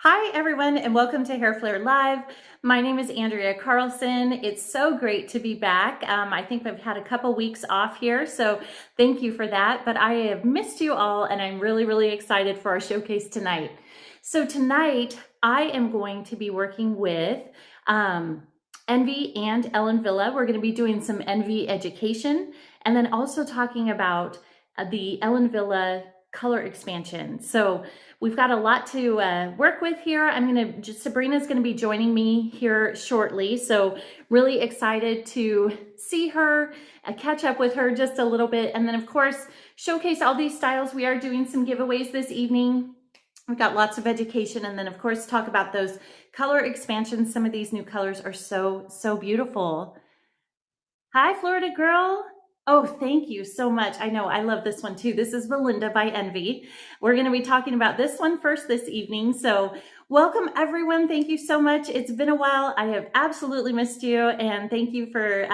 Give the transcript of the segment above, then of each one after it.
Hi, everyone, and welcome to Hair Flair Live. My name is Andrea Carlson. It's so great to be back. I think I've had a couple weeks off here, so thank you for that. But I have missed you all, and I'm really excited for our showcase tonight. So tonight, I am going to be working with Envy and Ellen Wille. We're going to be doing some Envy education, and then also talking about the Ellen Wille color expansion. So we've got a lot to work with here. Sabrina's gonna be joining me here shortly. So really excited to see her, catch up with her just a little bit. And then of course, showcase all these styles. We are doing some giveaways this evening. We've got lots of education. And then of course, talk about those color expansions. Some of these new colors are so beautiful. Hi, Florida girl. Oh, thank you so much. I know, I love this one too. This is Belinda by Envy. We're going to be talking about this one first this evening. So welcome everyone. Thank you so much. It's been a while. I have absolutely missed you. And thank you for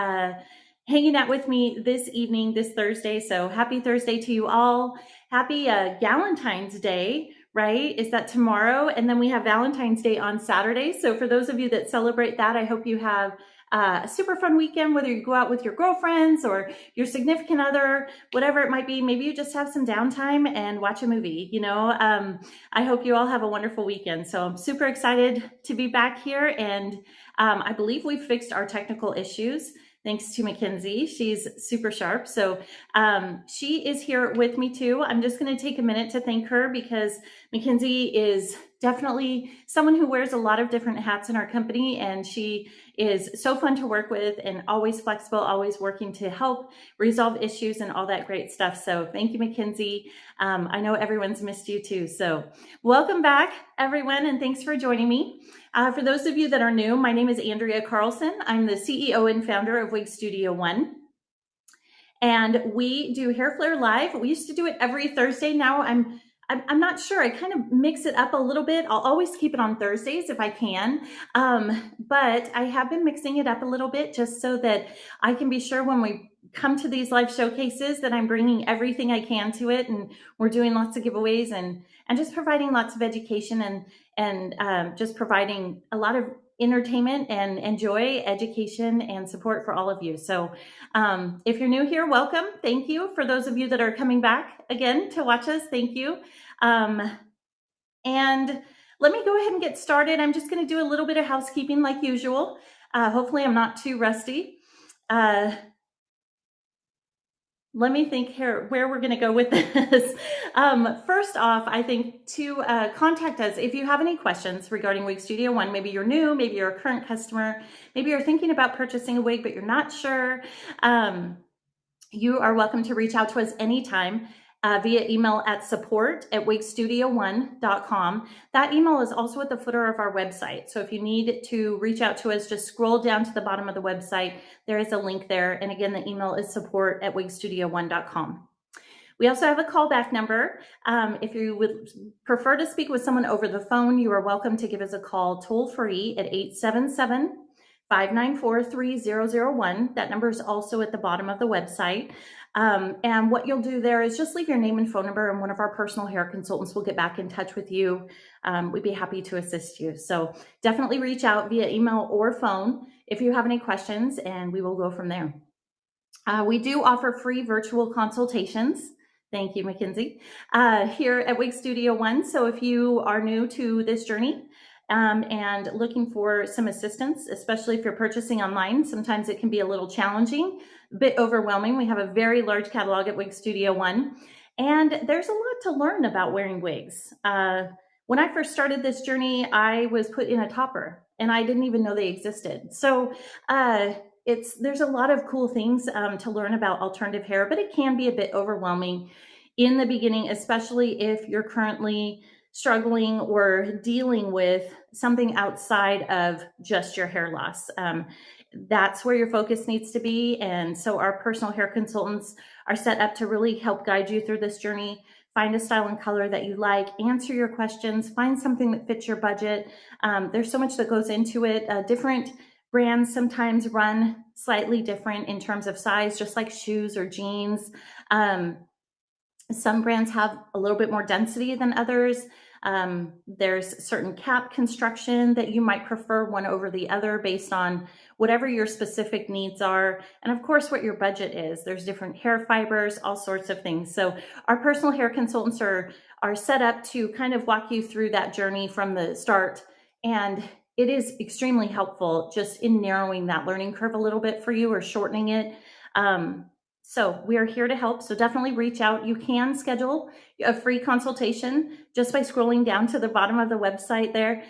hanging out with me this evening, this Thursday. So happy Thursday to you all. Happy Valentine's Day, right? Is that tomorrow? And then we have Valentine's Day on Saturday. So for those of you that celebrate that, I hope you have a super fun weekend, whether you go out with your girlfriends or your significant other, whatever it might be. Maybe you just have some downtime and watch a movie, I hope you all have a wonderful weekend. So I'm super excited to be back here. And I believe we've fixed our technical issues. Thanks to Mackenzie. She's super sharp. So she is here with me too. I'm just going to take a minute to thank her because Mackenzie is definitely someone who wears a lot of different hats in our company, and she is so fun to work with and always flexible, always working to help resolve issues and all that great stuff. So thank you, Mackenzie. I know everyone's missed you too. So welcome back, everyone, and thanks for joining me. For those of you that are new, my name is Andrea Carlson. I'm the CEO and founder of Wig Studio 1. And we do Hair Flair Live. We used to do it every Thursday. Now I'm not sure. I kind of mix it up a little bit. I'll always keep it on Thursdays if I can. But I have been mixing it up a little bit just so that I can be sure when we come to these live showcases that I'm bringing everything I can to it. And we're doing lots of giveaways and just providing lots of education and just providing a lot of entertainment and joy, education, and support for all of you. So if you're new here, welcome. Thank you. For those of you that are coming back again to watch us, thank you. And let me go ahead and get started. I'm just going to do a little bit of housekeeping like usual. Hopefully I'm not too rusty. Let me think here where we're going to go with this. First off, I think to contact us if you have any questions regarding Wig Studio 1. Maybe you're new, maybe you're a current customer, maybe you're thinking about purchasing a wig, but you're not sure. You are welcome to reach out to us anytime via email at support@wigstudio1.com. That email is also at the footer of our website. So if you need to reach out to us, just scroll down to the bottom of the website. There is a link there. And again, the email is support@wigstudio1.com. We also have a callback number. If you would prefer to speak with someone over the phone, you are welcome to give us a call toll-free at 877-594-3001. That number is also at the bottom of the website. And what you'll do there is just leave your name and phone number, and one of our personal hair consultants will get back in touch with you. We'd be happy to assist you. So definitely reach out via email or phone if you have any questions, and we will go from there. We do offer free virtual consultations. Thank you, Mackenzie, here at Wig Studio 1. So if you are new to this journey, and looking for some assistance, especially if you're purchasing online, sometimes it can be a little challenging, a bit overwhelming. We have a very large catalog at Wig Studio 1, and there's a lot to learn about wearing wigs. When I first started this journey, I was put in a topper, and I didn't even know they existed. So there's a lot of cool things to learn about alternative hair, but it can be a bit overwhelming in the beginning, especially if you're currently struggling or dealing with something outside of just your hair loss. That's where your focus needs to be. And so our personal hair consultants are set up to really help guide you through this journey, find a style and color that you like, answer your questions, find something that fits your budget. There's so much that goes into it. Different brands sometimes run slightly different in terms of size, just like shoes or jeans. Some brands have a little bit more density than others. There's certain cap construction that you might prefer one over the other based on whatever your specific needs are. And of course, what your budget is. There's different hair fibers, all sorts of things. So our personal hair consultants are set up to kind of walk you through that journey from the start. And it is extremely helpful just in narrowing that learning curve a little bit for you or shortening it. So we are here to help. So definitely reach out. You can schedule a free consultation just by scrolling down to the bottom of the website there.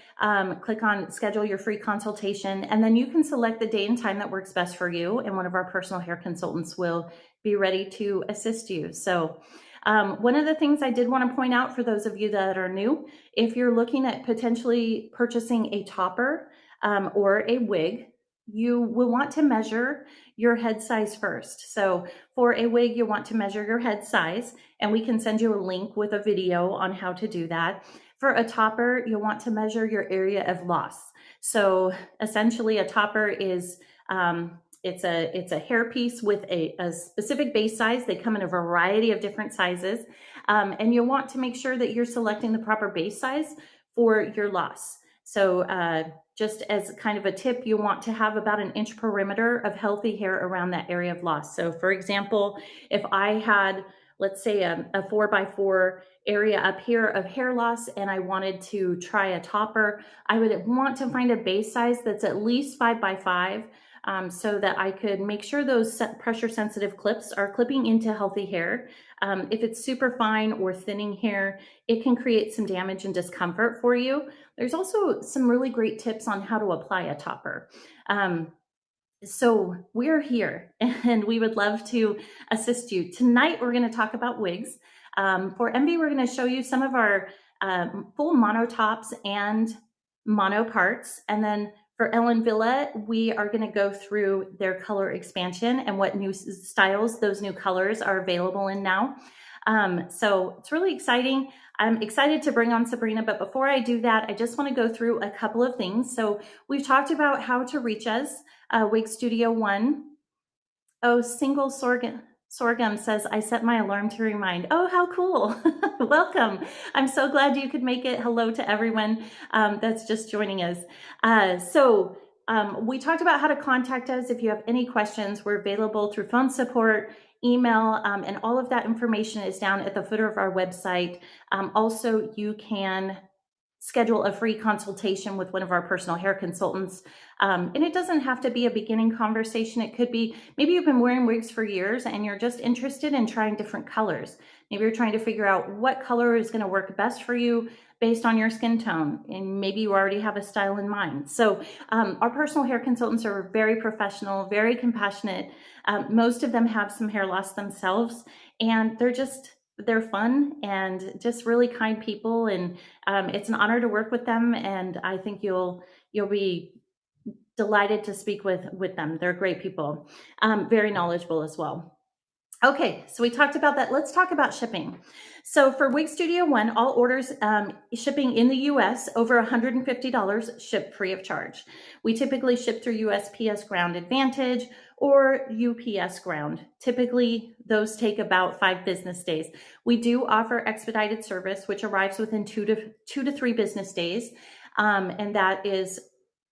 Click on schedule your free consultation, and then you can select the day and time that works best for you. And one of our personal hair consultants will be ready to assist you. So one of the things I did want to point out for those of you that are new, if you're looking at potentially purchasing a topper or a wig, you will want to measure your head size first. So for a wig, you want to measure your head size, and we can send you a link with a video on how to do that. For a topper, you'll want to measure your area of loss. So essentially a topper is, it's a hair piece with a specific base size. They come in a variety of different sizes. And you'll want to make sure that you're selecting the proper base size for your loss. So just as kind of a tip, you want to have about an inch perimeter of healthy hair around that area of loss. So for example, if I had, let's say a 4x4 area up here of hair loss and I wanted to try a topper, I would want to find a base size that's at least 5x5 so that I could make sure those pressure sensitive clips are clipping into healthy hair. If it's super fine or thinning hair, it can create some damage and discomfort for you. There's also some really great tips on how to apply a topper. So we're here and we would love to assist you. Tonight, we're going to talk about wigs. For Envy, we're going to show you some of our full mono tops and mono parts. And then for Ellen Wille, we are going to go through their color expansion and what new styles those new colors are available in now. So it's really exciting. I'm excited to bring on Sabrina, but before I do that, I just want to go through a couple of things. So we've talked about how to reach us, Wig Studio 1. Oh, Single Sorghum says, I set my alarm to remind. Oh, how cool. Welcome. I'm so glad you could make it. Hello to everyone that's just joining us. We talked about how to contact us. If you have any questions, we're available through phone support, email, and all of that information is down at the footer of our website. Also, you can schedule a free consultation with one of our personal hair consultants. And it doesn't have to be a beginning conversation. It could be, maybe you've been wearing wigs for years and you're just interested in trying different colors. Maybe you're trying to figure out what color is going to work best for you based on your skin tone. And maybe you already have a style in mind. So our personal hair consultants are very professional, very compassionate. Most of them have some hair loss themselves, and they're fun and just really kind people. And it's an honor to work with them. And I think you'll be delighted to speak with them. They're great people, very knowledgeable as well. Okay, so we talked about that. Let's talk about shipping. So for Wig Studio 1, all orders shipping in the US over $150 ship free of charge. We typically ship through USPS Ground Advantage or UPS Ground. Typically, those take about 5 business days. We do offer expedited service, which arrives within 2 to 3 business days, and that is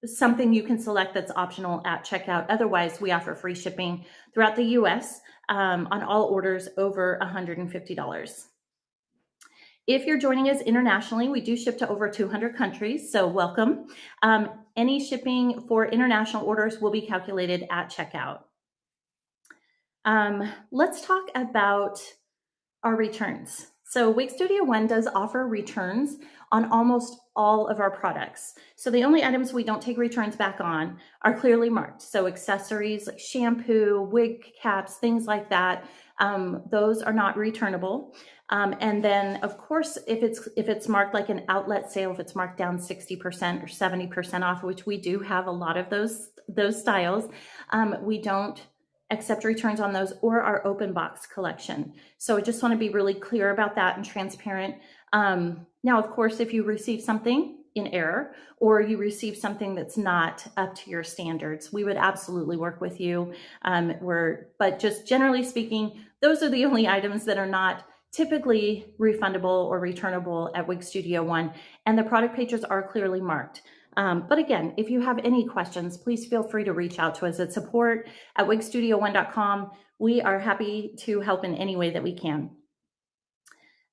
something you can select that's optional at checkout. Otherwise, we offer free shipping throughout the US on all orders over $150. If you're joining us internationally, we do ship to over 200 countries, so welcome. Any shipping for international orders will be calculated at checkout. Let's talk about our returns. So Wig Studio 1 does offer returns on almost all of our products. So the only items we don't take returns back on are clearly marked. So accessories like shampoo, wig caps, things like that, those are not returnable. And then of course, if it's marked like an outlet sale, if it's marked down 60% or 70% off, which we do have a lot of those styles, we don't accept returns on those or our open box collection. So I just want to be really clear about that and transparent. Now, of course, if you receive something in error or you receive something that's not up to your standards, we would absolutely work with you. But just generally speaking, those are the only items that are not typically refundable or returnable at Wig Studio One, and the product pages are clearly marked. But again, if you have any questions, please feel free to reach out to us at support@wigstudio1.com. We are happy to help in any way that we can.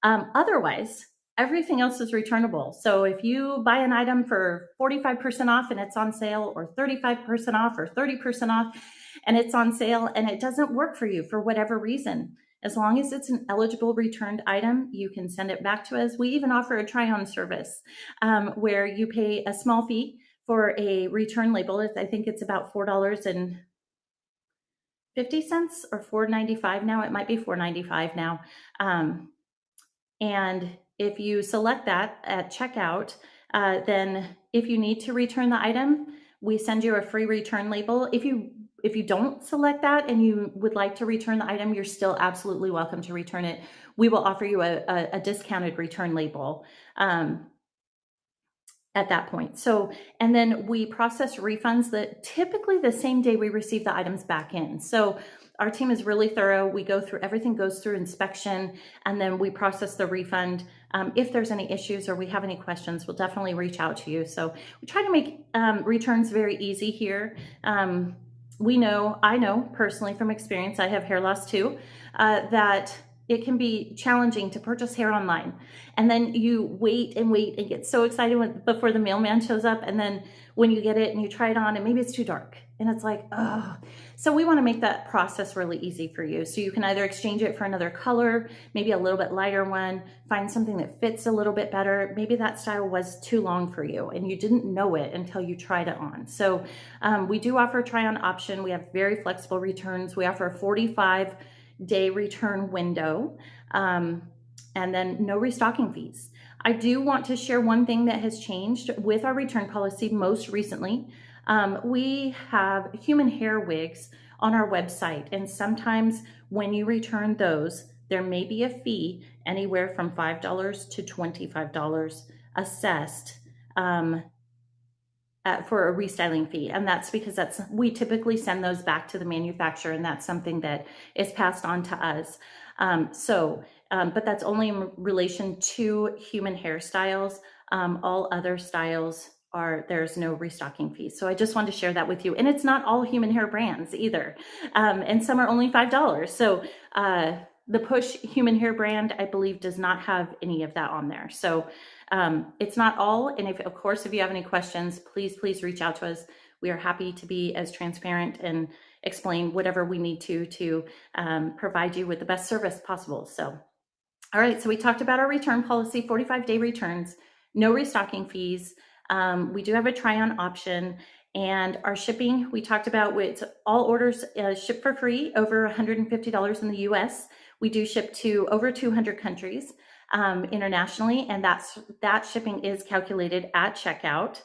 Otherwise, everything else is returnable. So if you buy an item for 45% off and it's on sale, or 35% off, or 30% off and it's on sale, and it doesn't work for you for whatever reason, as long as it's an eligible returned item, you can send it back to us. We even offer a try-on service where you pay a small fee for a return label. I think it's about $4.50 or $4.95 now. It might be $4.95 now. And if you select that at checkout, then if you need to return the item, we send you a free return label. If you don't select that and you would like to return the item, you're still absolutely welcome to return it. We will offer you a discounted return label at that point. So, and then we process refunds that typically the same day we receive the items back in. So our team is really thorough. We go through, everything goes through inspection, and then we process the refund. If there's any issues or we have any questions, we'll definitely reach out to you. So we try to make returns very easy here. I know personally from experience, I have hair loss too, that it can be challenging to purchase hair online. And then you wait and get so excited before the mailman shows up. And then when you get it and you try it on and maybe it's too dark and it's like, oh. So we want to make that process really easy for you. So you can either exchange it for another color, maybe a little bit lighter one, find something that fits a little bit better. Maybe that style was too long for you and you didn't know it until you tried it on. So we do offer a try-on option. We have very flexible returns. We offer a 45-day return window, and then no restocking fees. I do want to share one thing that has changed with our return policy most recently. We have human hair wigs on our website, and sometimes when you return those, there may be a fee anywhere from $5 to $25 assessed for a restyling fee. And that's because we typically send those back to the manufacturer, and that's something that is passed on to us. But that's only in relation to human hairstyles. All other styles there's no restocking fee. So I just wanted to share that with you. And it's not all human hair brands either. And some are only $5. So the Push human hair brand, I believe, does not have any of that on there. So it's not all. And of course, if you have any questions, please reach out to us. We are happy to be as transparent and explain whatever we need to provide you with the best service possible. So, all right. So we talked about our return policy, 45-day returns, no restocking fees. We do have a try-on option, and our shipping, we talked about, with all orders shipped for free over $150 in the US. We do ship to over 200 countries internationally, and that shipping is calculated at checkout.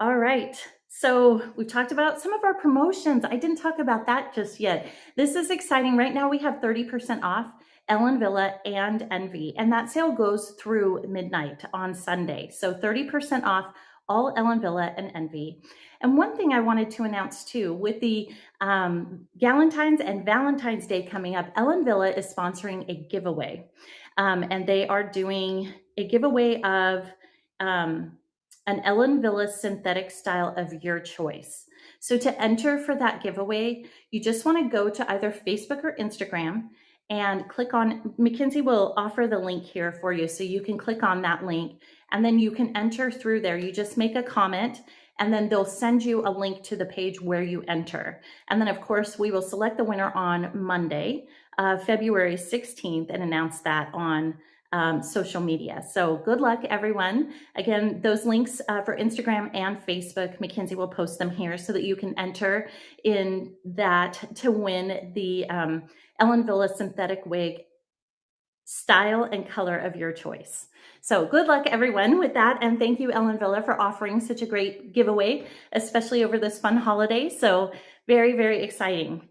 All right. So we've talked about some of our promotions. I didn't talk about that just yet. This is exciting. Right now we have 30% off Ellen Wille and Envy, and that sale goes through midnight on Sunday. So 30% off all Ellen Wille and Envy. And one thing I wanted to announce too, with the Galentine's and Valentine's Day coming up, Ellen Wille is sponsoring a giveaway. And they are doing a giveaway of an Ellen Wille synthetic style of your choice. So to enter for that giveaway, you just want to go to either Facebook or Instagram and click on, Mackenzie will offer the link here for you. So you can click on that link and then you can enter through there. You just make a comment and then they'll send you a link to the page where you enter. And then of course, we will select the winner on Monday, February 16th, and announce that on social media. So good luck, everyone. Again, those links for Instagram and Facebook, Mackenzie will post them here so that you can enter in that to win the Ellen Wille synthetic wig style and color of your choice. So good luck, everyone, with that. And thank you, Ellen Wille, for offering such a great giveaway, especially over this fun holiday. So very, very exciting.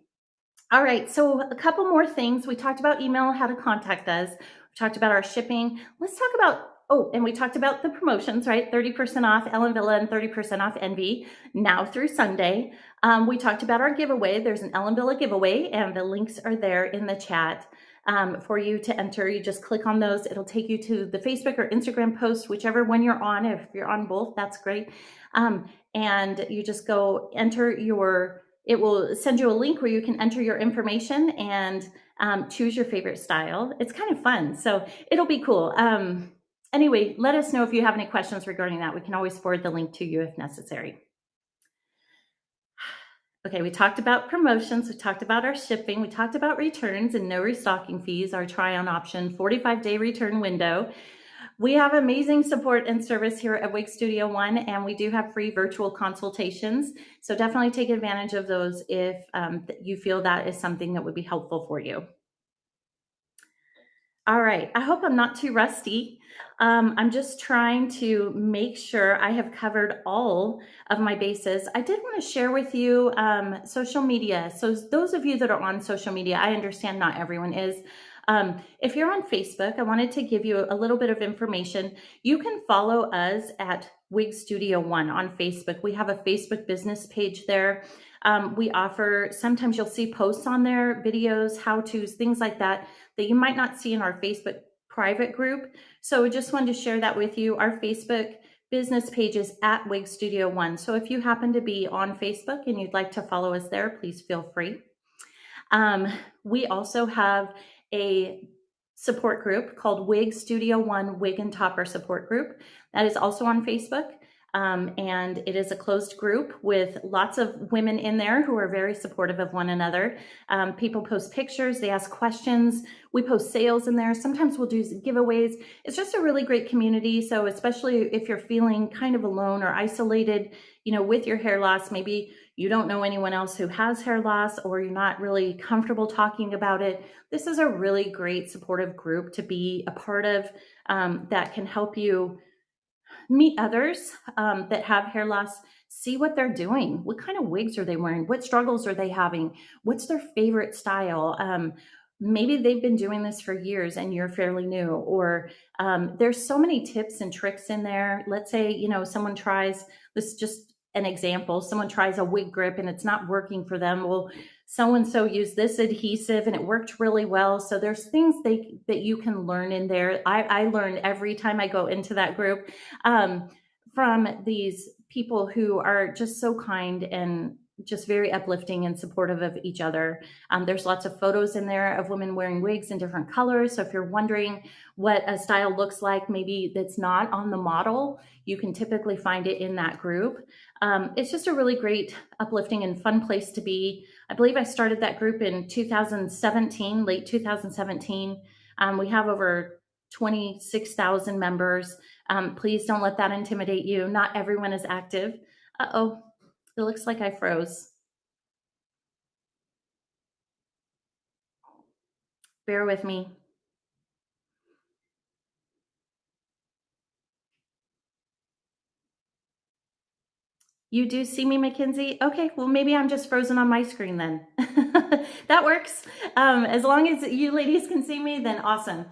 All right, so a couple more things. We talked about email, how to contact us. We talked about our shipping. Let's talk about, and we talked about the promotions, right? 30% off Ellen Wille and 30% off Envy now through Sunday. We talked about our giveaway. There's an Ellen Wille giveaway, and the links are there in the chat. for you to enter. You just click on those. It'll take you to the Facebook or Instagram post, whichever one you're on. If you're on both, that's great. And you just go enter it will send you a link where you can enter your information and choose your favorite style. It's kind of fun. So it'll be cool. Anyway, let us know if you have any questions regarding that. We can always forward the link to you if necessary. Okay, we talked about promotions, we talked about our shipping, we talked about returns and no restocking fees, our try-on option, 45-day return window. We have amazing support and service here at Wig Studio One, and we do have free virtual consultations. So definitely take advantage of those if you feel that is something that would be helpful for you. All right, I hope I'm not too rusty. I'm just trying to make sure I have covered all of my bases. I did want to share with you social media. So those of you that are on social media, I understand not everyone is. If you're on Facebook, I wanted to give you a little bit of information. You can follow us at Wig Studio One on Facebook. We have a Facebook business page there. We offer, sometimes you'll see posts on there, videos, how-tos, things like that you might not see in our Facebook private group. So we just wanted to share that with you. Our Facebook business page is at Wig Studio One. So if you happen to be on Facebook and you'd like to follow us there, please feel free. We also have a support group called Wig Studio One Wig and Topper Support Group. That is also on Facebook. And it is a closed group with lots of women in there who are very supportive of one another. People post pictures, they ask questions. We post sales in there. Sometimes we'll do giveaways. It's just a really great community. So especially if you're feeling kind of alone or isolated, with your hair loss, maybe you don't know anyone else who has hair loss or you're not really comfortable talking about it. This is a really great supportive group to be a part of that can help you meet others that have hair loss, see what they're doing. What kind of wigs are they wearing? What struggles are they having? What's their favorite style? Maybe they've been doing this for years and you're fairly new, or there's so many tips and tricks in there. Let's say, someone tries, this is just an example, someone tries a wig grip and it's not working for them. Well, so-and-so used this adhesive and it worked really well. So there's things that you can learn in there. I learn every time I go into that group from these people who are just so kind and just very uplifting and supportive of each other. There's lots of photos in there of women wearing wigs in different colors. So if you're wondering what a style looks like, maybe that's not on the model, you can typically find it in that group. It's just a really great, uplifting and fun place to be. I believe I started that group in 2017, late 2017. We have over 26,000 members. Please don't let that intimidate you. Not everyone is active. Uh-oh, it looks like I froze. Bear with me. You do see me, Mackenzie? Okay, well, maybe I'm just frozen on my screen then. That works. As long as you ladies can see me, then awesome.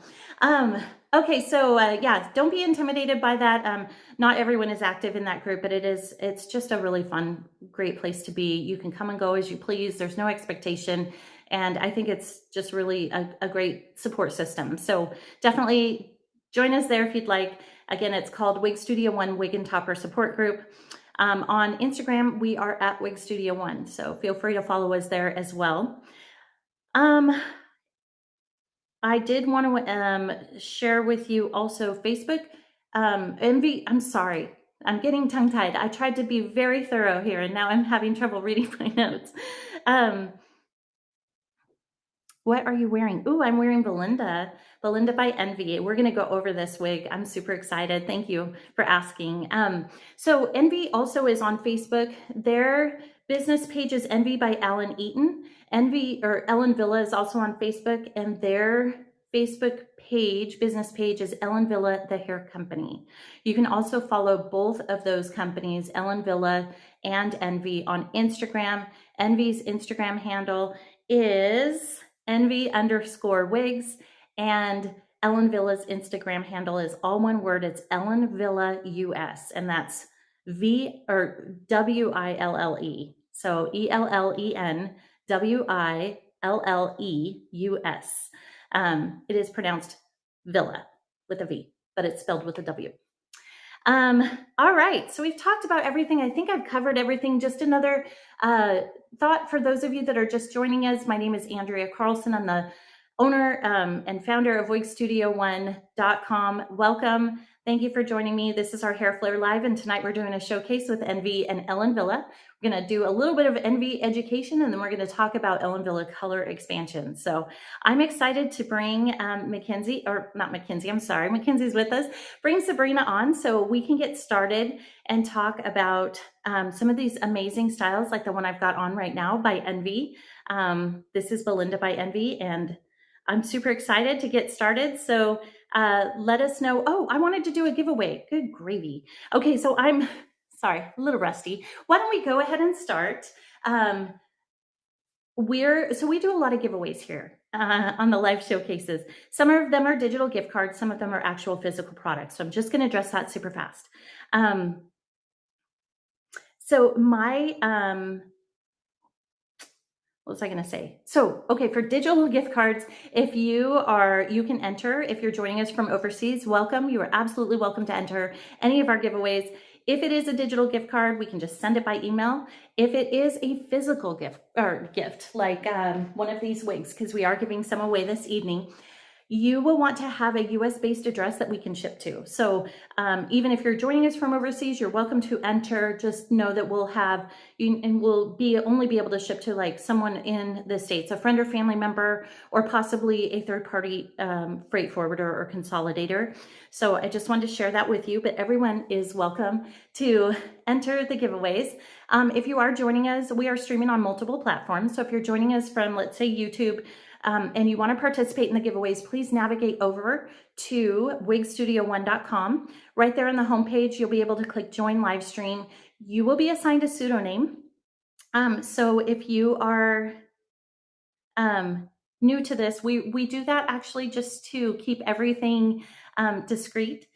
Okay, so yeah, don't be intimidated by that. Not everyone is active in that group, but it's just a really fun, great place to be. You can come and go as you please. There's no expectation. And I think it's just really a great support system. So definitely join us there if you'd like. Again, it's called Wig Studio One Wig and Topper Support Group. On Instagram, we are at Wig Studio One, so feel free to follow us there as well. I did want to share with you also Facebook. Envy, I'm sorry, I'm getting tongue-tied. I tried to be very thorough here, and now I'm having trouble reading my notes. What are you wearing? Ooh, I'm wearing Belinda by Envy. We're going to go over this wig. I'm super excited. Thank you for asking. So Envy also is on Facebook. Their business page is Envy by Ellen Eaton. Ellen Wille is also on Facebook, and their Facebook page, business page, is Ellen Wille, the hair company. You can also follow both of those companies, Ellen Wille and Envy, on Instagram. Envy's Instagram handle is Envy_wigs, and Ellen Wille's Instagram handle is all one word. It's Ellen Wille US, and that's WILLE. So ELLEN WILLE US. It is pronounced Villa with a V, but it's spelled with a W. All right, so we've talked about everything. I think I've covered everything. Just another thought for those of you that are just joining us. My name is Andrea Carlson. I'm the owner and founder of wigstudio1.com. Welcome. Thank you for joining me. This is our Hair Flair Live, and tonight we're doing a showcase with Envy and Ellen Wille. We're going to do a little bit of Envy education, and then we're going to talk about Ellen Wille color expansion. So I'm excited to bring Mackenzie, or not Mackenzie, I'm sorry, Mackenzie's with us. Bring Sabrina on so we can get started and talk about some of these amazing styles like the one I've got on right now by Envy. This is Belinda by Envy, and I'm super excited to get started. So let us know. Oh, I wanted to do a giveaway. Good gravy. Okay, so I'm sorry, a little rusty. Why don't we go ahead and start? We do a lot of giveaways here on the live showcases. Some of them are digital gift cards. Some of them are actual physical products. So I'm just going to address that super fast. So my what was I going to say? So, okay, for digital gift cards, you can enter. If you're joining us from overseas, welcome. You are absolutely welcome to enter any of our giveaways. If it is a digital gift card, we can just send it by email. If it is a physical gift like one of these wigs, because we are giving some away this evening, you will want to have a US-based address that we can ship to. So even if you're joining us from overseas, you're welcome to enter. Just know that we'll only be able to ship to like someone in the States, a friend or family member, or possibly a third-party freight forwarder or consolidator. So I just wanted to share that with you, but everyone is welcome to enter the giveaways. If you are joining us, we are streaming on multiple platforms. So if you're joining us from, let's say, YouTube, and you want to participate in the giveaways, please navigate over to wigstudio1.com. Right there on the homepage, you'll be able to click join live stream. You will be assigned a pseudonym. So if you are new to this, we do that actually just to keep everything discreet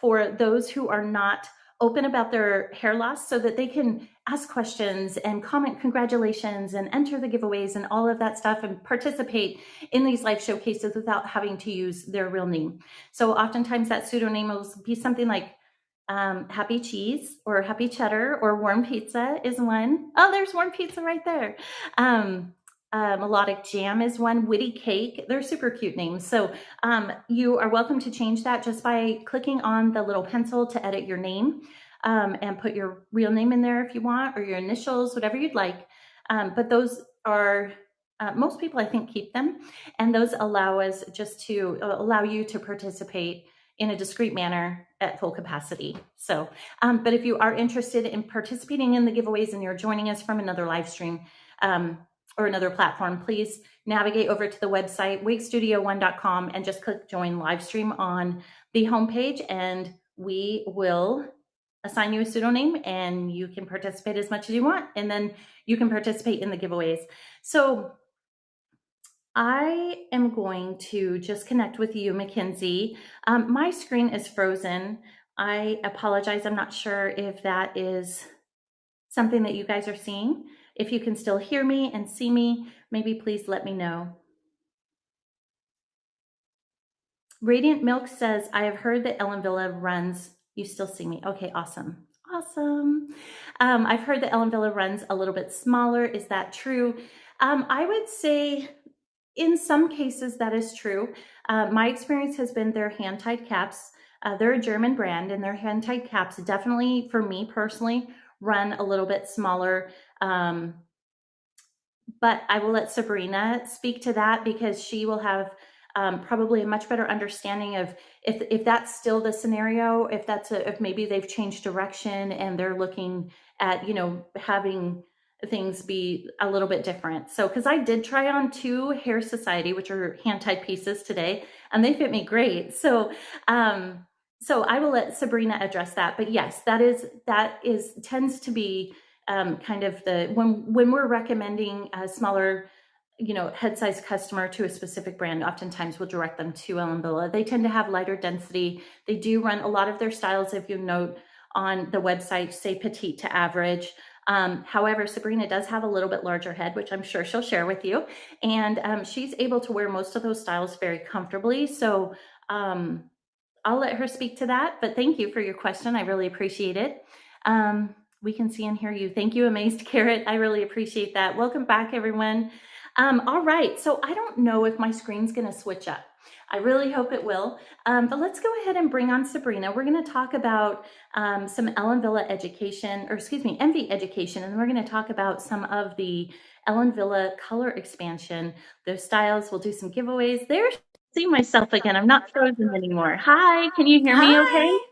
for those who are not open about their hair loss, so that they can ask questions and comment congratulations and enter the giveaways and all of that stuff and participate in these live showcases without having to use their real name. So oftentimes that pseudonym will be something like Happy Cheese or Happy Cheddar, or Warm Pizza is one. Oh, there's Warm Pizza right there. Melodic Jam is one. Witty Cake. They're super cute names. So you are welcome to change that just by clicking on the little pencil to edit your name and put your real name in there if you want, or your initials, whatever you'd like. But those are, most people I think keep them, and those allow us just to allow you to participate in a discreet manner at full capacity. So, but if you are interested in participating in the giveaways and you're joining us from another live stream, or another platform, please navigate over to the website, wigstudio1.com, and just click join live stream on the homepage, and we will assign you a pseudonym and you can participate as much as you want, and then you can participate in the giveaways. So I am going to just connect with you, Mackenzie. My screen is frozen. I apologize. I'm not sure if that is something that you guys are seeing. If you can still hear me and see me, maybe please let me know. Radiant Milk says, I have heard that Ellen Wille runs, you still see me. Okay, awesome. Awesome. I've heard that Ellen Wille runs a little bit smaller. Is that true? I would say in some cases that is true. My experience has been their hand-tied caps. They're a German brand, and their hand-tied caps definitely, for me personally, run a little bit smaller. But I will let Sabrina speak to that, because she will have probably a much better understanding of if that's still the scenario, if maybe they've changed direction and they're looking at, having things be a little bit different. So, because I did try on 2 Hair Society, which are hand-tied pieces today, and they fit me great. So, so I will let Sabrina address that. But yes, that tends to be kind of when we're recommending a smaller, head size customer to a specific brand, oftentimes we'll direct them to Ellen Wille. They tend to have lighter density. They do run a lot of their styles, if you note on the website, say petite to average. However, Sabrina does have a little bit larger head, which I'm sure she'll share with you. And she's able to wear most of those styles very comfortably. So I'll let her speak to that. But thank you for your question. I really appreciate it. We can see and hear you. Thank you, Amazed Carrot. I really appreciate that. Welcome back, everyone. All right, so I don't know if my screen's gonna switch up. I really hope it will, but let's go ahead and bring on Sabrina. We're gonna talk about some Ellen Wille education, or excuse me, Envy education, and then we're gonna talk about some of the Ellen Wille color expansion, those styles. We'll do some giveaways. There, see myself again. I'm not frozen anymore. Hi, can you hear me okay? Hi.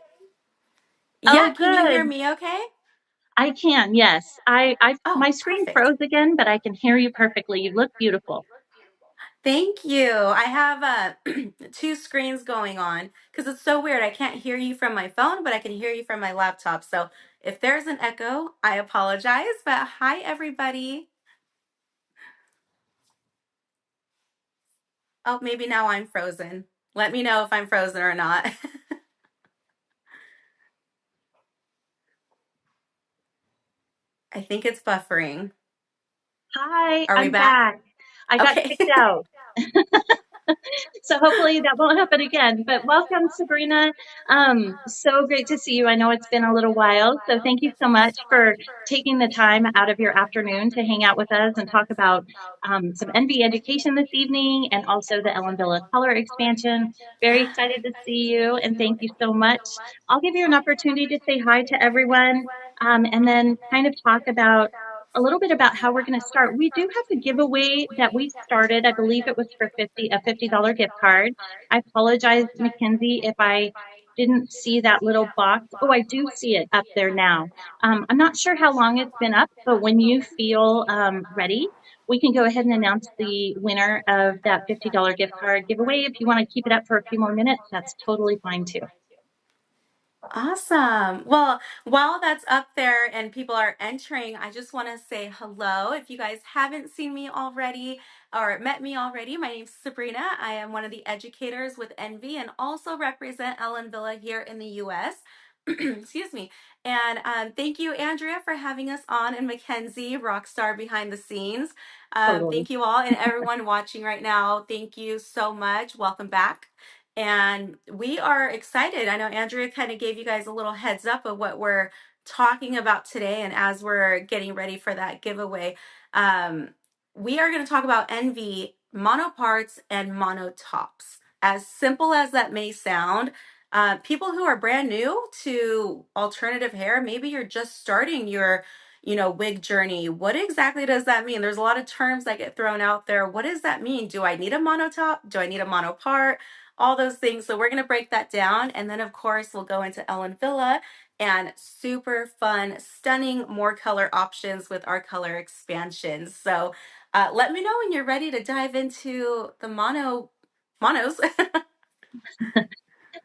Yeah, Oh, can you hear good. me okay? I can, yes. My Oh, screen perfect. froze again, but I can hear you perfectly. You look beautiful. Thank you. I have two screens going on because it's so weird. I can't hear you from my phone, but I can hear you from my laptop. So if there's an echo, I apologize. But hi, everybody. Oh, maybe now I'm frozen. Let me know if I'm frozen or not. I think it's buffering. Hi, Are we I'm back? back. I got Okay. kicked out. So hopefully that won't happen again. But welcome, Sabrina. So great to see you. I know it's been a little while. So thank you so much for taking the time out of your afternoon to hang out with us and talk about some NV education this evening and also the Ellen Villa color expansion. Very excited to see you and thank you so much. I'll give you an opportunity to say hi to everyone and then kind of talk about a little bit about how we're going to start. We do have a giveaway that we started. I believe it was for a $50 gift card. I apologize, Mackenzie, if I didn't see that little box. Oh, I do see it up there now. I'm not sure how long it's been up, but when you feel ready, we can go ahead and announce the winner of that $50 gift card giveaway. If you want to keep it up for a few more minutes, that's totally fine too. Awesome. Well, while that's up there and people are entering, I just want to say hello. If you guys haven't seen me already or met me already, my name's Sabrina. I am one of the educators with Envy and also represent Ellen Villa here in the US. Excuse me. And thank you, Andrea, for having us on, and Mackenzie, rock star behind the scenes. Totally. Thank you all, and everyone watching right now. Thank you so much. Welcome back. And we are excited. I know Andrea kind of gave you guys a little heads up of what we're talking about today. And as we're getting ready for that giveaway, um, we are going to talk about NV mono parts and mono tops. As simple as that may sound, people who are brand new to alternative hair, maybe you're just starting your wig journey. What exactly does that mean? There's a lot of terms that get thrown out there. What does that mean? Do I need a mono top? Do I need a mono part? All those things. So we're going to break that down. And then, of course, we'll go into Ellen Villa and super fun, stunning, more color options with our color expansions. So let me know when you're ready to dive into the monos.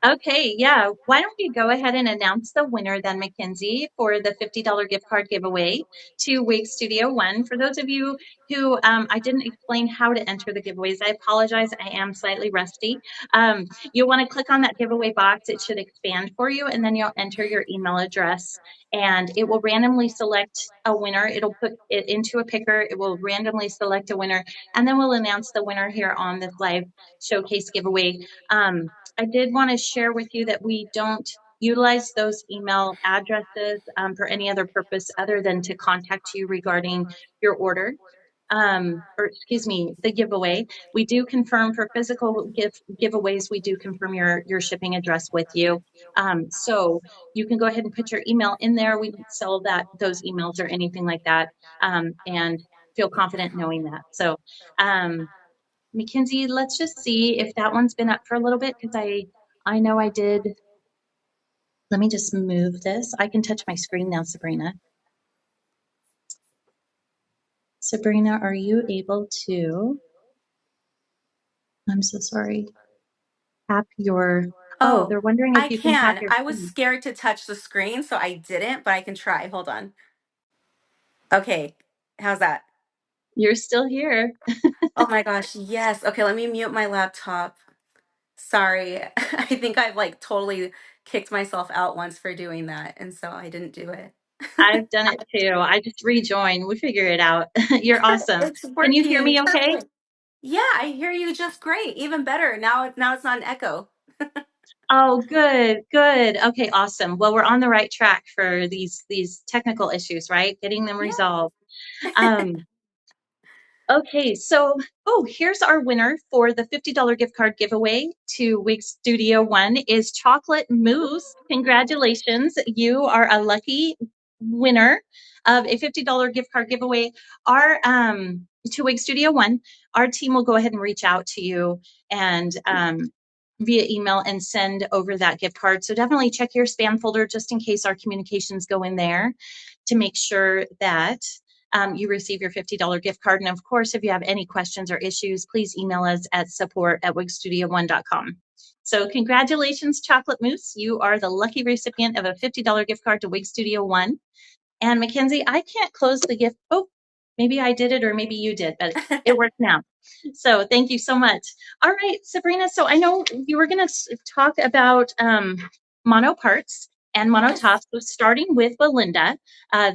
Okay, yeah. Why don't we go ahead and announce the winner then, Mackenzie, for the $50 gift card giveaway to Wig Studio One. For those of you who I didn't explain how to enter the giveaways, I apologize. I am slightly rusty. You'll want to click on that giveaway box. It should expand for you, and then you'll enter your email address, and it will randomly select a winner. It'll put it into a picker. It will randomly select a winner, and then we'll announce the winner here on this live showcase giveaway. I did want to share with you that we don't utilize those email addresses for any other purpose other than to contact you regarding your order. Or excuse me, the giveaway. We do confirm for physical giveaways, we do confirm your shipping address with you. So you can go ahead and put your email in there. We don't sell those emails or anything like that. And feel confident knowing that. So Mackenzie, let's just see if that one's been up for a little bit because I know I did. Let me just move this. I can touch my screen now, Sabrina. Sabrina, are you able to? I'm so sorry. Tap your. Oh, Oh, they're wondering if I you can tap can. your I was screen. scared to touch the screen, so I didn't, but I can try. Hold on. Okay. How's that? You're still here. Oh my gosh. Yes. Okay. Let me mute my laptop. Sorry. I think I've like totally kicked myself out once for doing that. And so I didn't do it. I've done it too. I just rejoin. We figure it out. You're awesome. It's Can you hear working me okay? perfect. Yeah, I hear you just great. Even better. Now it's not an echo. Oh, good, good. Okay, awesome. Well, we're on the right track for these technical issues, right? Getting them Yeah. resolved. Um, Okay, so here's our winner for the $50 gift card giveaway to Wig Studio One is Chocolate Mousse. Congratulations, you are a lucky winner of a $50 gift card giveaway. Our to Wig Studio One, our team will go ahead and reach out to you and via email and send over that gift card. So definitely check your spam folder just in case our communications go in there to make sure that you receive your $50 gift card. And of course, if you have any questions or issues, please email us at support@wigstudio1.com. So congratulations, Chocolate Mousse. You are the lucky recipient of a $50 gift card to Wig Studio One. And Mackenzie, I can't close the gift. Oh, maybe I did it or maybe you did, but it worked now. So thank you so much. All right, Sabrina. So I know you were going to talk about mono parts and mono Yes. tops. So starting with Belinda,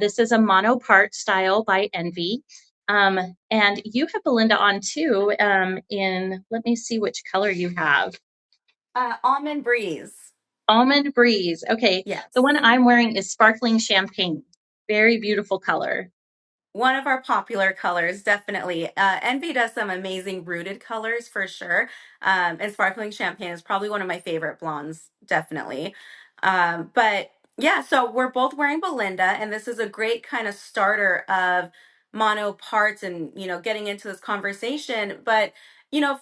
this is a mono part style by Envy. And you have Belinda on too in, let me see which color you have. Almond breeze. Almond Breeze. Okay. The one Yes. I'm wearing is Sparkling Champagne. Very beautiful color. One of our popular colors, definitely. Envy does some amazing rooted colors for sure. And sparkling champagne is probably one of my favorite blondes, definitely. But yeah, so we're both wearing Belinda, and this is a great kind of starter of mono parts and, getting into this conversation. But,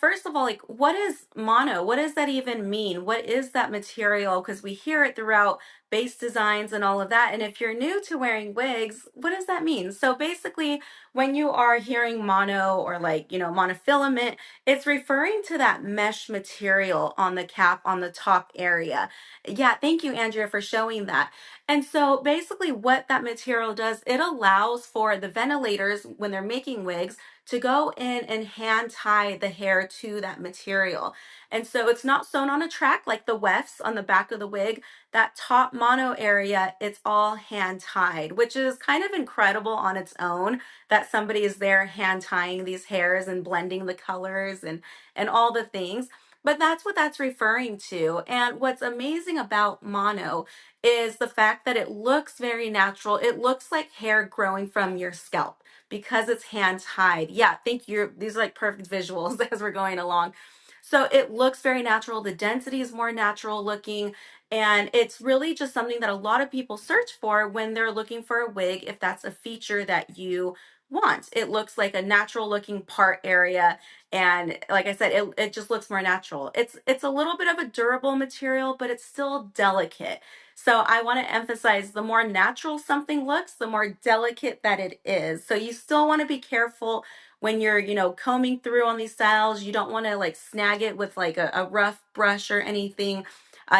first of all, like, what is mono? What does that even mean? What is that material? Because we hear it throughout base designs and all of that. And if you're new to wearing wigs, what does that mean? So basically, when you are hearing mono or like, monofilament, it's referring to that mesh material on the cap on the top area. Yeah, thank you, Andrea, for showing that. And so basically, what that material does, it allows for the ventilators when they're making wigs to go in and hand tie the hair to that material. And so it's not sewn on a track like the wefts on the back of the wig. That top mono area, it's all hand tied, which is kind of incredible on its own that somebody is there hand tying these hairs and blending the colors and all the things. But that's what that's referring to. And what's amazing about mono is the fact that it looks very natural. It looks like hair growing from your scalp because it's hand tied. Yeah, thank you. These are like perfect visuals as we're going along. So it looks very natural. The density is more natural looking. And it's really just something that a lot of people search for when they're looking for a wig, if that's a feature that you want. It looks like a natural looking part area. And like I said, it just looks more natural. It's a little bit of a durable material, but it's still delicate. So I want to emphasize the more natural something looks, the more delicate that it is. So you still want to be careful when you're, combing through on these styles. You don't want to like snag it with like a rough brush or anything.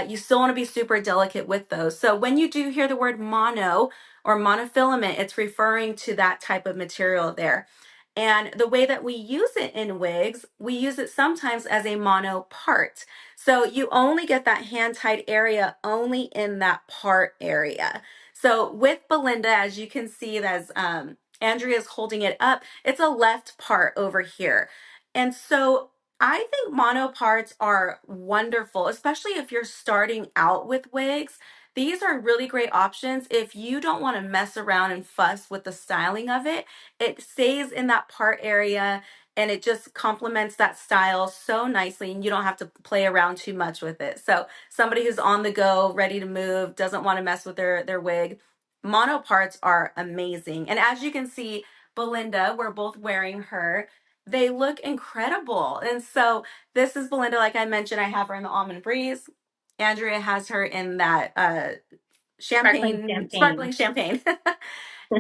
You still want to be super delicate with those. So when you do hear the word mono or monofilament, it's referring to that type of material there. And the way that we use it in wigs, we use it sometimes as a mono part. So you only get that hand tied area only in that part area. So with Belinda, as you can see, as Andrea's holding it up, it's a left part over here. And so I think mono parts are wonderful, especially if you're starting out with wigs. These are really great options if you don't want to mess around and fuss with the styling of it. It stays in that part area and it just complements that style so nicely, and you don't have to play around too much with it. So somebody who's on the go, ready to move, doesn't want to mess with their wig, mono parts are amazing. And as you can see, Belinda, we're both wearing her. They look incredible. And so this is Belinda, like I mentioned, I have her in the Almond Breeze. Andrea has her in that Sparkling champagne, Champagne. sparkling champagne.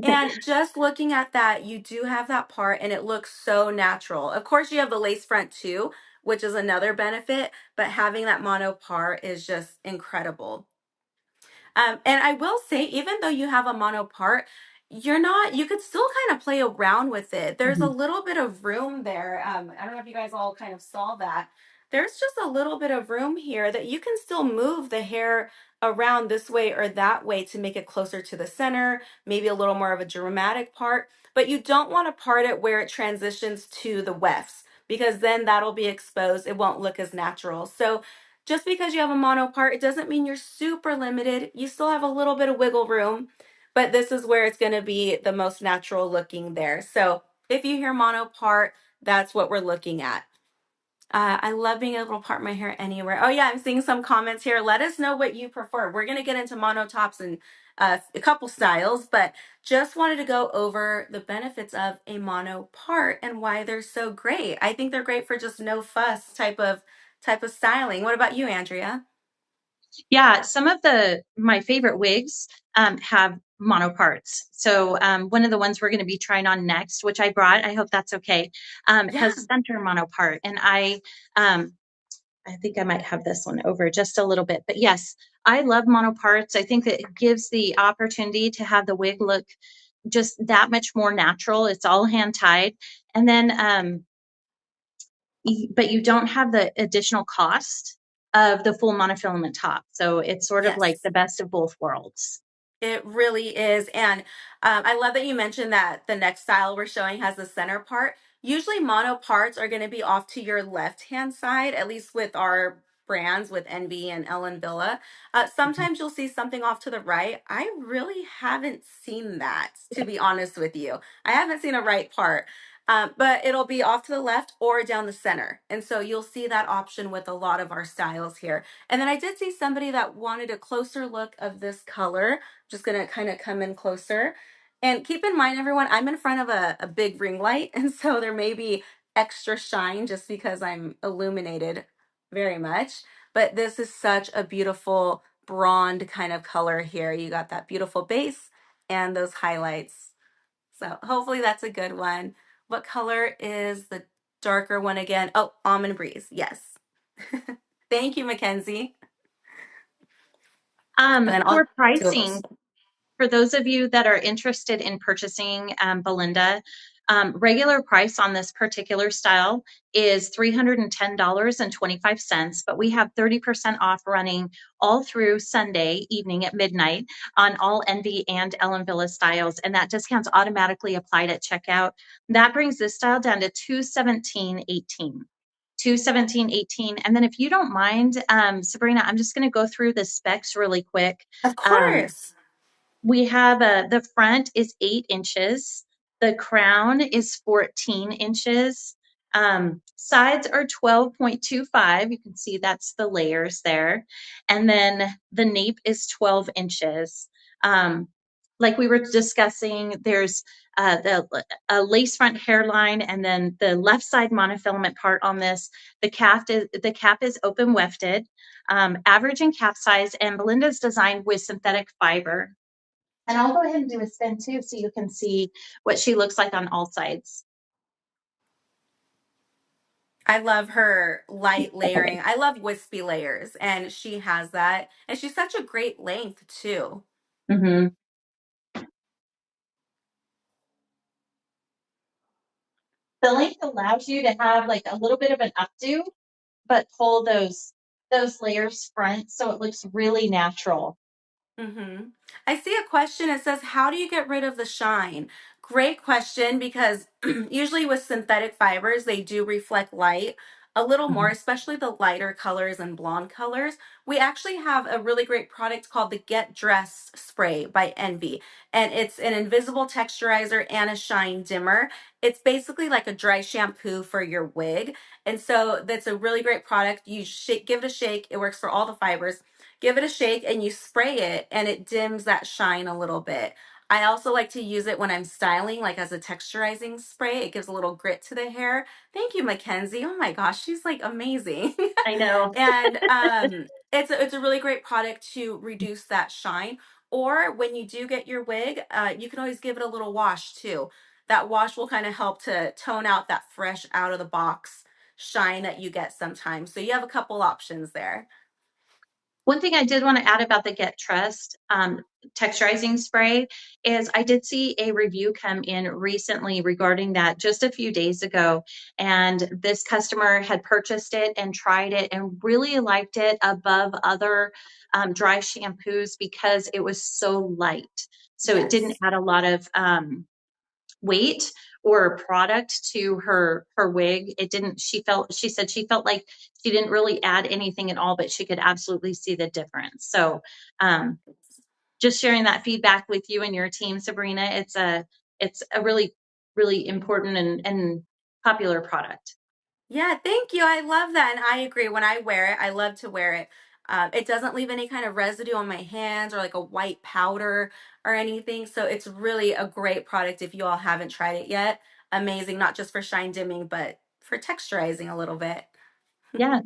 And just looking at that, you do have that part and it looks so natural. Of course, you have the lace front too, which is another benefit, but having that mono part is just incredible. And I will say, even though you have a mono part, you could still kind of play around with it. There's a Mhm. little bit of room there. I don't know if you guys all kind of saw that. there's just a little bit of room here that you can still move the hair around this way or that way to make it closer to the center, maybe a little more of a dramatic part, but you don't want to part it where it transitions to the wefts because then that'll be exposed. It won't look as natural. So just because you have a mono part, it doesn't mean you're super limited. You still have a little bit of wiggle room, but this is where it's going to be the most natural looking there. So if you hear mono part, that's what we're looking at. I love being able to part my hair anywhere. Oh yeah, I'm seeing some comments here. Let us know what you prefer. We're gonna get into mono tops and a couple styles, but just wanted to go over the benefits of a mono part and why they're so great. I think they're great for just no fuss type of styling. What about you, Andrea? Yeah, some of my favorite wigs have mono parts. So one of the ones we're going to be trying on next, which I brought, I hope that's okay, Yeah, has a center mono part, and I think I might have this one over just a little bit. But yes, I love mono parts. I think that it gives the opportunity to have the wig look just that much more natural. It's all hand tied, and then but you don't have the additional cost of the full monofilament top. So it's sort of like yes. the best of both worlds. It really is. And I love that you mentioned that the next style we're showing has the center part. Usually mono parts are going to be off to your left hand side, at least with our brands with Envy and Ellen Villa. Sometimes you'll see something off to the right. I really haven't seen that, to be honest with you. I haven't seen a right part. But it'll be off to the left or down the center. And so you'll see that option with a lot of our styles here. And then I did see somebody that wanted a closer look of this color. Just gonna kind of come in closer. And keep in mind, everyone, I'm in front of a big ring light, and so there may be extra shine just because I'm illuminated very much. But this is such a beautiful blonde kind of color here. You got that beautiful base and those highlights. So hopefully that's a good one. What color is the darker one again? Oh, Almond Breeze. Yes. Thank you, Mackenzie. And then all For two of pricing, us. for those of you that are interested in purchasing Belinda, regular price on this particular style is $310.25, but we have 30% off running all through Sunday evening at midnight on all Envy and Ellen Villa styles, and that discount's automatically applied at checkout. That brings this style down to 217.18. 217.18. And then if you don't mind, Sabrina, I'm just going to go through the specs really quick. Of Um, course. we have the front is 8 inches. The crown is 14 inches. Sides are 12.25. You can see that's the layers there. And then the nape is 12 inches. Um, like we were discussing, there's a lace front hairline, and then the left side monofilament part on this. The cap is open wefted, average in cap size, and Belinda's designed with synthetic fiber. And I'll go ahead and do a spin too so you can see what she looks like on all sides. I love her light layering. I love wispy layers, and she has that. And she's such a great length, too. Mm-hmm. The length allows you to have like a little bit of an updo, but pull those layers front so it looks really natural. I see a question. It says, how do you get rid of the shine? Great question because usually with synthetic fibers, they do reflect light a little more, Mhm. especially the lighter colors and blonde colors. We actually have a really great product called the Get Dressed Spray by Envy, and it's an invisible texturizer and a shine dimmer. It's basically like a dry shampoo for your wig. And so that's a really great product. You shake, give it a shake. It works for all the fibers. Give it a shake and you spray it and it dims that shine a little bit. I also like to use it when I'm styling, like as a texturizing spray. It gives a little grit to the hair. Thank you, Mackenzie. Oh my gosh, she's like amazing. I know. And it's a really great product to reduce that shine. Or when you do get your wig, you can always give it a little wash too. That wash will kind of help to tone out that fresh out of the box shine that you get sometimes. So you have a couple options there. One thing I did want to add about the Get Trust texturizing spray is I did see a review come in recently regarding that just a few days ago. And this customer had purchased it and tried it and really liked it above other dry shampoos because it was so light. So it didn't Yes. add a lot of weight or product to her wig. It didn't, she said she felt like she didn't really add anything at all, but she could absolutely see the difference. So um, just sharing that feedback with you and your team, Sabrina, it's a really, really important and popular product. Yeah, thank you. I love that. And I agree. When I wear it, I love to wear it. It doesn't leave any kind of residue on my hands or like a white powder or anything. So it's really a great product if you all haven't tried it yet. Amazing, not just for shine dimming, but for texturizing a little bit. Yeah.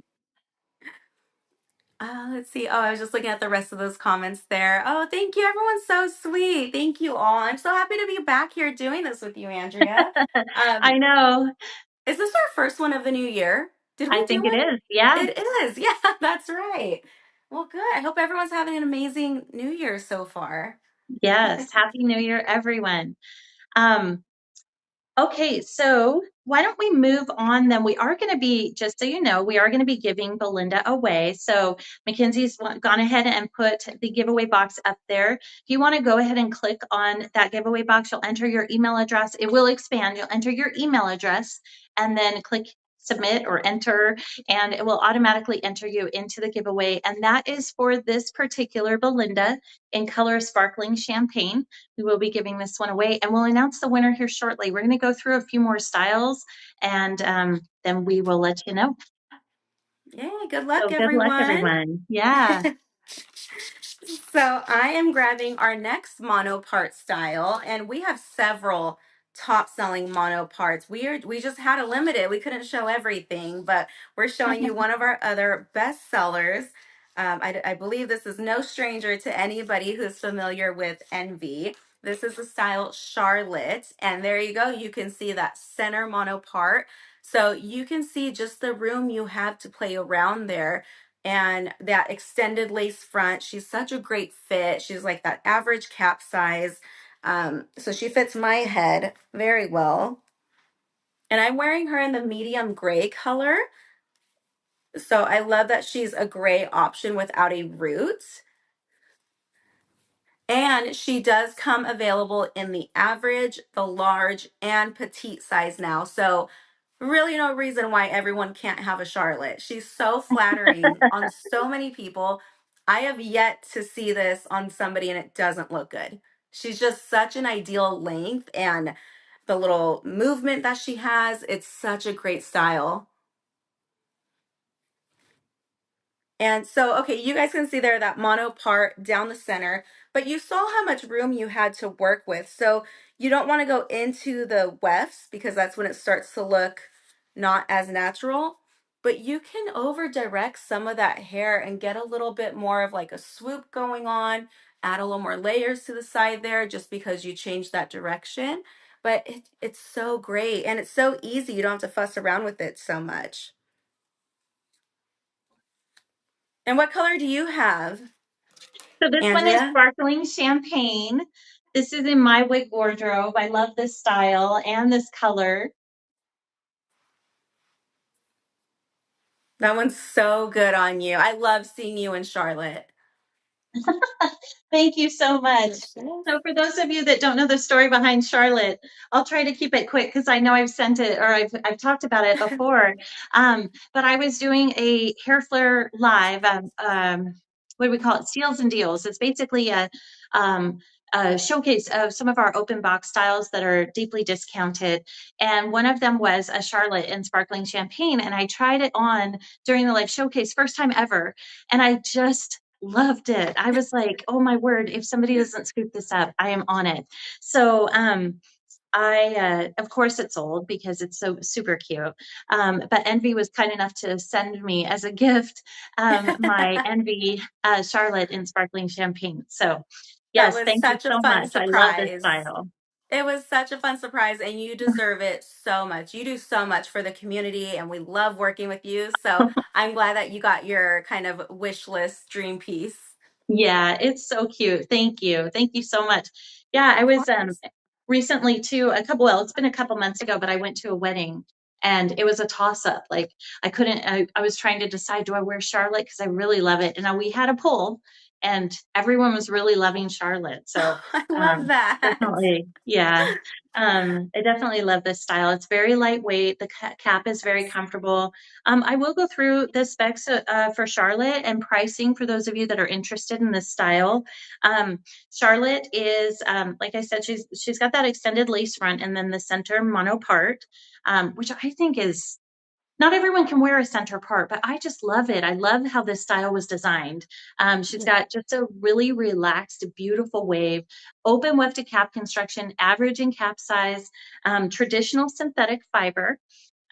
Let's see. Oh, I was just looking at the rest of those comments there. Oh, thank you. Everyone's so sweet. Thank you all. I'm so happy to be back here doing this with you, Andrea. I Um, know. is this our first one of the new year? Did I we do think it one? is. Yeah. It is. Yeah, that's right. Well, good. I hope everyone's having an amazing new year so far. Yes. Happy New Year, everyone. Um, Okay, so why don't we move on then? We are going to be, just so you know, we are going to be giving Belinda away. So Mackenzie's gone ahead and put the giveaway box up there. If you want to go ahead and click on that giveaway box, you'll enter your email address. It will expand. You'll enter your email address and then click submit or enter, and it will automatically enter you into the giveaway. And that is for this particular Belinda in color sparkling champagne. We will be giving this one away and we'll announce the winner here shortly. We're going to go through a few more styles and then we will let you know. Yay, good luck, So good luck, everyone. everyone. Yeah. So I am grabbing our next mono part style, and we have several top selling mono parts. We just had a limited. We couldn't show everything, but we're showing you one of our other best sellers. I believe this is no stranger to anybody who's familiar with Envy. This is the style Charlotte, and there you go. You can see that center mono part. So you can see just the room you have to play around there and that extended lace front. She's such a great fit. She's like that average cap size. So she fits my head very well. And I'm wearing her in the medium gray color. So I love that she's a gray option without a root. And she does come available in the average, the large, and petite size now. So really no reason why everyone can't have a Charlotte. She's so flattering on so many people. I have yet to see this on somebody and it doesn't look good. She's just such an ideal length and the little movement that she has, it's such a great style. And so, okay, you guys can see there that mono part down the center, but you saw how much room you had to work with. So you don't want to go into the wefts because that's when it starts to look not as natural. But you can over direct some of that hair and get a little bit more of like a swoop going on, add a little more layers to the side there just because you changed that direction. But it's so great and it's so easy. You don't have to fuss around with it so much. And what color do you have, So this one is Andrea? sparkling champagne. This is in my wig wardrobe. I love this style and this color. That one's so good on you. I love seeing you in Charlotte. Thank you so much. Delicious. So for those of you that don't know the story behind Charlotte, I'll try to keep it quick because I know I've sent it or I've talked about it before. But I was doing a Hair Flair live. What do we call it? Steals and deals. It's basically um, a showcase of some of our open box styles that are deeply discounted. And one of them was a Charlotte in sparkling champagne. And I tried it on during the live showcase, first time ever. And I just loved it. I was like, oh my word, if somebody doesn't scoop this up, I am on it. So of course it's sold because it's so super cute. But Envy was kind enough to send me as a gift my Envy Charlotte in sparkling champagne. So That yes, was thank you such a so fun much. I love this surprise. style. It was such a fun surprise, and you deserve it so much. You do so much for the community, and we love working with you. So I'm glad that you got your kind of wish list dream piece. Yeah, it's so cute. Thank you. Thank you so much. Yeah, I Of was course. recently to well, it's been a couple months ago, but I went to a wedding and it was a toss up. Like I was trying to decide, do I wear Charlotte? Because I really love it. And we had a poll and everyone was really loving Charlotte. So I love that. definitely, yeah. I definitely love this style. It's very lightweight. The cap is very comfortable. I will go through the specs for Charlotte and pricing for those of you that are interested in this style. Um, Charlotte is, like I said, she's got that extended lace front and then the center mono part, which I think is not everyone can wear a center part, but I just love it. I love how this style was designed. She's got just a really relaxed, beautiful wave, open weft to cap construction, average in cap size, traditional synthetic fiber.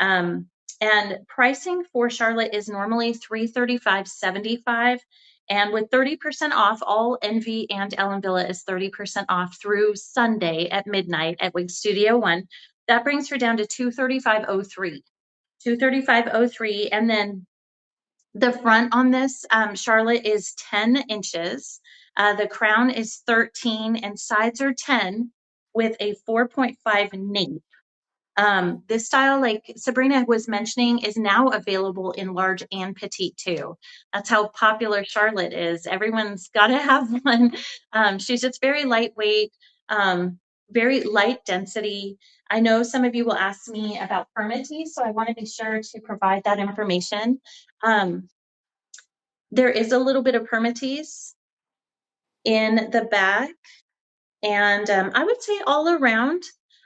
Um, and pricing for Charlotte is normally $335.75. And with 30% off, all Envy and Ellen Wille is 30% off through Sunday at midnight at Wig Studio 1. That brings her down to 235.03. 235.03. And then the front on this Charlotte is 10 inches. The crown is 13 and sides are 10 with a 4.5 nape. This style, like Sabrina was mentioning, is now available in large and petite too. That's how popular Charlotte is. Everyone's got to have one. She's just very lightweight, very light density. I know some of you will ask me about permatease, so I want to be sure to provide that information. Um, there is a little bit of permatease in the back. And I would say all around,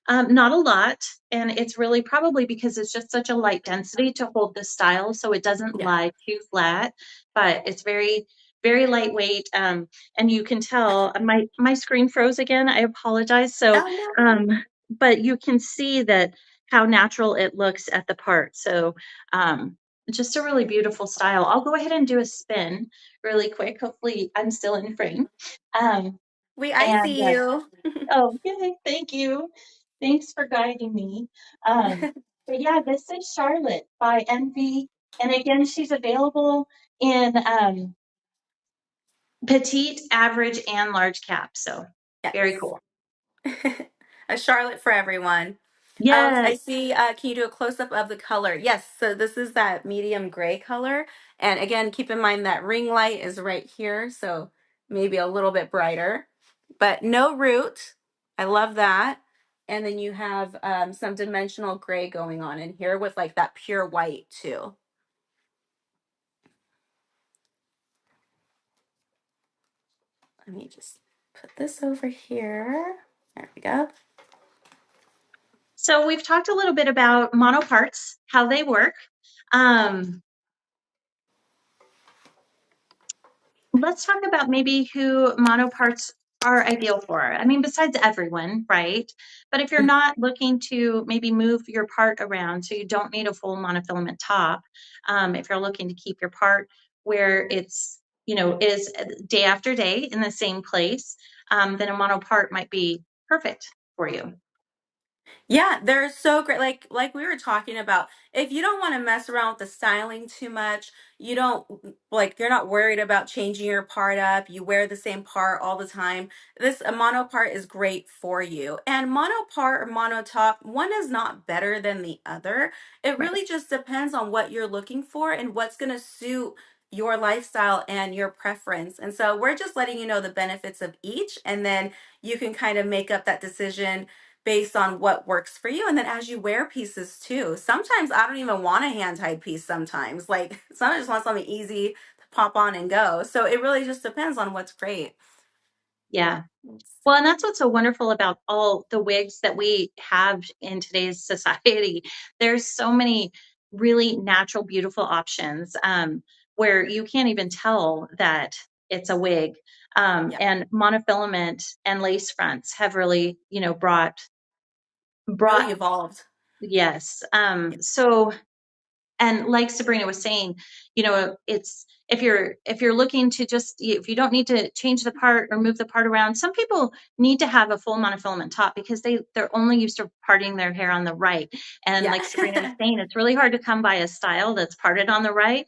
not a lot. And it's really probably because it's just such a light density to hold the style. So it doesn't Yeah. lie too flat, but it's very, very lightweight. And you can tell my screen froze again. I apologize. So, Oh no. um, but you can see that how natural it looks at the part. So, just a really beautiful style. I'll go ahead and do a spin really quick. Hopefully I'm still in frame. Um, I and see you. Oh, yay, thank you. Thanks for guiding me. Um, but yeah, this is Charlotte by Envy. And again, she's available in petite, average, and large cap. So very Yes. cool. A Charlotte for everyone. Oh, I Yes. see. Can you do a close up of the color? Yes. So this is that medium gray color. And again, keep in mind that ring light is right here. So maybe a little bit brighter, but no root. I love that. And then you have some dimensional gray going on in here with like that pure white too. Let me just put this over here. There we go. So we've talked a little bit about monoparts, how they work. Um, Let's talk about maybe who monoparts are ideal for. I mean, besides everyone, right? But if you're not looking to maybe move your part around, so you don't need a full monofilament top, if you're looking to keep your part where it's, is day after day in the same place, then a mono part might be perfect for you. Yeah, they're so great. Like we were talking about, if you don't want to mess around with the styling too much, you don't like you're not worried about changing your part up, you wear the same part all the time. This a mono part is great for you. And mono part or mono top, one is not better than the other. It Right. really just depends on what you're looking for and what's going to suit your lifestyle and your preference. And so we're just letting you know the benefits of each, and then you can kind of make up that decision based on what works for you. And then as you wear pieces too, sometimes I don't even want a hand tied piece sometimes. Like sometimes I just want something easy to pop on and go. So it really just depends on what's great. Yeah. Well, and that's what's so wonderful about all the wigs that we have in today's society. There's so many really natural, beautiful options where you can't even tell that it's a wig. Yeah, And monofilament and lace fronts have really, brought really brought evolved. yes. So And like Sabrina was saying, it's if you're looking to just, if you don't need to change the part or move the part around, some people need to have a full monofilament top because they're only used to parting their hair on the right. And Yeah. like Sabrina was saying, it's really hard to come by a style that's parted on the right.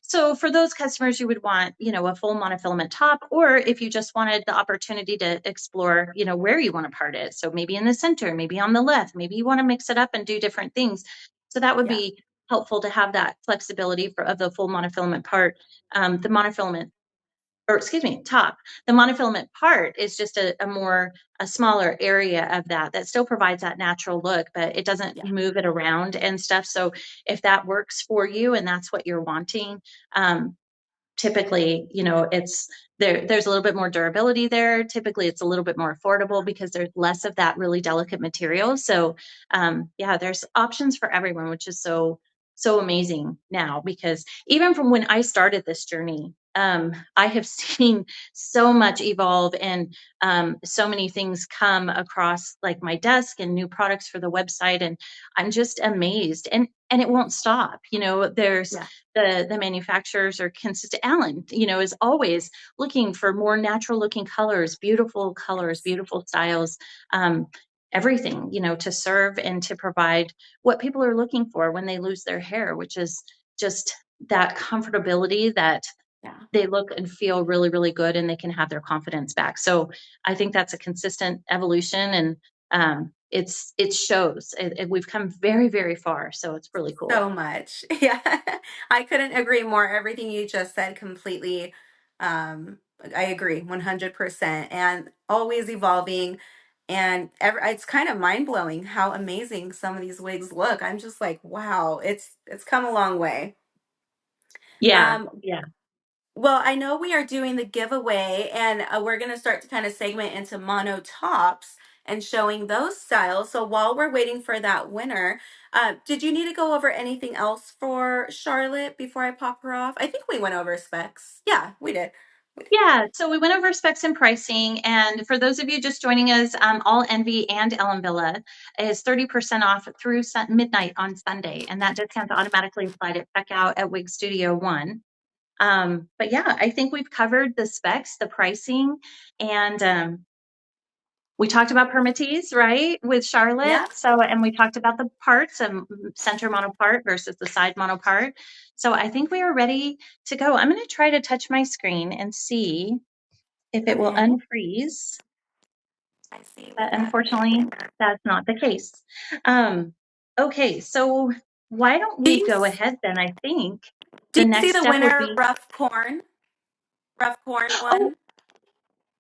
So for those customers, you would want, a full monofilament top, or if you just wanted the opportunity to explore, where you want to part it. So maybe in the center, maybe on the left, maybe you want to mix it up and do different things. So that would Yeah. be helpful to have that flexibility of the full monofilament part. The monofilament, or excuse me, top. The monofilament part is just a smaller area of that still provides that natural look, but it doesn't Yeah. move it around and stuff. So if that works for you and that's what you're wanting, typically, it's there's a little bit more durability there. Typically it's a little bit more affordable because there's less of that really delicate material. So yeah, there's options for everyone, which is so amazing now, because even from when I started this journey, I have seen so much evolve, and so many things come across like my desk and new products for the website, and I'm just amazed, and it won't stop. There's Yeah. the manufacturers are consistent. Ellen, is always looking for more natural looking colors, Yes. beautiful styles, um, everything, to serve and to provide what people are looking for when they lose their hair, which is just that comfortability, that Yeah. they look and feel really, really good and they can have their confidence back. So I think that's a consistent evolution, and it shows. We've come very, very far. So it's really cool. So much. Yeah. I couldn't agree more. Everything you just said completely. Um, I agree 100%, and always evolving. And it's kind of mind blowing how amazing some of these wigs look. I'm just like, wow, it's come a long way. Yeah. Um, Yeah. Well, I know we are doing the giveaway, and we're going to start to kind of segment into mono tops and showing those styles. So while we're waiting for that winner, did you need to go over anything else for Charlotte before I pop her off? I think we went over specs. Yeah, we did. We did. Yeah, so we went over specs and pricing. And for those of you just joining us, all Envy and Ellen Wille is 30% off through midnight on Sunday. And that discount's automatically applied at checkout at Wig Studio 1. But yeah, I think we've covered the specs, the pricing, and we talked about permatease, right, with Charlotte. Yeah. So, and we talked about the parts, center monopart versus the side monopart. So I think we are ready to go. I'm going to try to touch my screen and see if it will Okay. unfreeze, I see we but got it unfortunately, there. that's not the case. Um, okay, so why don't Do we you, go ahead then? I think do the you see next the step would winner, be, rough corn? Rough corn oh, one?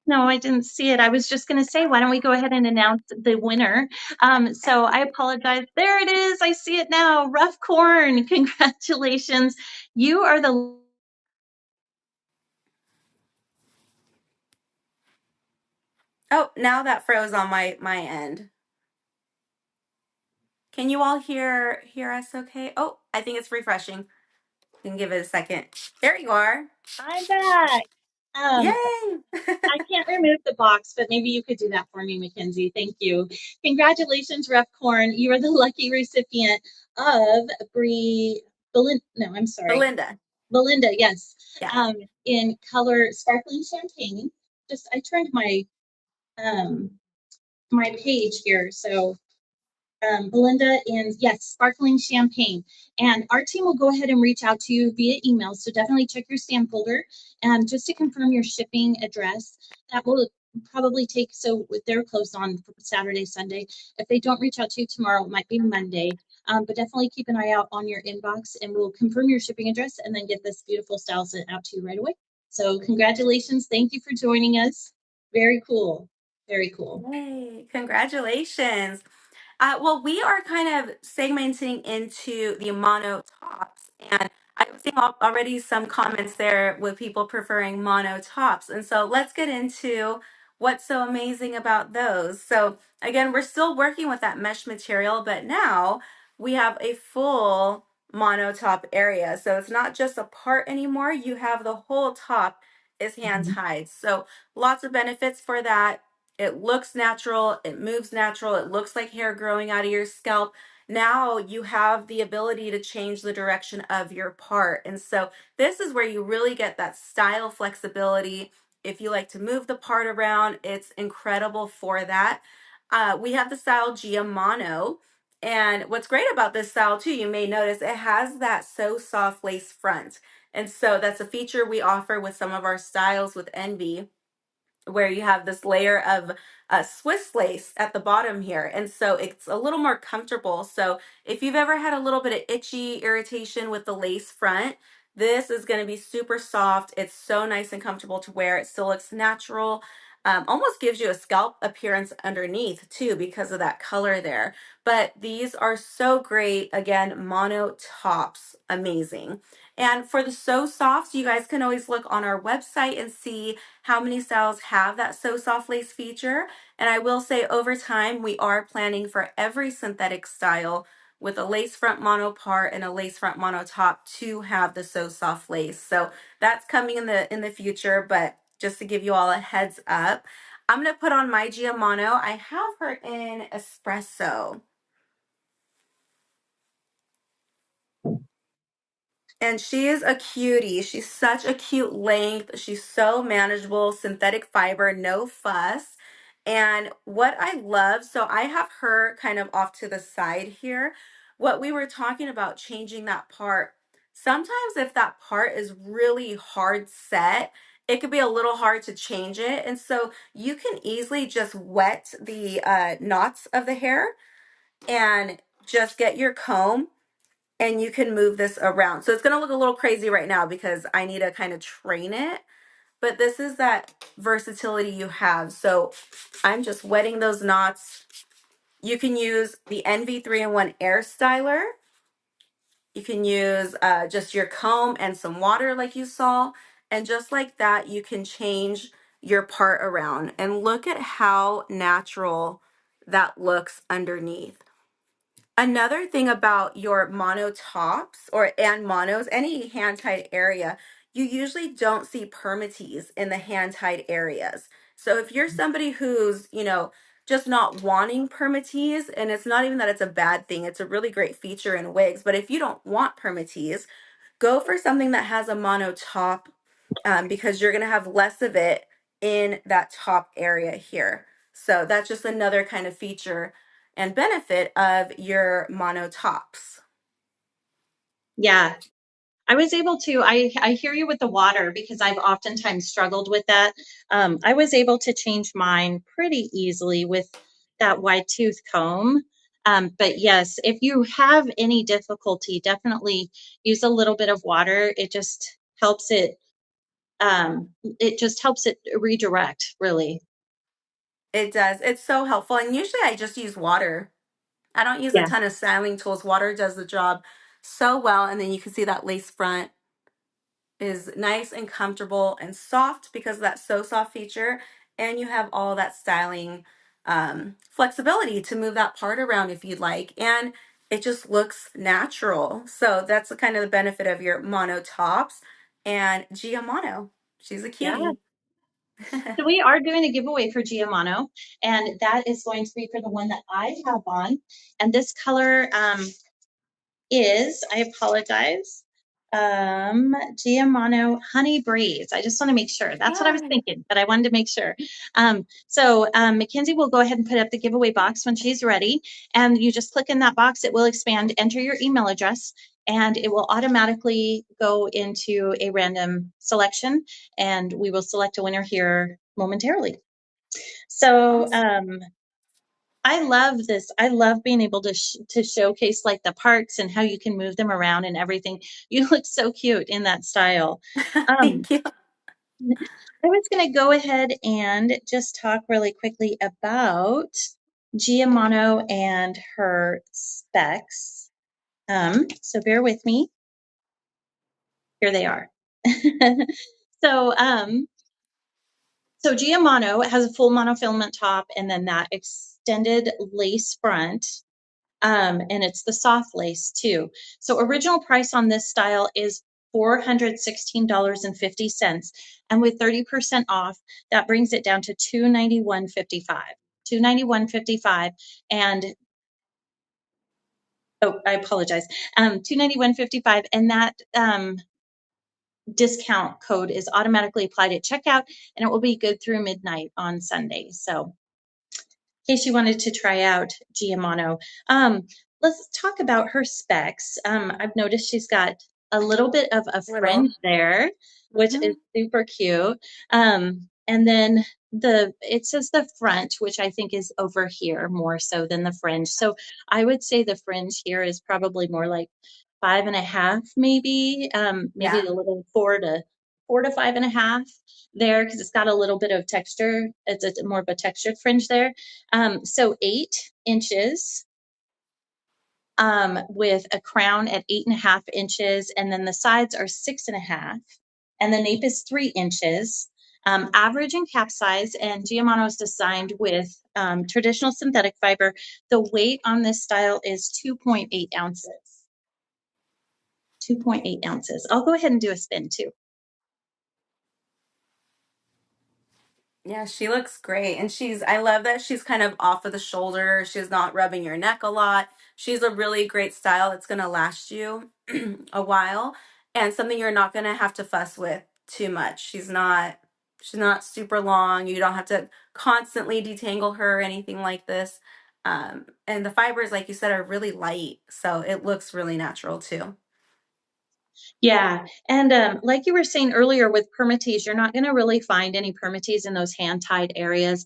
no, I didn't see it. I was just going to say, why don't we go ahead and announce the winner? So I apologize. There it is. I see it now. Rough Corn. Congratulations. You are the Oh, now that froze on my end. Can you all hear us okay? Oh, I think it's refreshing. You can give it a second. There you are. I'm back. Um, Yay! I can't remove the box, but maybe you could do that for me, Mackenzie. Thank you. Congratulations, Rough Corn. You are the lucky recipient of Belinda. No, I'm sorry. Belinda. Belinda, yes. Yeah. Um, in color sparkling champagne. Just I turned um my page here. So Belinda, and yes, sparkling champagne. And our team will go ahead and reach out to you via email. So definitely check your spam folder. And just to confirm your shipping address, that will probably take, so they're closed on Saturday, Sunday. If they don't reach out to you tomorrow, it might be Monday. But definitely keep an eye out on your inbox, and we'll confirm your shipping address and then get this beautiful style sent out to you right away. So congratulations. Thank you for joining us. Very cool. Very cool. Yay. Congratulations. Well, we are kind of segmenting into the mono tops, and I was seeing already some comments there with people preferring mono tops. And so let's get into what's so amazing about those. So again, we're still working with that mesh material, but now we have a full mono top area. So it's not just a part anymore. You have the whole top is hand Mhm. tied. So lots of benefits for that. It looks natural, it moves natural, it looks like hair growing out of your scalp. now you have the ability to change the direction of your part. And so this is where you really get that style flexibility. If you like to move the part around, it's incredible for that. We have the style Giamano. And what's great about this style too, you may notice it has that so soft lace front. And so that's a feature we offer with some of our styles with Envy, where you have this layer of Swiss lace at the bottom here. And so it's a little more comfortable. So if you've ever had a little bit of itchy irritation with the lace front, this is going to be super soft. It's so nice and comfortable to wear. It still looks natural. Almost gives you a scalp appearance underneath too because of that color there. But these are so great. Again, mono tops, amazing. And for the So Softs, you guys can always look on our website and see how many styles have that So Soft lace feature. And I will say over time, we are planning for every synthetic style with a lace front mono part and a lace front mono top to have the So Soft lace. So that's coming in the future, but just to give you all a heads up, I'm going to put on my Giamano. I have her in espresso. And she is a cutie. She's such a cute length. She's so manageable, synthetic fiber, no fuss. And what I love, so I have her kind of off to the side here. What we were talking about, changing that part. Sometimes if that part is really hard set, it could be a little hard to change it. And so you can easily just wet the knots of the hair and just get your comb and you can move this around. So it's going to look a little crazy right now because I need to kind of train it, but this is that versatility you have. So I'm just wetting those knots. You can use the Envy 3-in-1 Air Styler. You can use just your comb and some water like you saw. And just like that, you can change your part around. And look at how natural that looks underneath. Another thing about your mono tops and monos, any hand tied area, you usually don't see permatease in the hand tied areas. So if you're somebody who's, just not wanting permatease, and it's not even that it's a bad thing, it's a really great feature in wigs, but if you don't want permatease, go for something that has a mono top, because you're going to have less of it in that top area here. So that's just another kind of feature and benefit of your mono tops. Yeah, I was able to, I hear you with the water because I've oftentimes struggled with that. I was able to change mine pretty easily with that wide tooth comb. But yes, if you have any difficulty, definitely use a little bit of water. Helps it, it just helps it redirect, really. It does. It's so helpful. And usually I just use water. I don't use a Yeah. ton of styling tools. Water does the job so well. And then you can see that lace front is nice and comfortable and soft because of that So Soft feature. And you have all that styling flexibility to move that part around if you'd like. And it just looks natural. So that's the kind of the benefit of your mono tops. And Giamano, she's a Yeah. cutie. So we are doing a giveaway for Giamano, and that is going to be for the one that I have on. And this color, I apologize, Giamano Honey Breeze. I just want to make sure. That's what I was Yay. thinking, but I wanted to make sure. Mackenzie will go ahead and put up the giveaway box when she's ready. And you just click in that box. It will expand, enter your email address, and it will automatically go into a random selection. And we will select a winner here momentarily. So Awesome. I love this. I love being able to showcase like the parts and how you can move them around and everything. You look so cute in that style. Um, Thank you. I was going to go ahead and just talk really quickly about Giamano and her specs. So bear with me. Here they are. so, um, so Giamano has a full monofilament top and then that extended lace front. And it's the soft lace too. So original price on this style is $416.50. And with 30% off, that brings it down to $291.55. $291.55. And Oh, I apologize. 291.55, and that discount code is automatically applied at checkout, and it will be good through midnight on Sunday. So in case you wanted to try out Giamano. Let's talk about her specs. I've noticed she's got a little bit of a Little. fringe there, which is Hmm. super cute. And then it says the front, which I think is over here more so than the fringe. So I would say the fringe here is probably more like 5.5, maybe, maybe Yeah. a little 4 to 5.5 there because it's got a little bit of texture. It's more of a textured fringe there. So 8 inches with a crown at 8.5 inches, and then the sides are 6.5, and the nape is 3 inches. Average and cap size, and Giamano is designed with traditional synthetic fiber. The weight on this style is 2.8 ounces. 2.8 ounces. I'll go ahead and do a spin too. Yeah, she looks great. And I love that she's kind of off of the shoulder. She's not rubbing your neck a lot. She's a really great style that's going to last you a while and something you're not going to have to fuss with too much. She's not super long. You don't have to constantly detangle her or anything like this. And the fibers, like you said, are really light. So it looks really natural too. Yeah. And like you were saying earlier with permatease, you're not going to really find any permatease in those hand tied areas.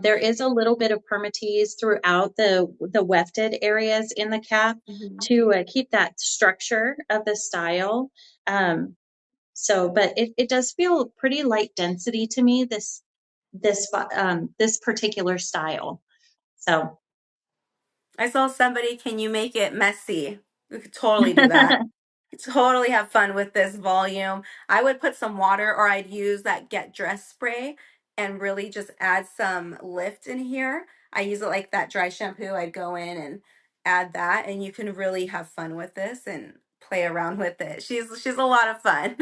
There is a little bit of permatease throughout the wefted areas in the cap Mhm. to keep that structure of the style. But it does feel pretty light density to me, this particular style. So I saw somebody, can you make it messy? We could totally do that. Totally have fun with this volume. I would put some water or I'd use that Get Dressed spray and really just add some lift in here. I use it like that dry shampoo. I'd go in and add that and you can really have fun with this and play around with it. She's a lot of fun.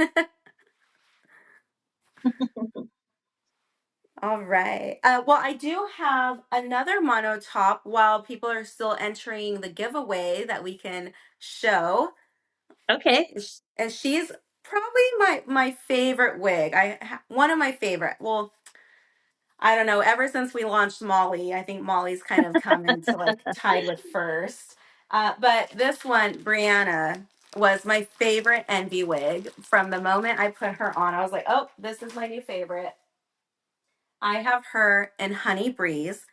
All right. Well, I do have another mono top while people are still entering the giveaway that we can show. okay. And she's probably my favorite wig. One of my favorite. Well, I don't know. Ever since we launched Molly, I think Molly's kind of come into like tied with first. But this one, Brianna, was my favorite Envy wig. From the moment I put her on, I was like, oh, this is my new favorite. I have her in Honey Breeze.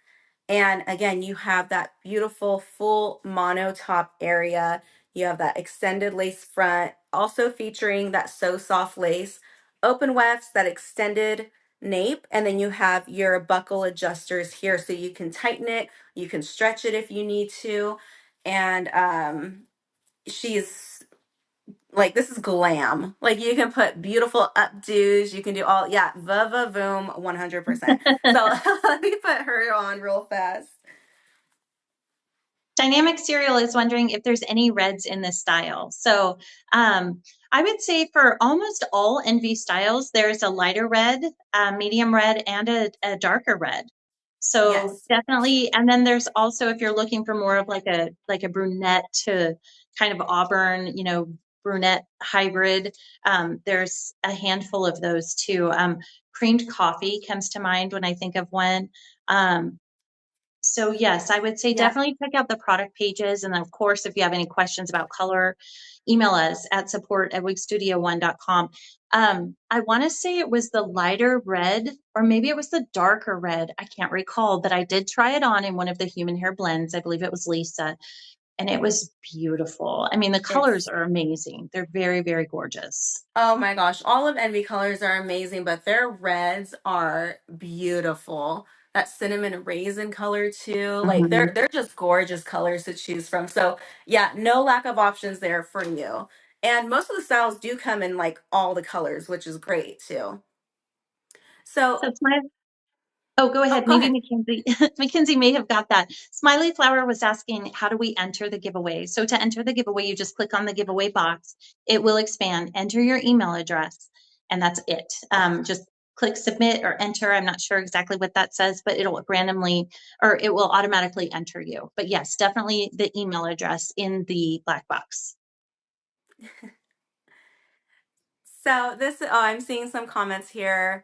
And again, you have that beautiful full mono top area. You have that extended lace front, also featuring that So Soft lace, open wefts, that extended nape, and then you have your buckle adjusters here so you can tighten it, you can stretch it if you need to. And she's like, this is glam. Like you can put beautiful updos, you can do all, yeah, va voom 100%. So let me put her on real fast. Dynamic Cereal is wondering if there's any reds in this style. So I would say for almost all Envy styles, there's a lighter red, a medium red, and a darker red. So Yes. definitely, and then there's also if you're looking for more of like a brunette to kind of auburn, brunette hybrid, there's a handful of those too. Creamed coffee comes to mind when I think of one. So yes, I would say Yeah. definitely check out the product pages. And then of course, if you have any questions about color, email us at support@wigstudio1.com. I want to say it was the lighter red, or maybe it was the darker red. I can't recall, but I did try it on in one of the human hair blends. I believe it was Lisa, and it was beautiful. I mean, the colors It's are amazing. They're very, very gorgeous. Oh my gosh, all of Envy colors are amazing, but their reds are beautiful. That cinnamon raisin color too. Like Mhm. they're just gorgeous colors to choose from. So, yeah, no lack of options there for you. And most of the styles do come in like all the colors, which is great too. So So, it's my Oh, go oh, ahead. go Maybe ahead. Mackenzie, Mackenzie may have got that. Smiley Flower was asking, how do we enter the giveaway? So to enter the giveaway, you just click on the giveaway box. It will expand. Enter your email address, and that's it. Just click submit or enter. I'm not sure exactly what that says, but it'll randomly or it will automatically enter you. But yes, definitely the email address in the black box. So this, oh, I'm seeing some comments here.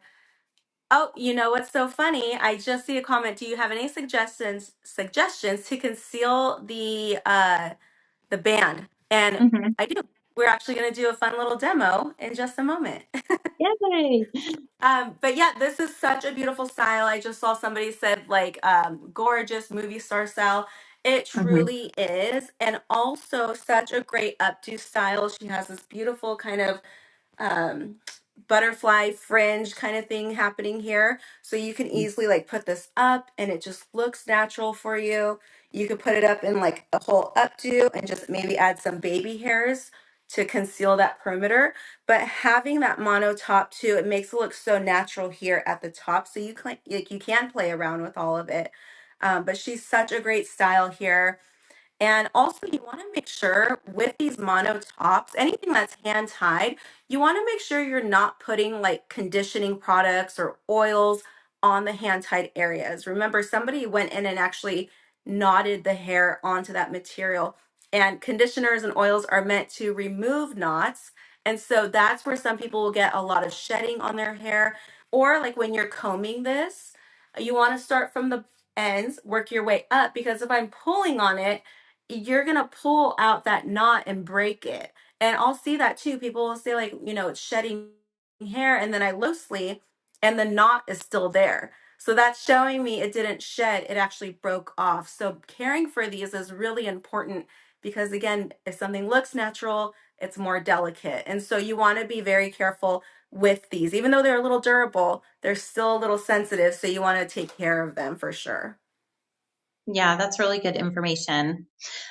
Oh, you know what's so funny? I just see a comment. Do you have any suggestions to conceal the band? And Mhm. I do. We're actually going to do a fun little demo in just a moment. Yay. But yeah, this is such a beautiful style. I just saw somebody said like gorgeous movie star style. It Mhm. truly is. And also such a great updo style. She has this beautiful kind of um butterfly fringe kind of thing happening here, so you can easily like put this up and it just looks natural for you. You could put it up in like a whole updo and just maybe add some baby hairs to conceal that perimeter, but having that mono top too, it makes it look so natural here at the top, so you can play around with all of it. But she's such a great style here. And also, you want to make sure with these mono tops, anything that's hand tied, you want to make sure you're not putting like conditioning products or oils on the hand tied areas. Remember, somebody went in and actually knotted the hair onto that material, and conditioners and oils are meant to remove knots. And so that's where some people will get a lot of shedding on their hair. Or, like when you're combing this, you want to start from the ends, work your way up, because if I'm pulling on it, you're gonna pull out that knot and break it. And I'll see that too. People will say, like, it's shedding hair, and then I loosely, and the knot is still there. So that's showing me it didn't shed, it actually broke off. So caring for these is really important because, again, if something looks natural, it's more delicate. And so you want to be very careful with these. Even though they're a little durable, they're still a little sensitive. So you want to take care of them for sure. Yeah, that's really good information.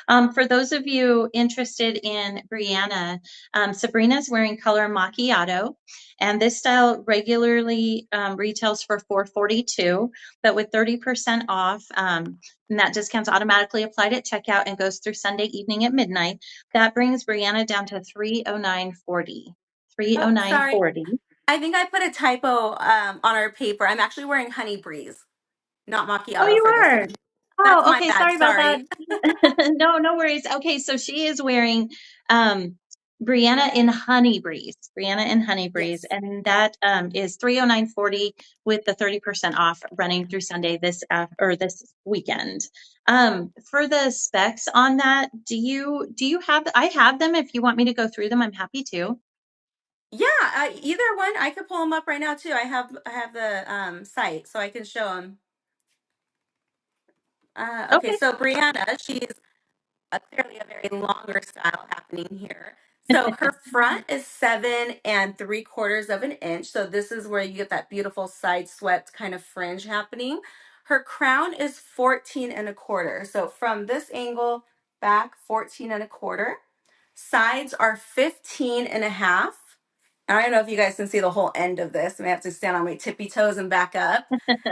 For those of you interested in Brianna, Sabrina's wearing color macchiato, and this style regularly retails for $442, but with 30% off, and that discount's automatically applied at checkout and goes through Sunday evening at midnight. That brings Brianna down to 309.40. Oh, sorry. 309.40. I think I put a typo on our paper. I'm actually wearing Honey Breeze, not Oh, macchiato you for this are. one. That's Oh, my okay. bad. Sorry about that. Sorry. No, no worries. Okay, so she is wearing um Brianna in Honey Breeze. Brianna in Honey Breeze, Yes. and that is 309.40 with the 30% off running through Sunday or this weekend. For the specs on that, do you have I have them if you want me to go through them, I'm happy to. Yeah, either one. I could pull them up right now too. I have the site, so I can show them. Okay, Okay. so Brianna, she's clearly a very longer style happening here. So her front is 7 3/4 of an inch. So this is where you get that beautiful side swept kind of fringe happening. Her crown is 14 1/4. So from this angle back, 14 1/4. Sides are 15 1/2. I don't know if you guys can see the whole end of this. I may have to stand on my tippy toes and back up.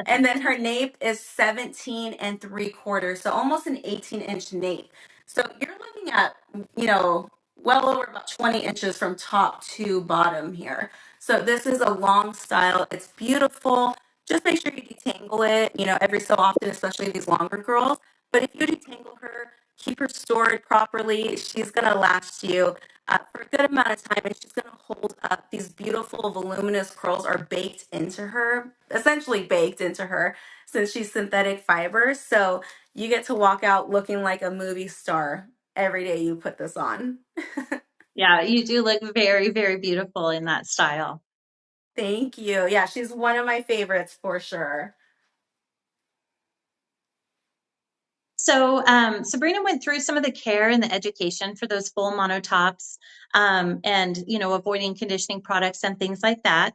And then her nape is 17 3/4. So almost an 18-inch nape. So you're looking at, well over about 20 inches from top to bottom here. So this is a long style. It's beautiful. Just make sure you detangle it, every so often, especially these longer girls. But if you detangle her, keep her stored properly, she's going to last you for a good amount of time, and she's going to hold up. These beautiful voluminous curls are baked into her, essentially baked into her, since she's synthetic fibers. So you get to walk out looking like a movie star every day you put this on. Yeah, you do look very, very beautiful in that style. Thank you. Yeah, she's one of my favorites for sure. So Sabrina went through some of the care and the education for those full monotops, and avoiding conditioning products and things like that.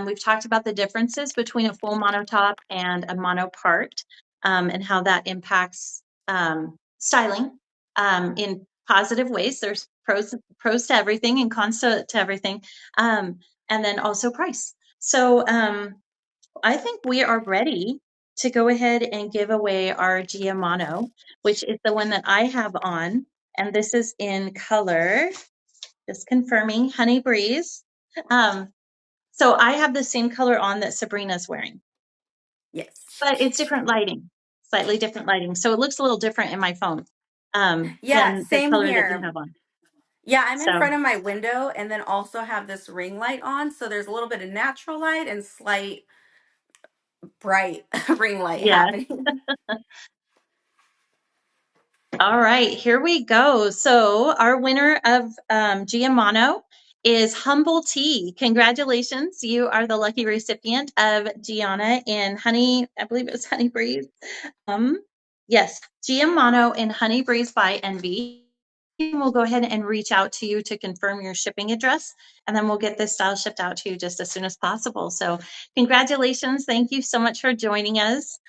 We've talked about the differences between a full monotop and a monopart, and how that impacts styling in positive ways. There's pros to everything and cons to everything, and then also price. So I think we are ready to go ahead and give away our Giamano, which is the one that I have on. And this is in color, just confirming, Honey Breeze. Um, So I have the same color on that Sabrina's wearing, Yes. but it's different lighting, slightly different lighting. So it looks a little different in my phone Yeah, than the same color that you here. have on. Yeah, I'm in So front of my window and then also have this ring light on. So there's a little bit of natural light and slight bright ring light yeah. happening. All right, here we go. So our winner of Giamano is Humble Tea. Congratulations. You are the lucky recipient of Gianna in Honey, I believe it was Honey Breeze. Um, yes, Giamano in Honey Breeze by Envy. We'll go ahead and reach out to you to confirm your shipping address, and then we'll get this style shipped out to you just as soon as possible. So congratulations. Thank you so much for joining us.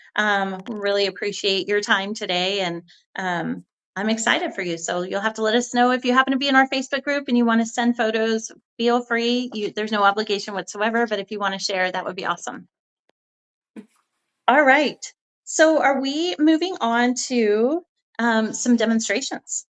Really appreciate your time today, and I'm excited for you. So you'll have to let us know if you happen to be in our Facebook group and you want to send photos, feel free. There's no obligation whatsoever, but if you want to share, that would be awesome. All right. So are we moving on to some demonstrations?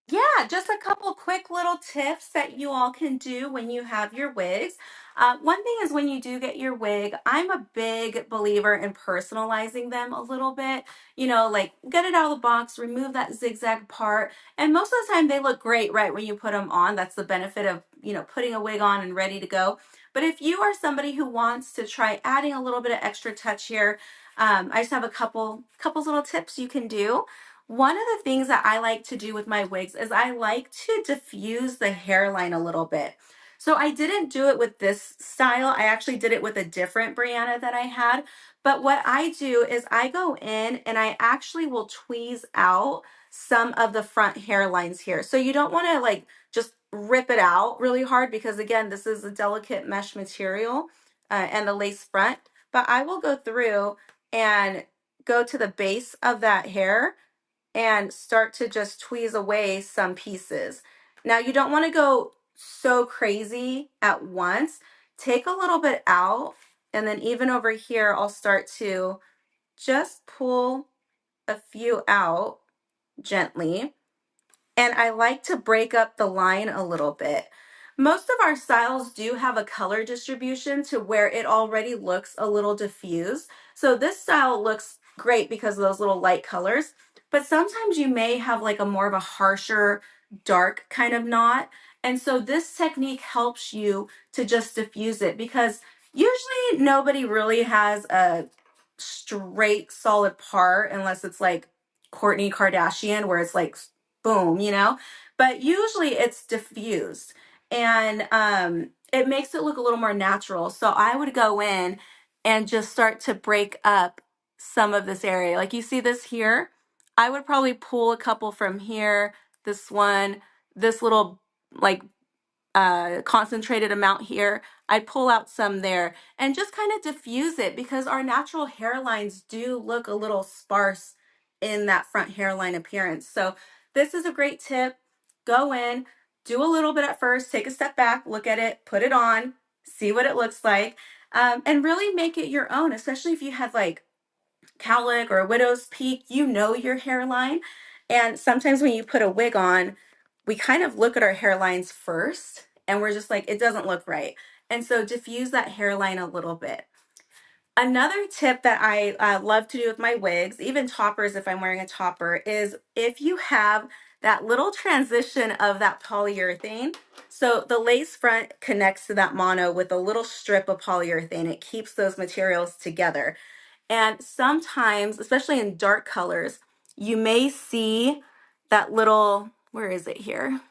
Yeah, just a couple quick little tips that you all can do when you have your wigs. One thing is when you do get your wig, I'm a big believer in personalizing them a little bit. You know, like get it out of the box, remove that zigzag part, and most of the time they look great right when you put them on. That's the benefit of, putting a wig on and ready to go. But if you are somebody who wants to try adding a little bit of extra touch here, I just have a couple little tips you can do. One of the things that I like to do with my wigs is I like to diffuse the hairline a little bit. So I didn't do it with this style. I actually did it with a different Brianna that I had. But what I do is I go in and I actually will tweeze out some of the front hairlines here. So you don't want to like just rip it out really hard because again, this is a delicate mesh material and the lace front. But I will go through and go to the base of that hair and start to just tweeze away some pieces. Now you don't want to go so crazy at once. Take a little bit out, and then even over here, I'll start to just pull a few out gently. And I like to break up the line a little bit. Most of our styles do have a color distribution to where it already looks a little diffused. So this style looks great because of those little light colors, but sometimes you may have like a more of a harsher, dark kind of knot. And so this technique helps you to just diffuse it because usually nobody really has a straight solid part unless it's like Kourtney Kardashian where it's like boom. But usually it's diffused and it makes it look a little more natural. So I would go in and just start to break up some of this area. Like you see this here, I would probably pull a couple from here, this one, this little like concentrated amount here. I'd pull out some there and just kind of diffuse it because our natural hairlines do look a little sparse in that front hairline appearance. So this is a great tip. Go in, do a little bit at first, take a step back, look at it, put it on, see what it looks like, and really make it your own, especially if you had like cowlick or a widow's peak, you know your hairline. And sometimes when you put a wig on, we kind of look at our hairlines first and we're just like, it doesn't look right. And so diffuse that hairline a little bit. Another tip that I love to do with my wigs, even toppers if I'm wearing a topper, is if you have that little transition of that polyurethane. So the lace front connects to that mono with a little strip of polyurethane. It keeps those materials together. And sometimes, especially in dark colors, you may see that little, where is it here?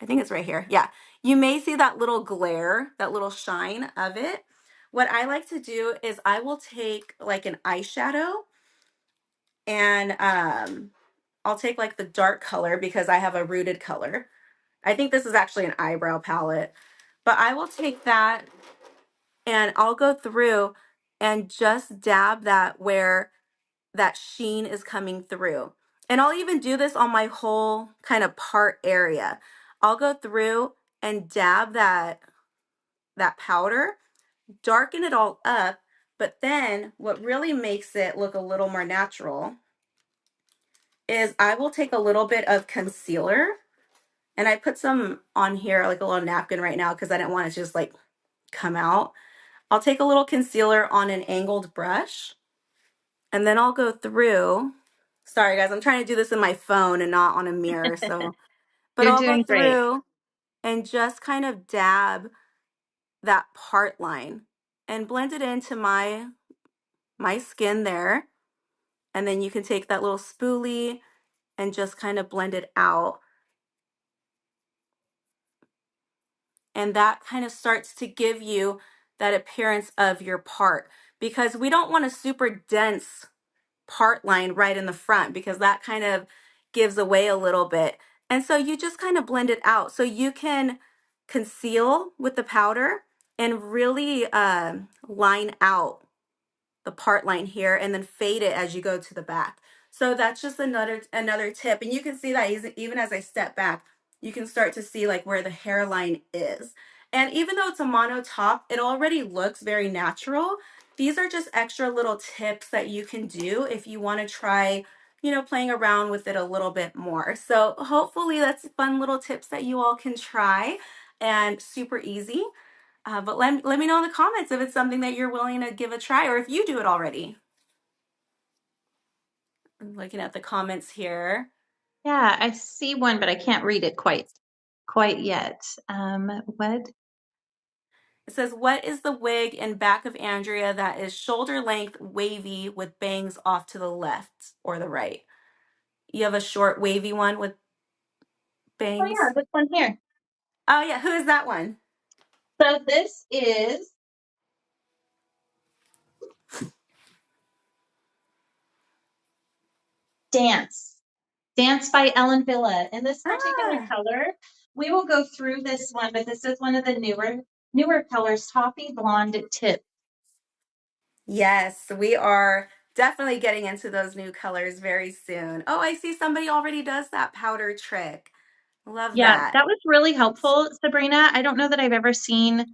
I think it's right here. Yeah. You may see that little glare, that little shine of it. What I like to do is I will take like an eyeshadow and I'll take like the dark color because I have a rooted color. I think this is actually an eyebrow palette, but I will take that and I'll go through and just dab that where that sheen is coming through. And I'll even do this on my whole kind of part area. I'll go through and dab that powder, darken it all up, but then what really makes it look a little more natural is I will take a little bit of concealer and I put some on here like a little napkin right now because I didn't want it to just like come out. I'll take a little concealer on an angled brush, and then I'll go through. Sorry guys, I'm trying to do this in my phone and not on a mirror, so but You're I'll go doing great. through and just kind of dab that part line and blend it into my skin there. And then you can take that little spoolie and just kind of blend it out. And that kind of starts to give you that appearance of your part, because we don't want a super dense part line right in the front because that kind of gives away a little bit. And so you just kind of blend it out. So you can conceal with the powder and really line out the part line here and then fade it as you go to the back. So that's just another tip. And you can see that even as I step back, you can start to see like where the hairline is. And even though it's a mono top, it already looks very natural. These are just extra little tips that you can do if you want to try, playing around with it a little bit more. So hopefully that's fun little tips that you all can try and super easy. But let me know in the comments if it's something that you're willing to give a try or if you do it already. I'm looking at the comments here. Yeah, I see one, but I can't read it quite yet. What? It says, what is the wig in back of Andrea that is shoulder length wavy with bangs off to the left or the right? You have a short wavy one with Oh yeah, bangs? this one here. Oh yeah, who is that one? So this is Dance. Dance by Ellen Wille. In this particular Ah, color, we will go through this one, but this is one of the newer colors, toffee blonde tip. yes, we are definitely getting into those new colors very soon. Oh, I see somebody already does that powder trick. Love Yeah, that. that was really helpful, Sabrina. I don't know that I've ever seen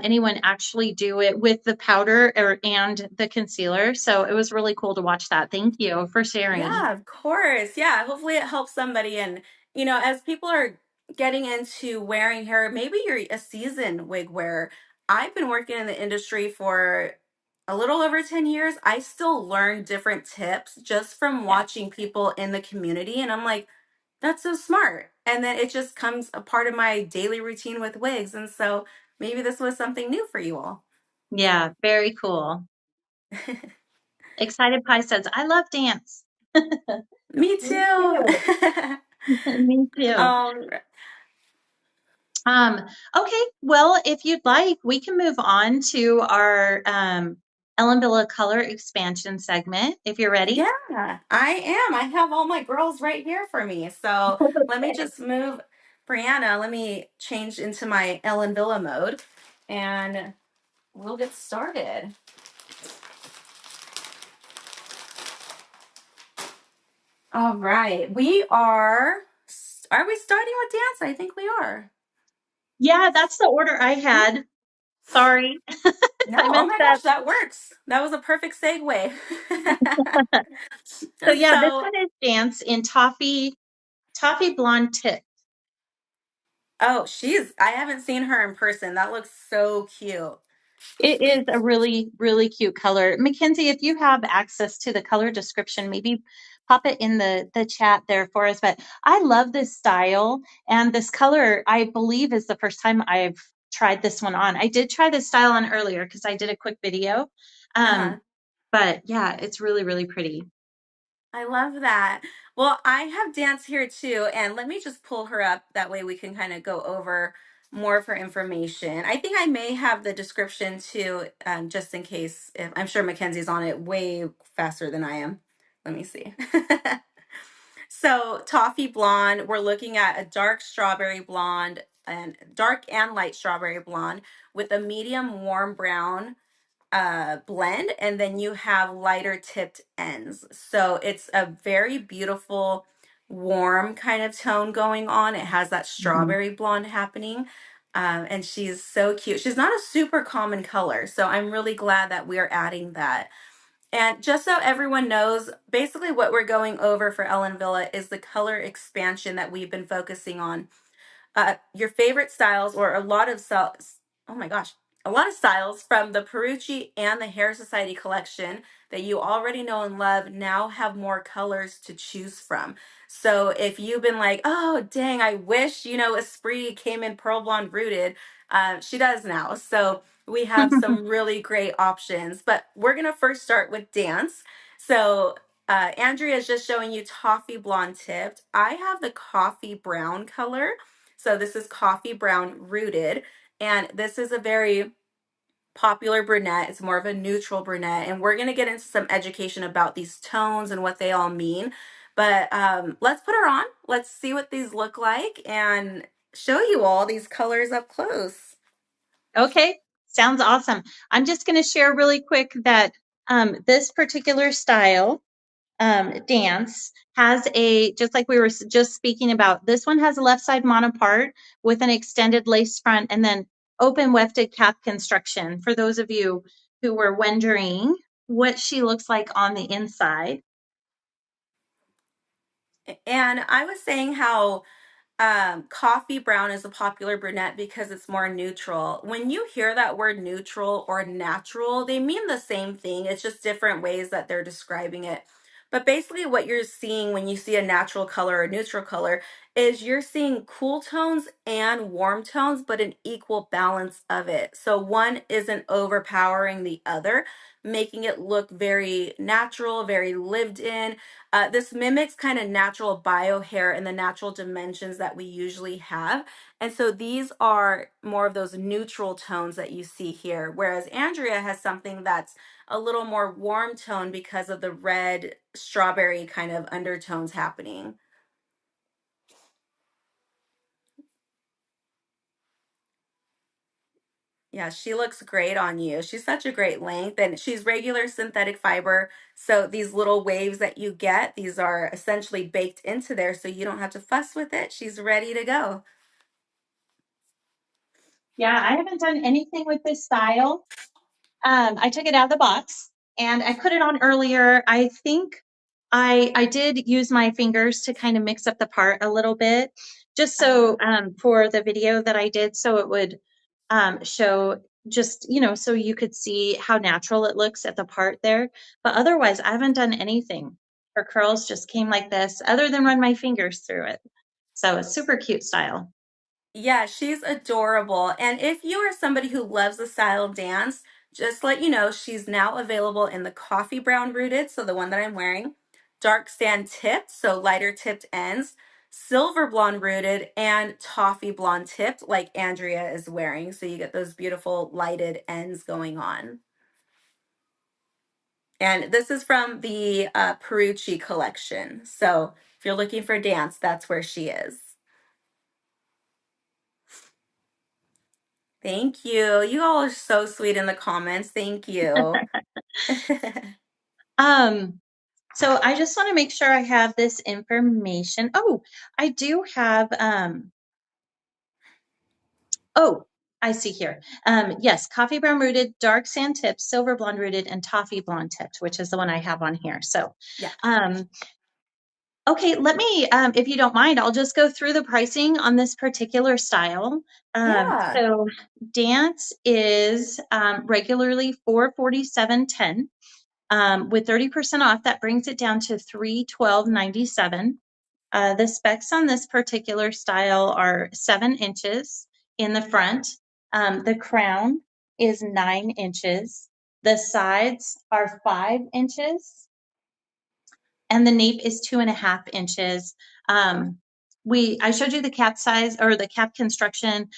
anyone actually do it with the powder and the concealer. So it was really cool to watch that. Thank you for sharing. Yeah, of course. Yeah, hopefully it helps somebody. And, as people are getting into wearing hair, maybe you're a seasoned wig wearer. I've been working in the industry for a little over 10 years. I still learn different tips just from Yeah. watching people in the community. And I'm like, that's so smart. And then it just comes a part of my daily routine with wigs. And so maybe this was something new for you all. Yeah, very cool. Excited Pie says, I love dance. Me Me too. too. Me too. um, Um, okay, well, if you'd like, we can move on to our Ellen Villa color expansion segment if you're ready. Yeah, I am. I have all my girls right here for me. So let me Okay. just move, Brianna, let me change into my Ellen Villa mode and we'll get started. All right. Are we starting with dance? I think we are. Yeah, that's the order I had. Sorry, No, I oh messed my up. gosh, that works. That was a perfect segue. So yeah, this So, one is dance in toffee blonde tip. oh, I haven't seen her in person. That looks so cute. It is a really, really cute color. Mackenzie, if you have access to the color description, maybe pop it in the chat there for us. But I love this style and this color, I believe is the first time I've tried this one on. I did try this style on earlier because I did a quick video. Uh-huh. But yeah, it's really, really pretty. I love that. Well, I have dance here too, and let me just pull her up. That way we can kind of go over more of her information. I think I may have the description too, just in case. I'm sure Mackenzie's on it way faster than I am. Let me see. So, toffee blonde, we're looking at a dark strawberry blonde and dark and light strawberry blonde with a medium warm brown blend, and then you have lighter tipped ends. So it's a very beautiful, warm kind of tone going on. It has that Mhm. strawberry blonde happening. And she's so cute. She's not a super common color, so I'm really glad that we're adding that. And just so everyone knows, basically what we're going over for Ellen Villa is the color expansion that we've been focusing on. Your favorite styles or a lot of styles. Oh my gosh. a lot of styles from the Perucci and the Hair Society collection that you already know and love now have more colors to choose from. So if you've been like, oh, dang, I wish, Espree came in pearl blonde rooted, she does now. So we have some really great options. But we're going to first start with dance. So Andrea is just showing you toffee blonde tipped. I have the coffee brown color. So this is coffee brown rooted. And this is a very popular brunette. It's more of a neutral brunette. And we're going to get into some education about these tones and what they all mean. But let's put her on. Let's see what these look like and show you all these colors up close. Okay, sounds awesome. I'm just going to share really quick that this particular style dance has just like we were just speaking about, this one has a left side monopart with an extended lace front and then open wefted cap construction. For those of you who were wondering what she looks like on the inside. And I was saying how coffee brown is a popular brunette because it's more neutral. When you hear that word neutral or natural, they mean the same thing. It's just different ways that they're describing it. But basically, what you're seeing when you see a natural color or neutral color is you're seeing cool tones and warm tones, but an equal balance of it. So one isn't overpowering the other, making it look very natural, very lived in. This mimics kind of natural bio hair and the natural dimensions that we usually have. And so these are more of those neutral tones that you see here. Whereas Andrea has something that's a little more warm tone because of the red strawberry kind of undertones happening. Yeah, she looks great on you. She's such a great length and she's regular synthetic fiber. So these little waves that you get, these are essentially baked into there so you don't have to fuss with it. She's ready to go. Yeah, I haven't done anything with this style. I took it out of the box and I put it on earlier. I think I did use my fingers to kind of mix up the part a little bit, just so for the video that I did, so it would show just, so you could see how natural it looks at the part there. But otherwise, I haven't done anything. Her curls just came like this, other than run my fingers through it. So it's super cute style. Yeah, she's adorable. And if you are somebody who loves the style of dance, just let you know she's now available in the coffee brown rooted, so the one that I'm wearing, dark sand tipped, so lighter tipped ends, silver blonde rooted, and toffee blonde tipped, like Andrea is wearing. So you get those beautiful lighted ends going on. And this is from the Perucci collection. So if you're looking for dance, that's where she is. Thank you. You all are so sweet in the comments. Thank you. Um, so I just want to make sure I have this information. Oh, I do have, oh, I see here. Yes, coffee brown rooted, dark sand tipped, silver blonde rooted, and toffee blonde tipped, which is the one I have on here. So, Yeah. um, okay, let me, if you don't mind, I'll just go through the pricing on this particular style. Yeah. So dance is regularly $447.10. With 30% off, that brings it down to $312.97. The specs on this particular style are 7 inches in the front. The crown is 9 inches. The sides are 5 inches, and the nape is 2.5 inches. I showed you the cap size or the cap construction,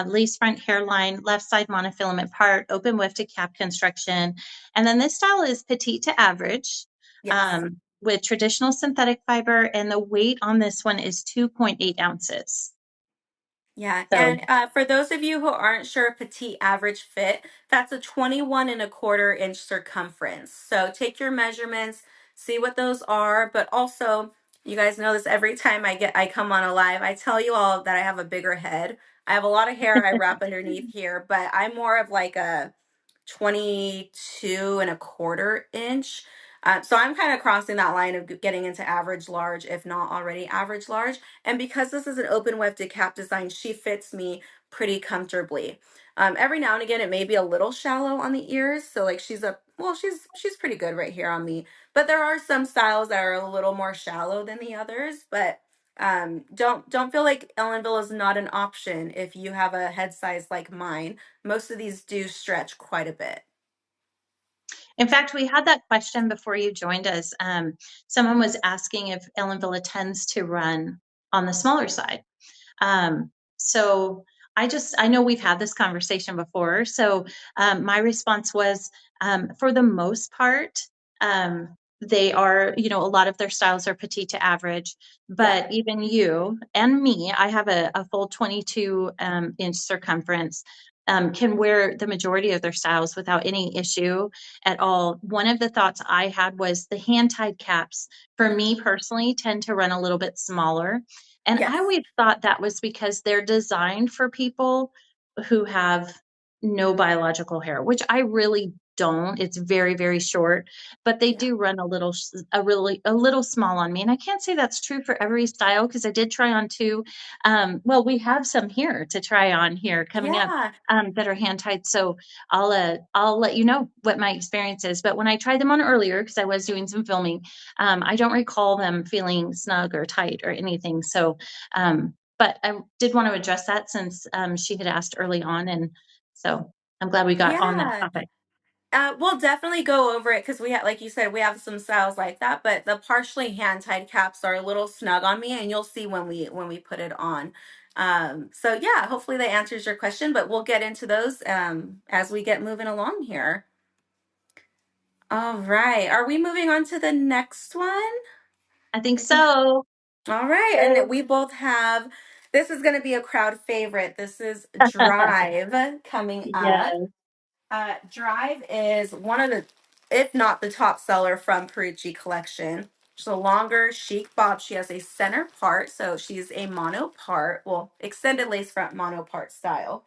lace front hairline, left side monofilament part, open wefted cap construction. And then this style is petite to average, Yes. with traditional synthetic fiber, and the weight on this one is 2.8 ounces. Yeah. So And for those of you who aren't sure petite average fit, that's a 21 1/4 inch circumference. So take your measurements, see what those are, but also you guys know this every time I come on a live, I tell you all that I have a bigger head. I have a lot of hair I wrap underneath here, but I'm more of like a 22 1/4 inch. So I'm kind of crossing that line of getting into average large, if not already average large. And because this is an open wefted cap design, she fits me pretty comfortably. Every now and again, it may be a little shallow on the ears. So like she's pretty good right here on me. But there are some styles that are a little more shallow than the others. But don't feel like Ellen Wille is not an option if you have a head size like mine. Most of these do stretch quite a bit. In fact, we had that question before you joined us. Someone was asking if Ellen Wille tends to run on the smaller side. So I know we've had this conversation before. So my response was, for the most part, they are, a lot of their styles are petite to average, Yeah. but even you and me, I have a full 22 inch circumference. Can wear the majority of their styles without any issue at all. One of the thoughts I had was the hand tied caps, for me personally, tend to run a little bit smaller. And I Yes. always thought that was because they're designed for people who have no biological hair, which I really don't. It's very, very short, but they Yeah. do run a little small on me. And I can't say that's true for every style because I did try on two. Well, we have some here to try on here coming up Yeah. that are hand tied. So I'll let you know what my experience is. But when I tried them on earlier, because I was doing some filming, I don't recall them feeling snug or tight or anything. So, but I did want to address that since she had asked early on. And so I'm glad we got on that Yeah. topic. We'll definitely go over it because we have, like you said, we have some styles like that, but the partially hand tied caps are a little snug on me, and you'll see when we put it on. So yeah, hopefully that answers your question, but we'll get into those as we get moving along here. All right, are we moving on to the next one? I think I think. so. All right, and we both have. This is going to be a crowd favorite. This is Drive coming up. Yes. Drive is one of the, if not the top seller from Perucci collection. She's a longer, chic bob. She has a center part, so she's a mono part, well, extended lace front mono part style.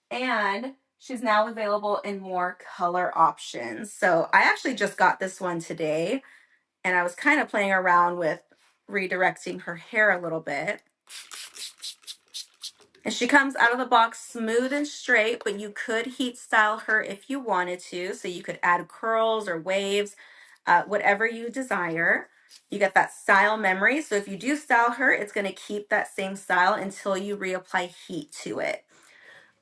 And she's now available in more color options. So I actually just got this one today, and I was kind of playing around with redirecting her hair a little bit. And she comes out of the box smooth and straight, but you could heat style her if you wanted to. So you could add curls or waves, whatever you desire. You get that style memory. So if you do style her, it's going to keep that same style until you reapply heat to it.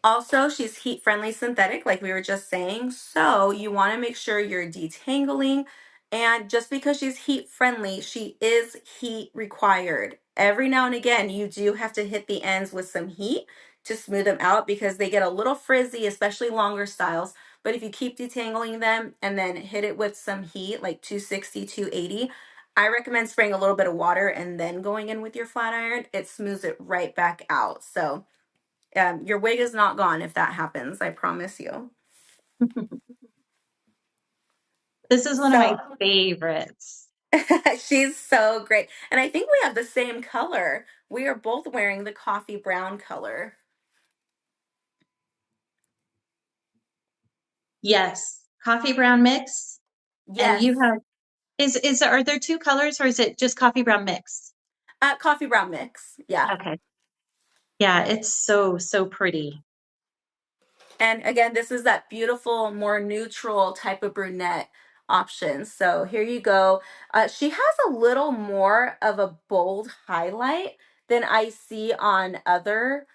Also, she's heat friendly synthetic, like we were just saying. So you want to make sure you're detangling. And just because she's heat friendly, she is heat required. Every now and again, you do have to hit the ends with some heat to smooth them out because they get a little frizzy, especially longer styles. But if you keep detangling them and then hit it with some heat, like 260, 280, I recommend spraying a little bit of water and then going in with your flat iron. It smooths it right back out. So your wig is not gone if that happens, I promise you. This is one of my So favorites. she's so great. And I think we have the same color. We are both wearing the coffee brown color. Yes. Coffee brown mix. And Yes. you have, are there two colors or is it just coffee brown mix? Coffee brown mix. Yeah. Okay. Yeah, it's so, so pretty. And again, this is that beautiful, more neutral type of brunette option. So here you go. She has a little more of a bold highlight than I see on other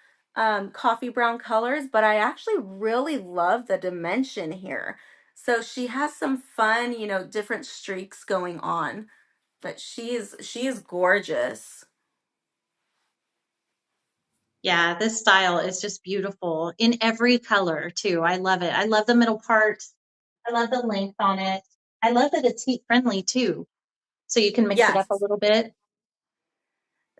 coffee brown colors, but I actually really love the dimension here. So she has some fun, different streaks going on, but she is gorgeous. Yeah, this style is just beautiful in every color too. I love it. I love the middle part. I love the length on it. I love that it's heat friendly too. So you can mix it up a Yes. little bit.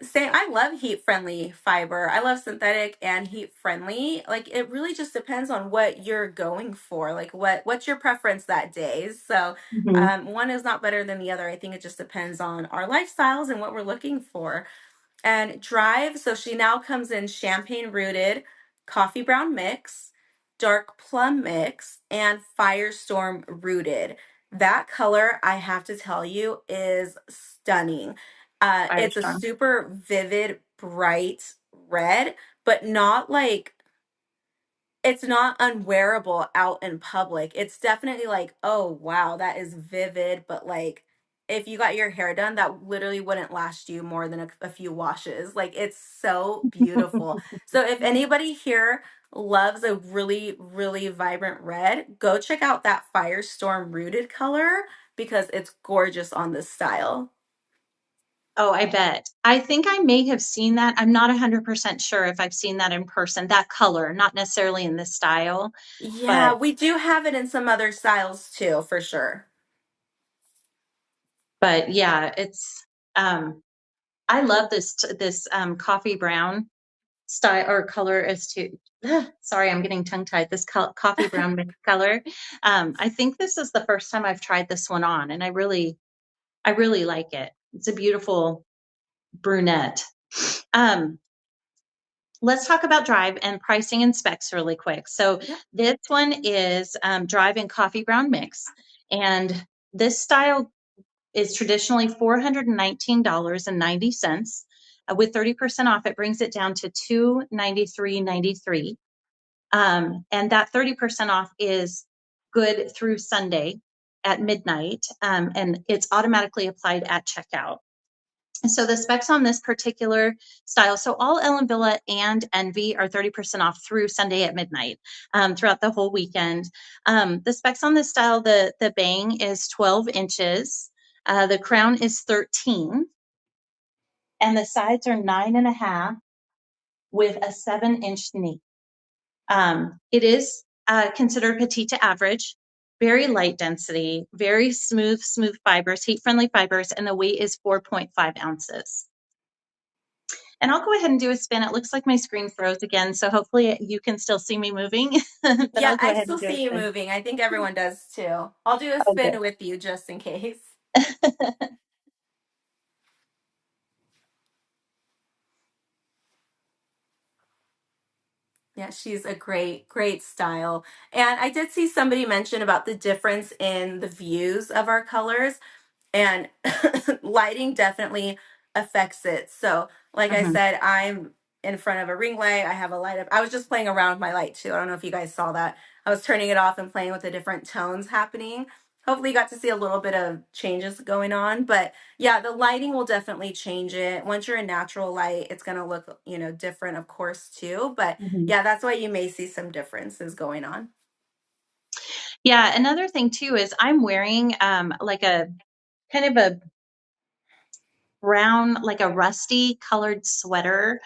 Same. I love heat friendly fiber. I love synthetic and heat friendly. Like it really just depends on what you're going for. Like what's your preference that day. So Mhm. one is not better than the other. I think it just depends on our lifestyles and what we're looking for. And Drive, so she now comes in champagne rooted, coffee brown mix, dark plum mix, and firestorm rooted. That color, I have to tell you, is stunning. It's a Firestorm. super vivid, bright red, but not like it's not unwearable out in public. It's definitely like, oh wow, that is vivid, but like if you got your hair done, that literally wouldn't last you more than a few washes. Like it's so beautiful. So if anybody here loves a really, really vibrant red, go check out that Firestorm Rooted color because it's gorgeous on this style. Oh, I bet. I think I may have seen that. I'm not 100% sure if I've seen that in person, that color, not necessarily in this style, Yeah, but we do have it in some other styles too, for sure. yeah, it's um I love this coffee brown style or color as to sorry, I'm getting tongue tied. This coffee brown mixed color. I think this is the first time I've tried this one on, and I really like it. It's a beautiful brunette. Um, let's talk about Drive and pricing and specs really quick. So Yep. this one is Drive and coffee brown mix, and this style is traditionally $419.90. With 30% off, it brings it down to $293.93. And that 30% off is good through Sunday at midnight, and it's automatically applied at checkout. So the specs on this particular style, so all Ellen Villa and Envy are 30% off through Sunday at midnight, throughout the whole weekend. The specs on this style, the bang is 12 inches. The crown is 13, and the sides are 9.5 with a 7-inch knee. It is considered petite to average, very light density, very smooth fibers, heat-friendly fibers, and the weight is 4.5 ounces. And I'll go ahead and do a spin. It looks like my screen froze again, so hopefully you can still see me moving, but Yeah, I'll go I ahead still and do a see you spin. moving. I think everyone does too. I'll do a Oh, spin good. with you just in case. Yeah, she's a great, great style. And I did see somebody mention about the difference in the views of our colors. And lighting definitely affects it. So, like I Mhm, said, I'm in front of a ring light. I have a light up. I was just playing around with my light too. I don't know if you guys saw that. I was turning it off and playing with the different tones happening. Hopefully, you got to see a little bit of changes going on. But yeah, the lighting will definitely change it. Once you're in natural light, it's going to look, different, of course, too. But mhm. yeah, that's why you may see some differences going on. Yeah, another thing too is I'm wearing like a kind of a brown, like a rusty colored sweater.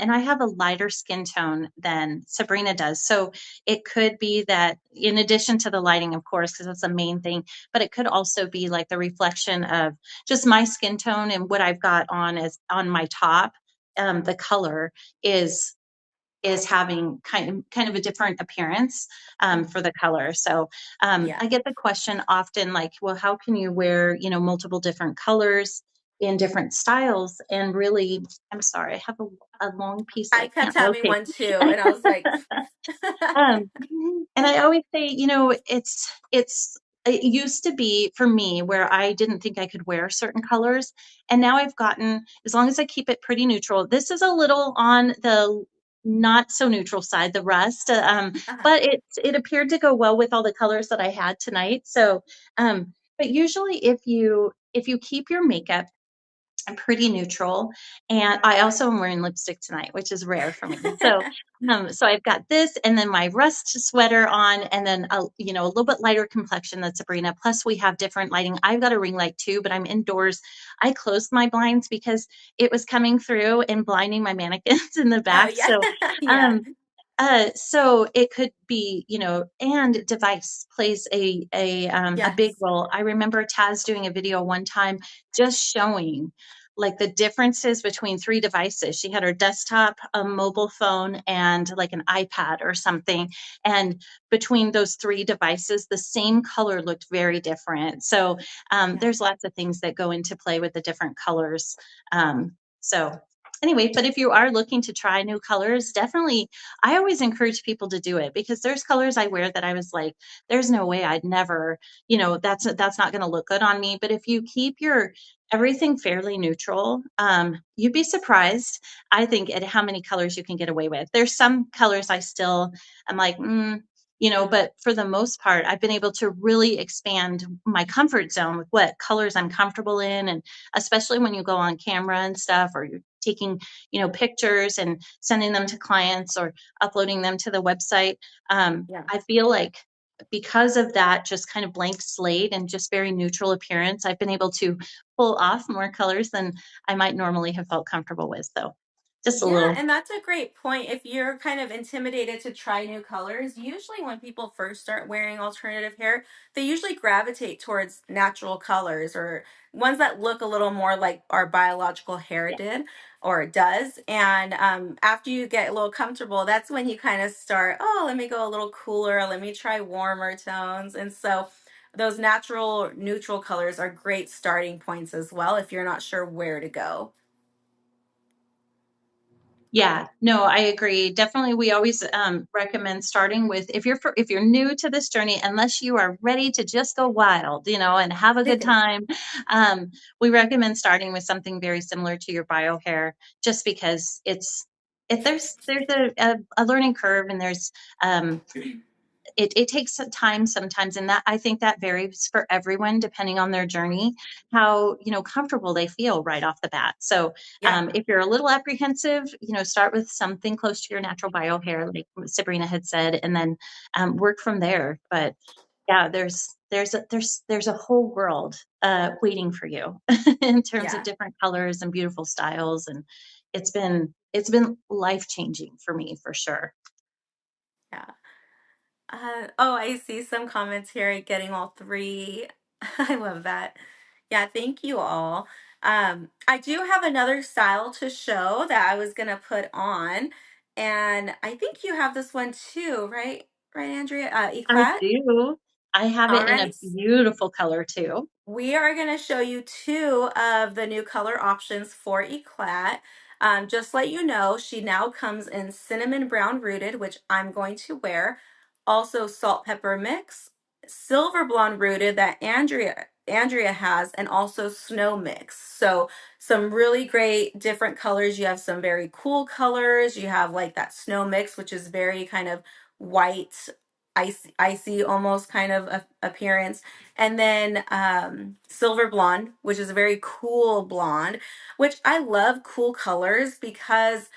And I have a lighter skin tone than Sabrina does. So it could be that, in addition to the lighting, of course, because that's the main thing, but it could also be like the reflection of just my skin tone and what I've got on as on my top. The color is having kind of a different appearance for the color. So Yeah. I get the question often, like, well, how can you wear multiple different colors in different styles? And really, I'm sorry, I have a long piece that I I kept can't having rotate. one too. And I was like, um, and I always say, it used to be for me where I didn't think I could wear certain colors. And now I've gotten, as long as I keep it pretty neutral, this is a little on the not so neutral side, the rust, ah, but it appeared to go well with all the colors that I had tonight. So, but usually if you keep your makeup pretty neutral. And I also am wearing lipstick tonight, which is rare for me. So I've got this and then my rust sweater on and then a little bit lighter complexion that's Sabrina. Plus we have different lighting. I've got a ring light too, but I'm indoors. I closed my blinds because it was coming through and blinding my mannequins in the oh back. yeah, yeah, Um, so it could be, and device plays a big yes, role. I remember Taz doing a video one time just showing like the differences between three devices. She had her desktop, a mobile phone, and like an iPad or something. And between those three devices, the same color looked very different. So yeah. there's lots of things that go into play with the different colors. So anyway, but if you are looking to try new colors, definitely, I always encourage people to do it because there's colors I wear that I was like, there's no way I'd never, that's not going to look good on me. But if you keep your everything fairly neutral, you'd be surprised, I think, at how many colors you can get away with. There's some colors I still, I'm like, but for the most part, I've been able to really expand my comfort zone with what colors I'm comfortable in. And especially when you go on camera and stuff, or you're taking, pictures and sending them to clients or uploading them to the website. Yeah. I feel like because of that, just kind of blank slate and just very neutral appearance, I've been able to pull off more colors than I might normally have felt comfortable with. So just a Yeah, little. and that's a great point. If you're kind of intimidated to try new colors, usually when people first start wearing alternative hair, they usually gravitate towards natural colors or ones that look a little more like our biological hair Yeah. did or does. And after you get a little comfortable, that's when you kind of start, oh, let me go a little cooler, let me try warmer tones. And so those natural neutral colors are great starting points as well if you're not sure where to go. Yeah, no, I agree. Definitely, we always recommend starting with if you're new to this journey, unless you are ready to just go wild, and have a good time. We recommend starting with something very similar to your bio hair, just because there's a learning curve, and there's it takes some time sometimes, and that I think that varies for everyone depending on their journey, how comfortable they feel right off the bat. So Yeah. if you're a little apprehensive, start with something close to your natural bio hair, like Sabrina had said, and then work from there. But yeah, there's a whole world waiting for you in terms of Yeah. different colors and beautiful styles, and it's been life changing for me for sure. Yeah. Oh, I see some comments here getting all three. I love that. Yeah, thank you all. I do have another style to show that I was gonna put on, and I think you have this one too, right? Right, Andrea? I E-clat. do. I have All it in a right. beautiful color too. We are going to show you two of the new color options for E-clat. Just let you know, she now comes in cinnamon brown rooted, which I'm going to wear. Also salt pepper mix, silver blonde rooted that Andrea has, and also snow mix. So some really great different colors. You have some very cool colors. You have like that snow mix, which is very kind of white, icy almost kind of appearance, and then silver blonde, which is a very cool blonde, which I love cool colors because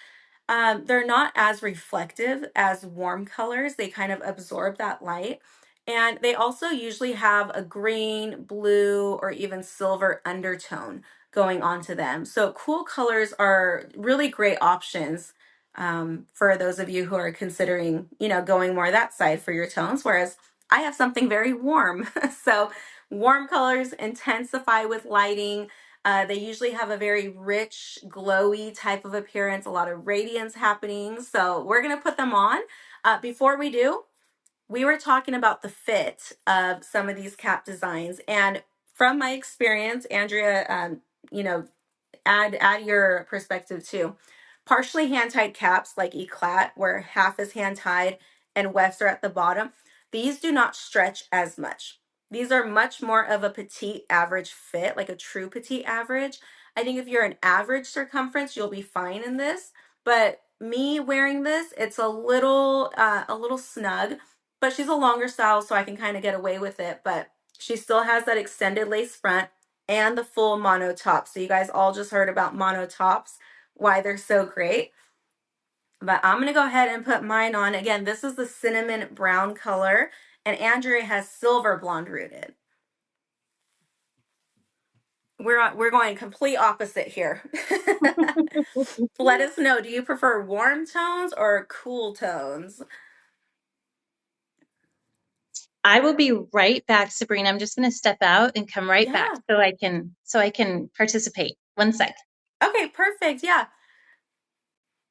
they're not as reflective as warm colors. They kind of absorb that light. And they also usually have a green, blue, or even silver undertone going onto them. So cool colors are really great options for those of you who are considering, going more that side for your tones. Whereas I have something very warm. So warm colors intensify with lighting. They usually have a very rich, glowy type of appearance, a lot of radiance happening. So we're going to put them on. Before we do, we were talking about the fit of some of these cap designs. And from my experience, Andrea, add your perspective too. Partially hand-tied caps like E-clat, where half is hand-tied and wefts are at the bottom, these do not stretch as much. These are much more of a petite average fit, like a true petite average. I think if you're an average circumference, you'll be fine in this. But me wearing this, it's a little snug. But she's a longer style, so I can kind of get away with it. But she still has that extended lace front and the full mono top. So you guys all just heard about mono tops, why they're so great. But I'm going to go ahead and put mine on. Again, this is the cinnamon brown color, and Andrea has silver blonde rooted. We're going complete opposite here. Let us know, do you prefer warm tones or cool tones? I will be right back, Sabrina. I'm just going to step out and come right back Yeah. so I can participate. One sec. Okay, perfect. Yeah.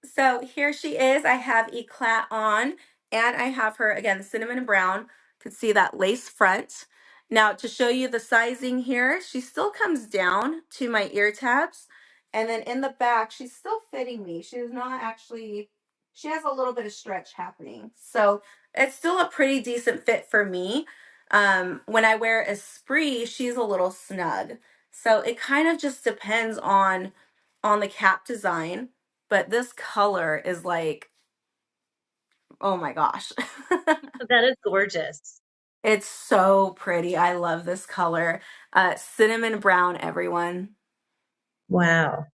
So here she is. I have E-clat on, and I have her again, cinnamon brown. You can see that lace front. Now to show you the sizing here, she still comes down to my ear tabs, And then in the back, she's still fitting me. She's not actually, she has a little bit of stretch happening. So it's still a pretty decent fit for me. When I wear Espree, she's a little snug. So it kind of just depends on the cap design. But this color is like, oh my gosh. That is gorgeous. It's so pretty. I love this color. Cinnamon brown, everyone. Wow.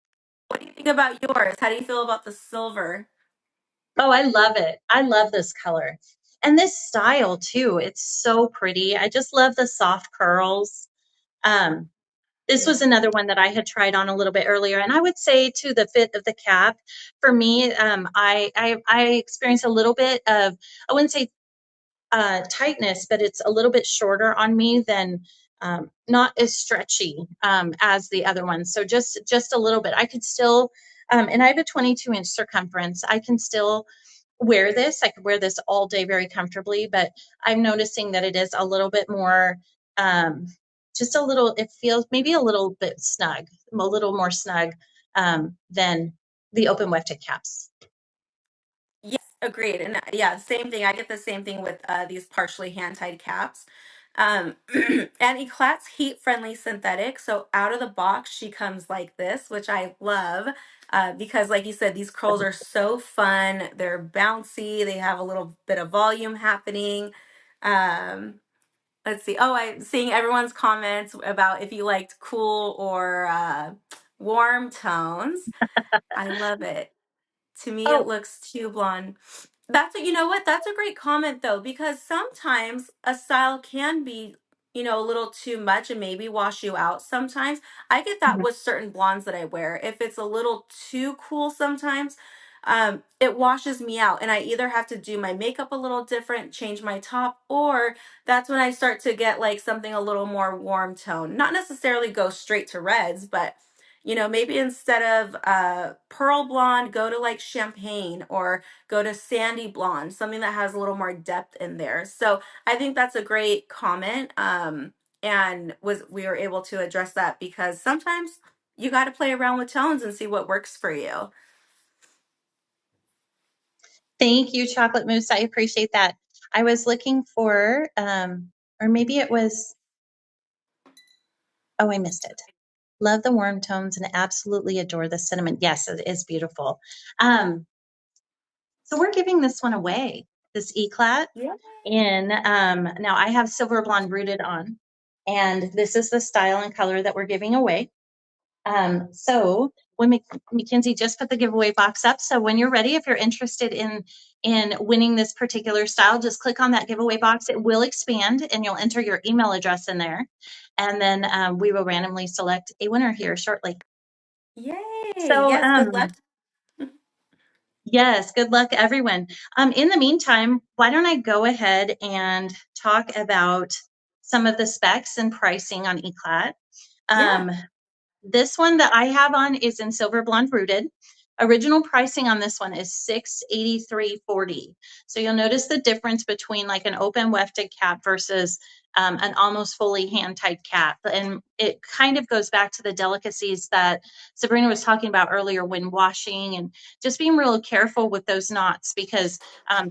What do you think about yours? How do you feel about the silver? Oh, I love it. I love this color. And this style too. It's so pretty. I just love the soft curls. Um, this Yeah. was another one that I had tried on a little bit earlier. And I would say to the fit of the cap, for me, I experience a little bit of, I wouldn't say tightness, but it's a little bit shorter on me than not as stretchy as the other ones. So just a little bit. I could still, and I have a 22-inch circumference. I can still wear this. I could wear this all day very comfortably, but I'm noticing that it is a little bit more, um, just a little. It feels maybe a little bit snug, a little more snug than the open wefted caps. Yes, agreed. And yeah, same thing. I get the same thing with these partially hand-tied caps. And E-clat's heat-friendly synthetic. So out of the box, she comes like this, which I love because, like you said, these curls are so fun. They're bouncy. They have a little bit of volume happening. Um, let's see. Oh, I'm seeing everyone's comments about if you liked cool or warm tones. I love it. To me, it Oh, looks too blonde. You know what? That's a great comment though, because sometimes a style can be, a little too much and maybe wash you out sometimes. I get that with certain blondes that I wear. If it's a little too cool sometimes, it washes me out. And I either have to do my makeup a little different, change my top, or that's when I start to get like something a little more warm tone. Not necessarily go straight to reds, but maybe instead of pearl blonde, go to like champagne or go to sandy blonde, something that has a little more depth in there. So I think that's a great comment. And we were able to address that because sometimes you got to play around with tones and see what works for you. thank you, Chocolate Mousse. I appreciate that. I was looking for, or maybe it was, oh, I missed it. Love the warm tones and absolutely adore the cinnamon. Yes, it is beautiful. Um, so we're giving this one away, this E-clat. Yeah. In now I have silver blonde rooted on, and this is the style and color that we're giving away. So when Mackenzie just put the giveaway box up, so when you're ready, if you're interested in winning this particular style, just click on that giveaway box. It will expand, and you'll enter your email address in there, and then we will randomly select a winner here shortly. Yay. So Yes, good luck. yes, good luck, everyone. In the meantime, why don't I go ahead and talk about some of the specs and pricing on E-clat. Yeah. Um, This one that I have on is in silver blonde rooted. Original pricing on this one is $683.40. So you'll notice the difference between like an open wefted cap versus an almost fully hand tied cap. And it kind of goes back to the delicacies that Sabrina was talking about earlier when washing and just being real careful with those knots because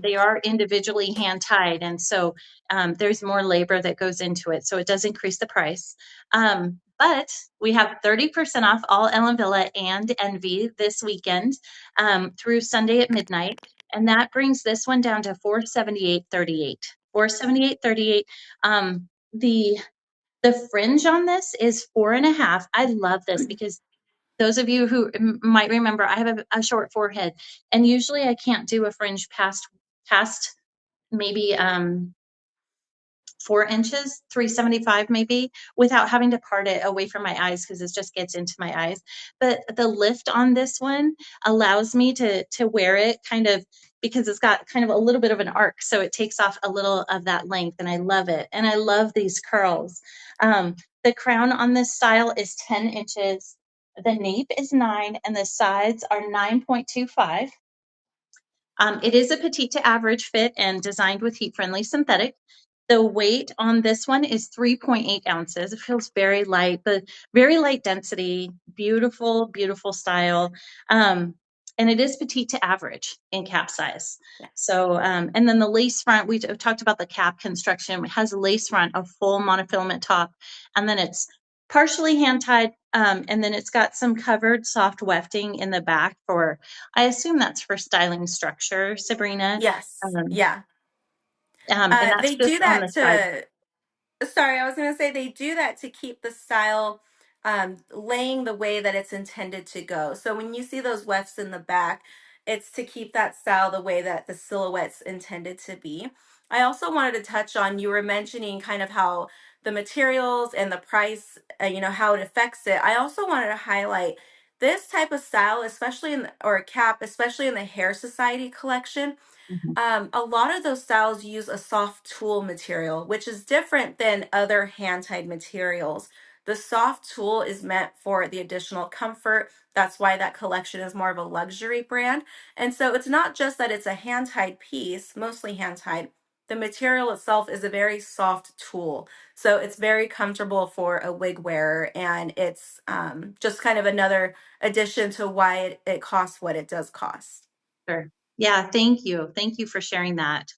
they are individually hand tied. And so there's more labor that goes into it. So it does increase the price. But we have 30% off all Ellen Wille and Envy this weekend through Sunday at midnight. And that brings this one down to $478.38. $478.38. The the fringe on this is 4.5. I love this because those of you who might remember, I have a short forehead, and usually I can't do a fringe past maybe 4 inches, 375 maybe, without having to part it away from my eyes because it just gets into my eyes. But the lift on this one allows me to wear it kind of because it's got kind of a little bit of an arc, so it takes off a little of that length, and I love it. And I love these curls. The crown on this style is 10 inches. The nape is 9, and the sides are 9.25. It is a petite to average fit and designed with heat-friendly synthetic. The weight on this one is 3.8 ounces. It feels very light, but very light density, beautiful, beautiful style. Um, and it is petite to average in cap size. Yeah. So, and then the lace front, we talked about the cap construction. It has a lace front, a full monofilament top, and then it's partially hand tied. And then it's got some covered soft wefting in the back for, I assume that's for styling structure, Sabrina. Yes. Um, Yeah. and that's They just do on that the side. to Sorry, I was going to say they do that to keep the style laying the way that it's intended to go. So when you see those wefts in the back, it's to keep that style the way that the silhouette's intended to be. I also wanted to touch on, you were mentioning kind of how the materials and the price, how it affects it. I also wanted to highlight this type of style, especially or cap, especially in the Hair Society collection. Mhm. A lot of those styles use a soft tulle material, which is different than other hand-tied materials. The soft tulle is meant for the additional comfort. That's why that collection is more of a luxury brand. And so it's not just that it's a hand-tied piece, mostly hand-tied. The material itself is a very soft tulle. So it's very comfortable for a wig wearer. And it's just kind of another addition to why it costs what it does cost. Sure. Yeah, thank you. Thank you for sharing that.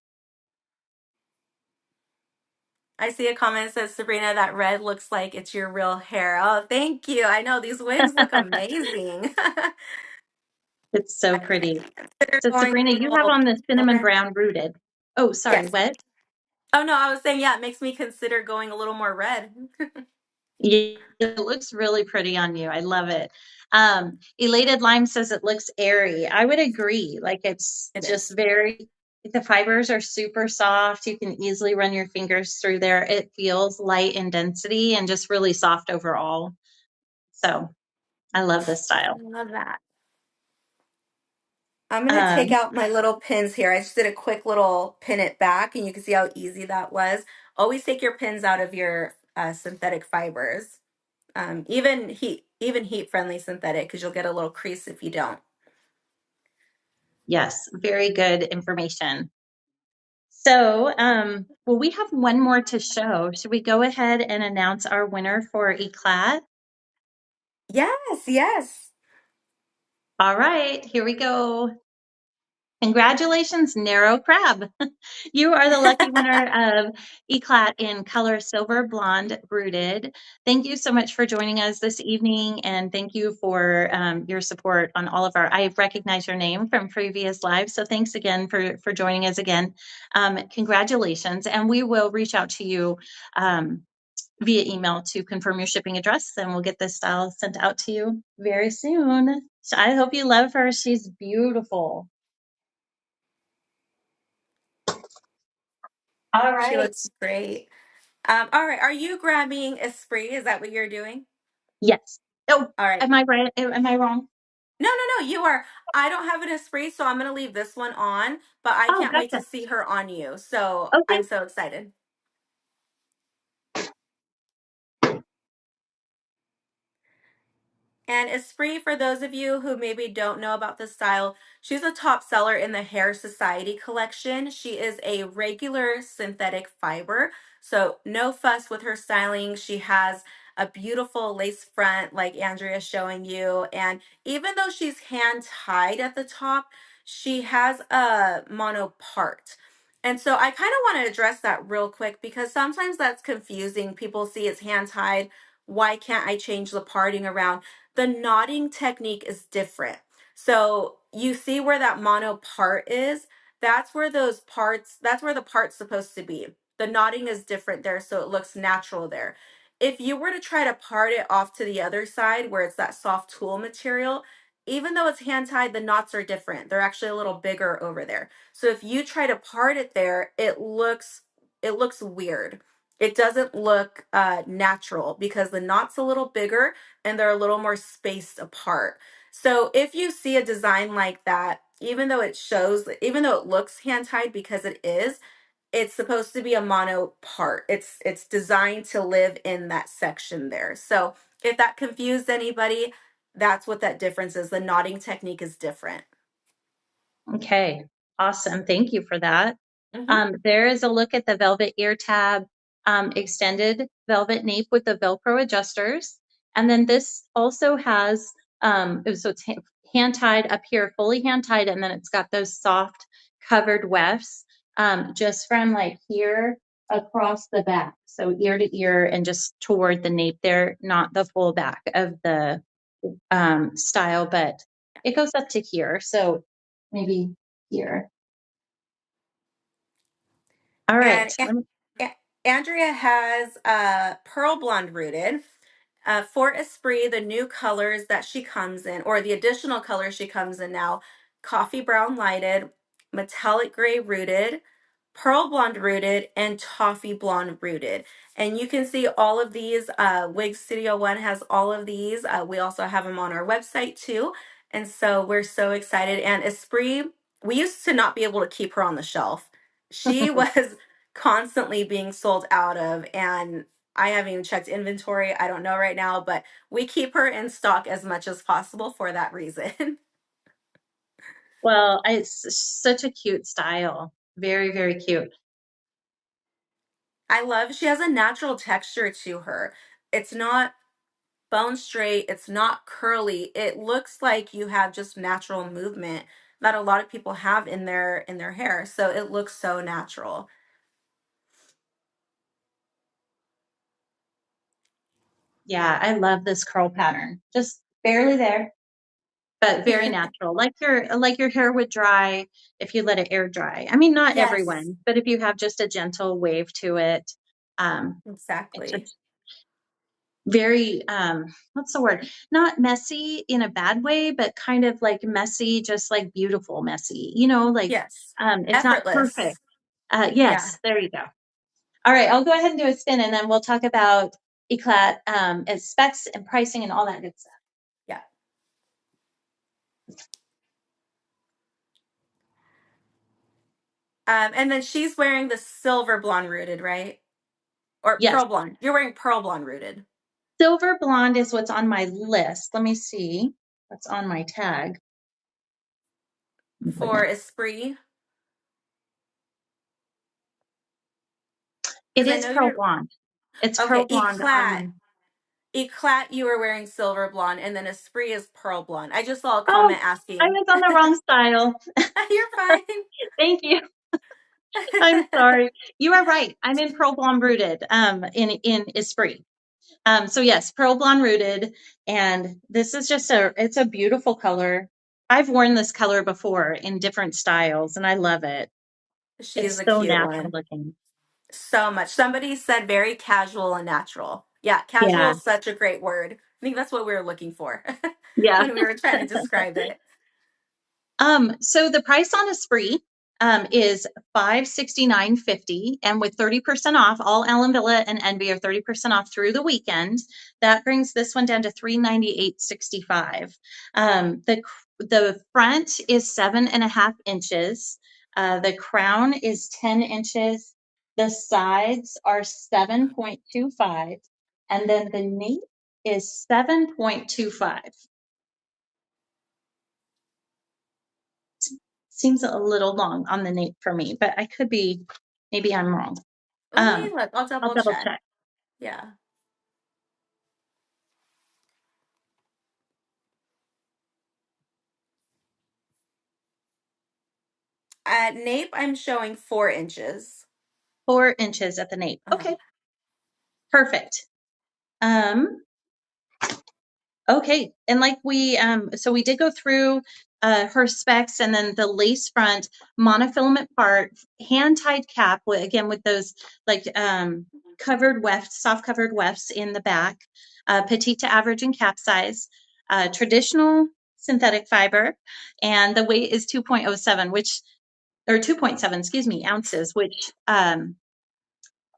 I see a comment that says, Sabrina, that red looks like it's your real hair. Oh, thank you. I know these wigs look amazing. It's so I pretty. consider So going Sabrina, a you have little on the cinnamon paler. brown rooted. Oh, sorry, Yes. what? Oh, no, I was saying, yeah, it makes me consider going a little more red. Yeah, it looks really pretty on you. I love it. Elated Lime says it looks airy. I would agree. Like it's It just is. very, the fibers are super soft. You can easily run your fingers through there. It feels light in density and just really soft overall. So I love this I style. love that. I'm going to take Um, out my little pins here. I just did a quick little pin it back, and you can see how easy that was. Always take your pins out of your synthetic fibers. Even heat friendly synthetic, because you'll get a little crease if you don't. yes, very good information. So, well, we have one more to show. Should we go ahead and announce our winner for E-clat? Yes, yes. All right, here we go. Congratulations, Narrow Crab. You are the lucky winner of E-clat in color silver blonde rooted. Thank you so much for joining us this evening, and thank you for your support on all of our. I recognize your name from previous lives, so thanks again for joining us again. Congratulations, and we will reach out to you via email to confirm your shipping address, and we'll get this style sent out to you very soon. So I hope you love her. She's beautiful. All She right. looks great. All right. Are you grabbing Espree? Is that what you're doing? Yes. Oh, All right. am I right? Am I wrong? No, no, no. You are. I don't have an Espree, so I'm going to leave this one on, but I Oh, can't wait to gotcha. see her on you. So Okay. I'm so excited. And Espree, for those of you who maybe don't know about this style, she's a top seller in the Hair Society collection. She is a regular synthetic fiber, so no fuss with her styling. She has a beautiful lace front like Andrea's showing you. And even though she's hand tied at the top, she has a mono part. And so I kind of want to address that real quick because sometimes that's confusing. People see it's hand tied. Why can't I change the parting around? The knotting technique is different. So you see where that mono part is? That's where the part's supposed to be. The knotting is different there, so it looks natural there. If you were to try to part it off to the other side where it's that soft tulle material, even though it's hand tied, the knots are different. They're actually a little bigger over there. So if you try to part it there, it looks weird. It doesn't look natural because the knot's a little bigger and they're a little more spaced apart. So if you see a design like that, even though it looks hand tied because it is, it's supposed to be a mono part. It's designed to live in that section there. So if that confused anybody, that's what that difference is. The knotting technique is different. Okay. Awesome. Thank you for that. Hmm. There is a look at the velvet ear tab extended velvet nape with the Velcro adjusters. And then this also has, so it's hand tied up here, fully hand tied, and then it's got those soft covered wefts just from like here across the back. So ear to ear and just toward the nape there, not the full back of the style, but it goes up to here. So maybe here. All right. And Andrea has pearl blonde rooted. For Espree, the new colors that she comes in, or the additional colors she comes in now, coffee brown lighted, metallic gray rooted, pearl blonde rooted, and toffee blonde rooted. And you can see all of these. Wig Studio One has all of these. We also have them on our website too. And so we're so excited. And Espree, we used to not be able to keep her on the shelf. She was constantly being sold out of, and I haven't even checked inventory. I don't know right now, but we keep her in stock as much as possible for that reason. Well, it's such a cute style. Very, very cute. I love she has a natural texture to her. It's not bone straight, it's not curly. It looks like you have just natural movement that a lot of people have in their hair. So it looks so natural. Yeah, I love this curl pattern. Just barely there, but very natural. Like your hair would dry if you let it air dry. I mean, not Yes, everyone, but if you have just a gentle wave to it, it's exactly. just very what's the word? Not messy in a bad way, but kind of like messy, just like beautiful messy. Like Yes. it's not perfect. Effortless. Yeah. Yes, there you go. All right, I'll go ahead and do a spin and then we'll talk about E-clat as specs and pricing and all that good stuff. Yeah. And then she's wearing the silver blonde rooted, right? Or Yes, pearl blonde. You're wearing pearl blonde rooted silver blonde is what's on my list. Let me see what's on my tag. for Esprit. It Because I is know pearl you're blonde. It's okay. pearl blonde on E-clat. my. E-clat, you were wearing silver blonde, and then Esprit is pearl blonde. I just saw a Oh, comment I asking. was on the wrong style. You're fine. Thank you. I'm sorry. You are right. I'm in pearl blonde rooted in Esprit. So yes, pearl blonde rooted, and this is just it's a beautiful color. I've worn this color before in different styles, and I love it. She's It's a so cute natural one. looking. So much. Somebody said very casual and natural. Yeah, casual Yeah, is such a great word. I think that's what we were looking for yeah. when we were trying to describe it. So the price on Esprit is $569.50, and with 30% off, all Ellen Wille and Envy are 30% off through the weekend. That brings this one down to $398.65. The front is 7.5 inches. The crown is 10 inches. The sides are 7.25, and then the nape is 7.25. Seems a little long on the nape for me, but I could be, maybe I'm wrong. Let me look. I'll I'll double double check. check. Yeah. At nape, I'm showing 4 inches. 4 inches at the nape. Uh-huh. Okay, perfect. Um, okay, and like so we did go through her specs, and then the lace front monofilament part, hand tied cap with, again, with those like covered wefts, soft covered wefts in the back, petite to average and cap size, traditional synthetic fiber, and the weight is 2.07, which or 2.7, excuse me, ounces, which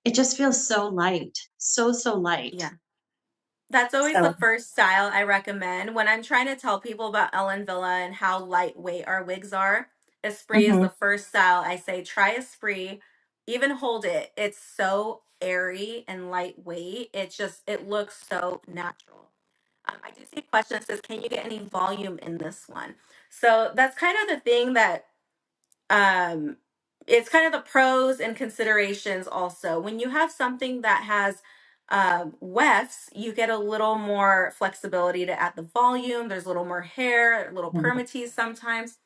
it just feels so light, so light. Yeah. That's always the So, first style I recommend when I'm trying to tell people about Ellen Villa and how lightweight our wigs are. Esprit is the mhm. first style I say try Esprit, even hold it. It's so airy and lightweight. It looks so natural. I do see a question that says, "Can you get any volume in this one?" So that's kind of the thing that um it's kind of the pros and considerations also when you have something that has wefts, you get a little more flexibility to add the volume. There's a little more hair, a little permatease sometimes.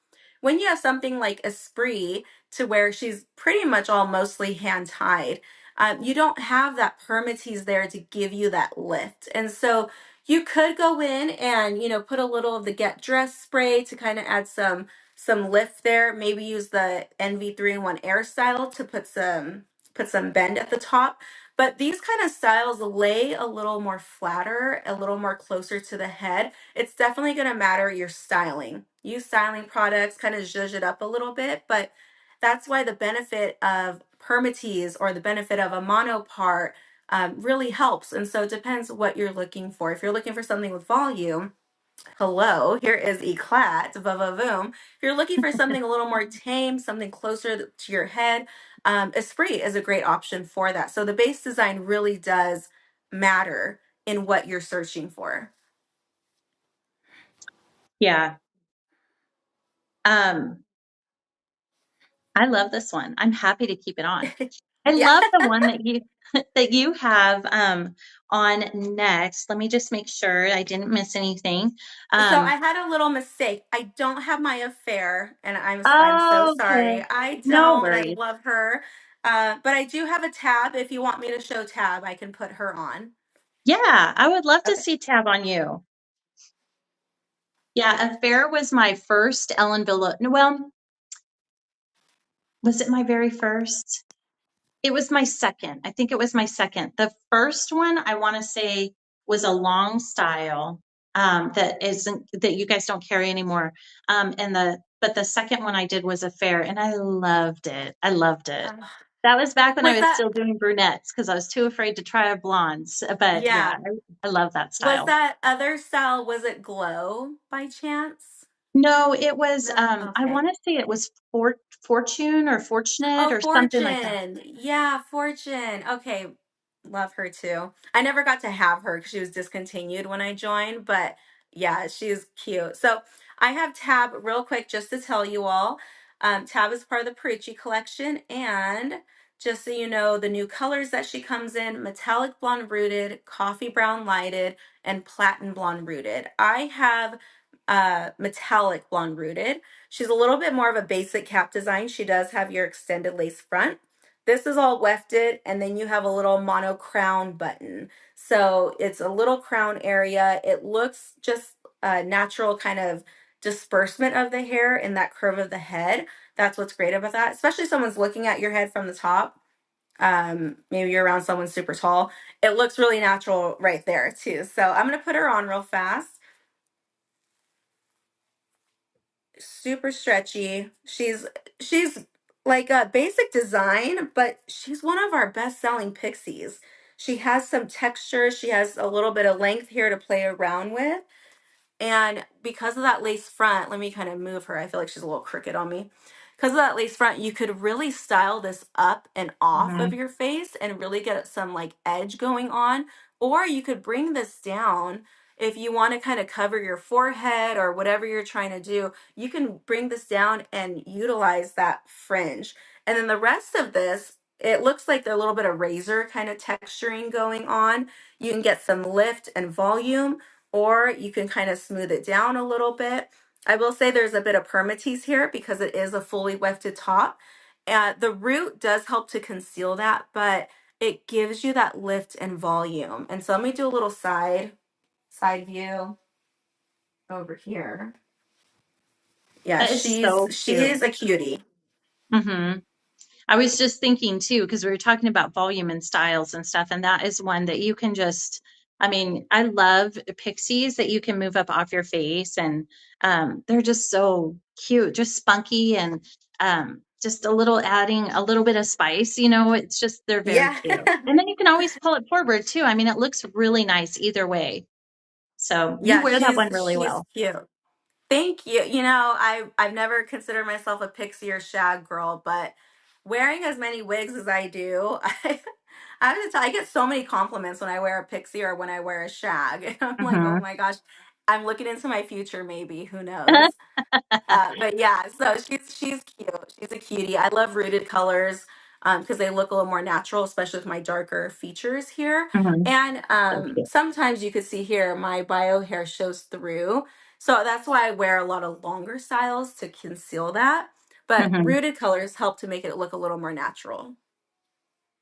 When you have something like Espree, to where she's pretty much all mostly hand tied, you don't have that permatease there to give you that lift. And so you could go in and, you know, put a little of the Get Dressed spray to kind of add some lift there. Maybe use the NV3-in-1 Air style to put some bend at the top. But these kind of styles lay a little more flatter, a little more closer to the head. It's definitely going to matter your styling. Use styling products, kind of zhuzh it up a little bit, but that's why the benefit of permatease or the benefit of a mono part really helps. And so it depends what you're looking for. If you're looking for something with volume, hello, here is E-clat, boom. If you're looking for something a little more tame, something closer to your head, Esprit is a great option for that. So the base design really does matter in what you're searching for. Yeah. I love this one. I'm happy to keep it on. I Yeah. love the one that you that you have on next. Let me just make sure I didn't miss anything. So I had a little mistake. I don't have my affair, and I'm so Oh, okay. sorry. I No don't, and I worries. love her. But I do have a tab. If you want me to show tab, I can put her on. Yeah, I would love to Okay. see Tab on you. Yeah, Affair was my first Ellen Wille. Well, was it my very first? It was my second. I think it was my second. The first one I want to say was a long style that isn't that you guys don't carry anymore. And the second one I did was a fair, and I loved it. I loved it. Uh, That was back when I was was that, still doing brunettes because I was too afraid to try blondes. But yeah, yeah. I love that Was style. that other style, was it Glow by chance? No, it was No. I Okay. want to say it was Fortune or Fortunate Oh, or something like that. Fortune. Yeah, Fortune. Okay. Love her too. I never got to have her because she was discontinued when I joined, but yeah, she's cute. So I have Tab real quick just to tell you all. Tab is part of the Perici collection, and just so you know, the new colors that she comes in: metallic blonde rooted, coffee brown lighted, and platinum blonde rooted. I have metallic blonde rooted. She's a little bit more of a basic cap design. She does have your extended lace front. This is all wefted, and then you have a little mono crown button. So it's a little crown area. It looks just a natural kind of disbursement of the hair in that curve of the head. That's what's great about that, especially if someone's looking at your head from the top. Maybe you're around someone super tall. It looks really natural right there too. So I'm gonna put her on real fast. Super stretchy. She's like a basic design, but she's one of our best-selling pixies. She has some texture, she has a little bit of length here to play around with. And because of that lace front, let me kind of move her. I feel like she's a little crooked on me. Because of that lace front, you could really style this up and off of Mhm. your face and really get some like edge going on. Or you could bring this down if you want to kind of cover your forehead or whatever you're trying to do. You can bring this down and utilize that fringe. And then the rest of this, it looks like a little bit of razor kind of texturing going on. You can get some lift and volume, or you can kind of smooth it down a little bit. I will say there's a bit of permatease here because it is a fully wefted top. The root does help to conceal that, but it gives you that lift and volume. And so let me do a little side view over here. Yeah, That is so she cute. is a cutie. Hmm. I was just thinking too, because we were talking about volume and styles and stuff, and that is one that you can just, I mean, I love pixies that you can move up off your face, and they're just so cute, just spunky, and just a little adding a little bit of spice, it's just, they're very Yeah. cute. And then you can always pull it forward too. I mean, it looks really nice either way. So you Yeah, wear that one really she's well. cute. Thank you. You know, I've never considered myself a pixie or shag girl, but wearing as many wigs as I do, I have to tell, I get so many compliments when I wear a pixie or when I wear a shag. And I'm like, oh Hmm. my gosh, I'm looking into my future, maybe. Who knows? But yeah, so she's cute. She's a cutie. I love rooted colors. because they look a little more natural, especially with my darker features here. Mhm. And So cute. sometimes you can see here my bio hair shows through. So that's why I wear a lot of longer styles to conceal that. But Mhm. rooted colors help to make it look a little more natural.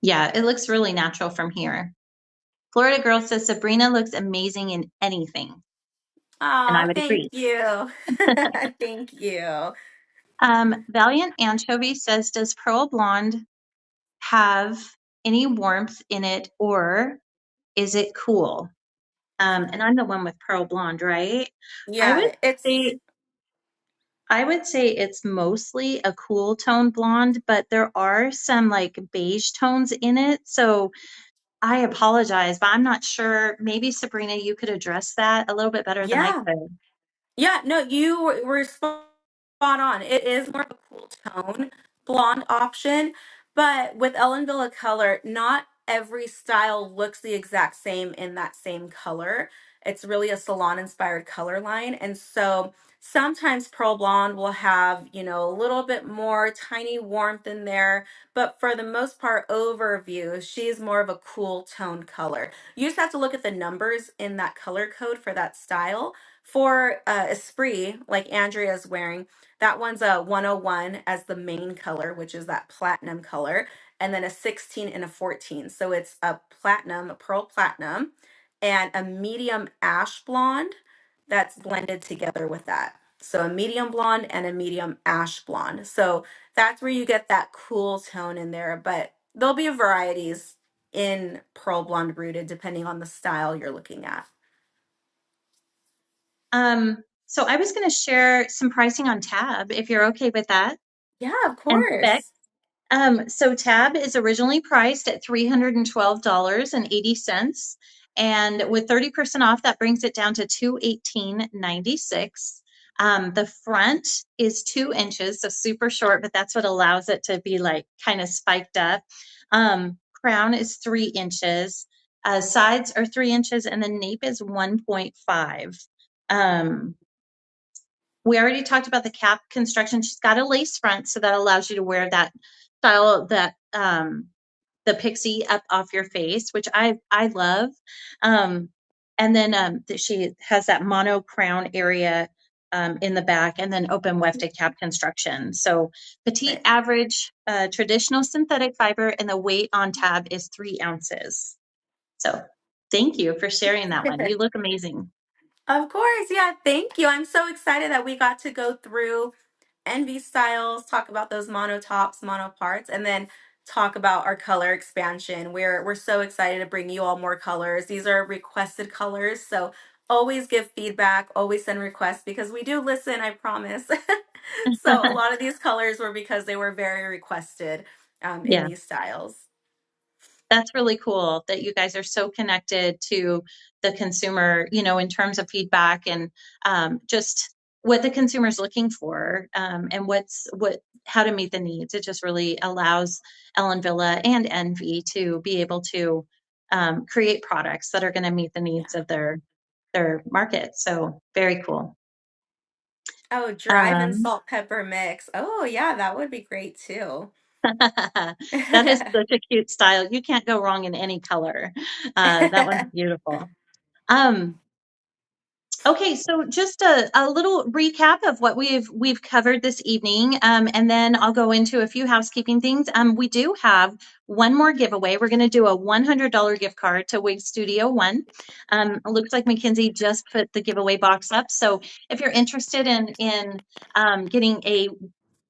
Yeah, it looks really natural from here. Florida Girl says Sabrina looks amazing in anything, and I Oh, would thank agree. you. Thank you. Valiant Anchovy says, does Pearl Blonde have any warmth in it, or is it cool? And I'm the one with Pearl Blonde, right? I would Yeah, it's say I would say it's mostly a cool tone blonde, but there are some like beige tones in it. So I apologize, but I'm not sure. Maybe Sabrina, you could address that a little bit better than I yeah. could. Yeah, no, you were spot on. It is more of a cool tone blonde option, but with Ellen Wille color, not every style looks the exact same in that same color. It's really a salon inspired color line. And so sometimes Pearl Blonde will have, a little bit more tiny warmth in there, but for the most part, overview, she's more of a cool tone color. You just have to look at the numbers in that color code for that style. For Espree, like Andrea's wearing, that one's a 101 as the main color, which is that platinum color, and then a 16 and a 14. So it's a platinum, a pearl platinum, and a medium ash blonde that's blended together with that. So a medium blonde and a medium ash blonde. So that's where you get that cool tone in there, but there'll be varieties in pearl blonde rooted depending on the style you're looking at. So I was going to share some pricing on Tab if you're okay with that. Yeah, of And Spec. course. So Tab is originally priced at $312.80. And with 30% off, that brings it down to $218.96. The front is 2 inches, so super short, but that's what allows it to be like kind of spiked up. Crown is 3 inches. Sides are 3 inches, and the nape is 1.5. Um, we already talked about the cap construction. She's got a lace front, so that allows you to wear that style, that the pixie up off your face, which I love. Um, and then she has that mono crown area in the back, and then open wefted cap construction. So petite, Right. average, traditional synthetic fiber, and the weight on Tab is 3 ounces. So thank you for sharing that one. You look amazing. Of course. Yeah. Thank you. I'm so excited that we got to go through Envy styles, talk about those mono tops, mono parts, and then talk about our color expansion. We're so excited to bring you all more colors. These are requested colors. So always give feedback, always send requests because we do listen, I promise. So a lot of these colors were because they were very requested in Yeah. these styles. That's really cool that you guys are so connected to the consumer, in terms of feedback and just what the consumer is looking for, and how to meet the needs. It just really allows Ellen Villa and Envy to be able to create products that are going to meet the needs of their market. So very cool. Oh, drive and Um, salt pepper mix. Oh, yeah, that would be great too. that is such a cute style. You can't go wrong in any color. That one's beautiful. Um, Okay, so just a little recap of what we've covered this evening, and then I'll go into a few housekeeping things. We do have one more giveaway. We're going to do a $100 gift card to Wig Studio One. It looks like Mackenzie just put the giveaway box up. So if you're interested in getting a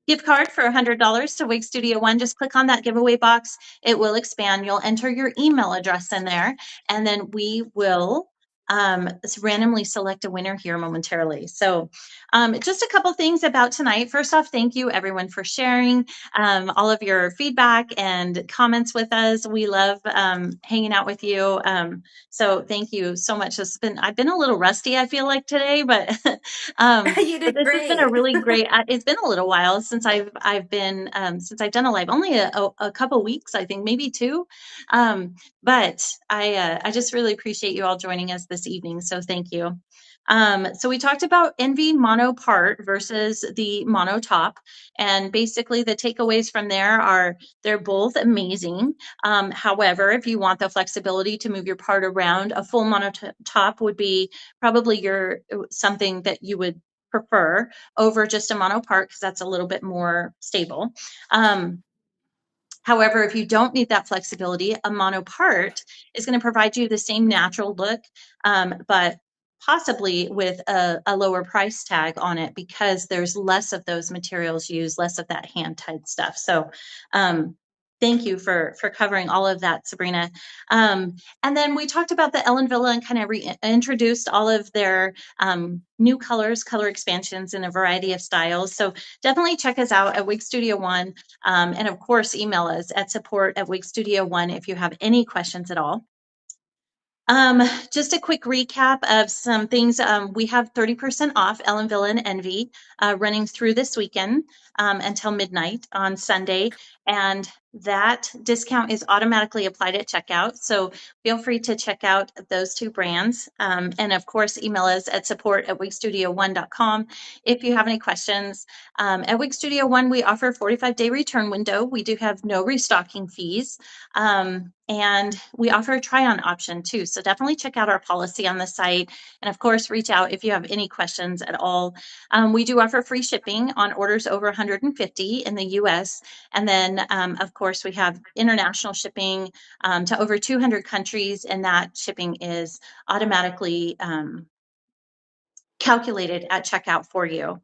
gift card for $100 to Wig Studio One, just click on that giveaway box. It will expand. You'll enter your email address in there, and then we will randomly select a winner here momentarily. So just a couple things about tonight. First off, thank you everyone for sharing all of your feedback and comments with us. We love hanging out with you. So thank you so much. I've been a little rusty, I feel like today, but You But did this has been a great. really great. It's been a little while since I've been since I've done a live. Only a couple weeks, I think, maybe two. But I just really appreciate you all joining us this evening. So thank you. So we talked about Envy mono part versus the mono top, and basically the takeaways from there are they're both amazing. However, if you want the flexibility to move your part around, a full mono top would be probably your something that you would prefer over just a mono part because that's a little bit more stable. Um, However, if you don't need that flexibility, a mono part is going to provide you the same natural look, but possibly with a lower price tag on it because there's less of those materials used, less of that hand tied stuff. So, thank you for covering all of that, Sabrina. And then we talked about the Ellen Wille and kind of reintroduced all of their new colors, color expansions in a variety of styles. So definitely check us out at Wig Studio One. And of course, email us at support@wigstudio1 if you have any questions at all. Just a quick recap of some things. We have 30% off Ellen Wille and Envy running through this weekend until midnight on Sunday. And that discount is automatically applied at checkout. So feel free to check out those two brands. And of course, email us at support@wigstudio1.com if you have any questions. At Wig Studio One, we offer a 45-day return window. We do have no restocking fees. And we offer a try-on option too. So definitely check out our policy on the site. And of course, reach out if you have any questions at all. We do offer free shipping on orders over 150 in the US. And then, of course, we have international shipping to over 200 countries, and that shipping is automatically calculated at checkout for you.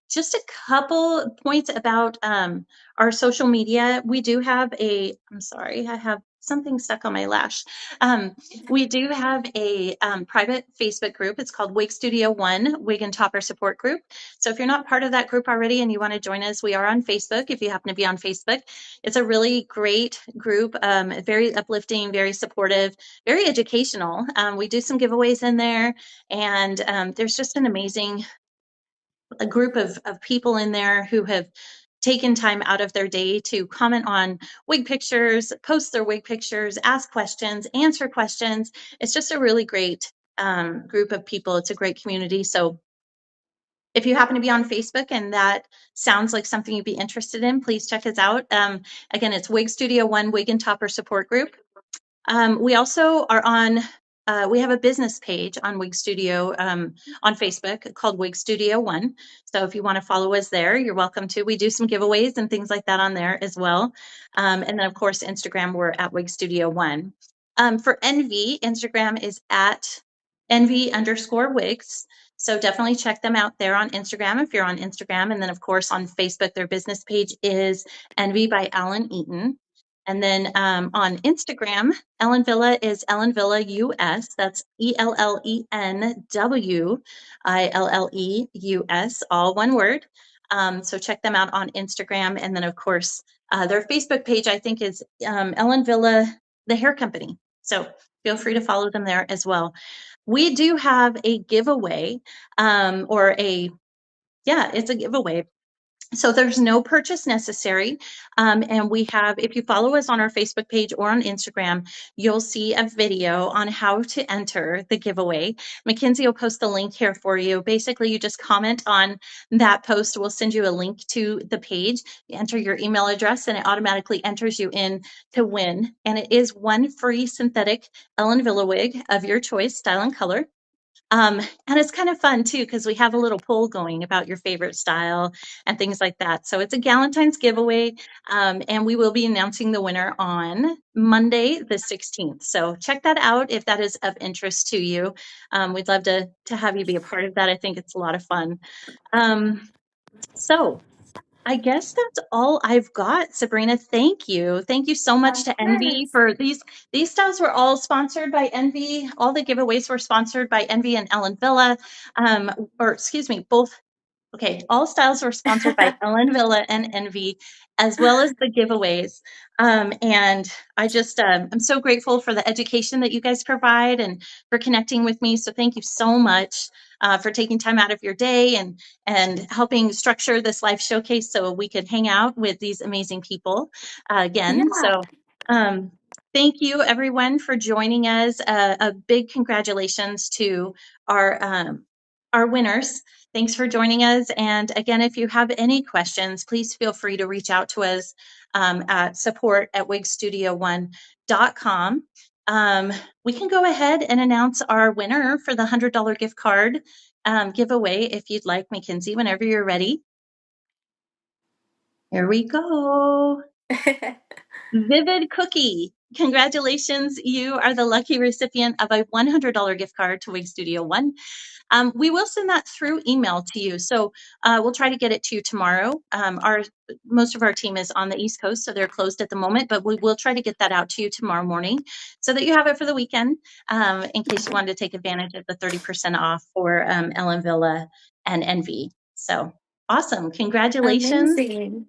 Just a couple points about our social media. We do have I'm sorry, I have something stuck on my lash. We do have a private Facebook group. It's called Wig Studio One, Wig and Topper Support Group. So if you're not part of that group already and you want to join us, we are on Facebook. If you happen to be on Facebook, it's a really great group, very uplifting, very supportive, very educational. We do some giveaways in there, and there's just an amazing group of people in there who have taken time out of their day to comment on wig pictures, post their wig pictures, ask questions, answer questions. It's just a really great group of people. It's a great community. So if you happen to be on Facebook and that sounds like something you'd be interested in, please check us out. Again, it's Wig Studio One Wig and Topper Support Group. We also are on, we have a business page on Wig Studio on Facebook called Wig Studio One. So if you want to follow us there, you're welcome to. We do some giveaways and things like that on there as well. And then, of course, Instagram, we're at Wig Studio One. For Envy, Instagram is at Envy_wigs. So definitely check them out there on Instagram if you're on Instagram. And then, of course, on Facebook, their business page is Envy by Alan Eaton. And then on Instagram, Ellen Wille is Ellen Wille US. That's ELLENWILLEUS, all one word. So check them out on Instagram. And then, of course, their Facebook page, I think, is Ellen Wille, the hair company. So feel free to follow them there as well. We do have a giveaway it's a giveaway. So there's no purchase necessary. And we have, if you follow us on our Facebook page or on Instagram, you'll see a video on how to enter the giveaway. Mackenzie will post the link here for you. Basically, you just comment on that post. We'll send you a link to the page. You enter your email address and it automatically enters you in to win. And it is one free synthetic Ellen Wille wig of your choice, style and color. And it's kind of fun too, because we have a little poll going about your favorite style and things like that. So it's a Valentine's giveaway, and we will be announcing the winner on Monday, the 16th. So check that out if that is of interest to you. We'd love to have you be a part of that. I think it's a lot of fun. So I guess that's all I've got, Sabrina. Thank you. Thank you so much Of to Envy course. for these. These styles were all sponsored by Envy. All the giveaways were sponsored by Envy and Ellen Wille. Or excuse me, both. Okay, all styles were sponsored by Ellen Wille and Envy, as well as the giveaways. And I just, I'm so grateful for the education that you guys provide and for connecting with me. So thank you so much. for taking time out of your day and helping structure this live showcase so we could hang out with these amazing people again. Yeah. So thank you everyone for joining us. A big congratulations to our winners. Thanks for joining us. And again, if you have any questions, please feel free to reach out to us at support@wigstudio1.com. We can go ahead and announce our winner for the $100 gift card giveaway if you'd like, Mackenzie, whenever you're ready. Here we go. Vivid Cookie. Congratulations. You are the lucky recipient of a $100 gift card to Wig Studio One. We will send that through email to you. So we'll try to get it to you tomorrow. Most of our team is on the East Coast, so they're closed at the moment, but we will try to get that out to you tomorrow morning so that you have it for the weekend in case you wanted to take advantage of the 30% off for Ellen Wille and Envy. So awesome. Congratulations. Amazing.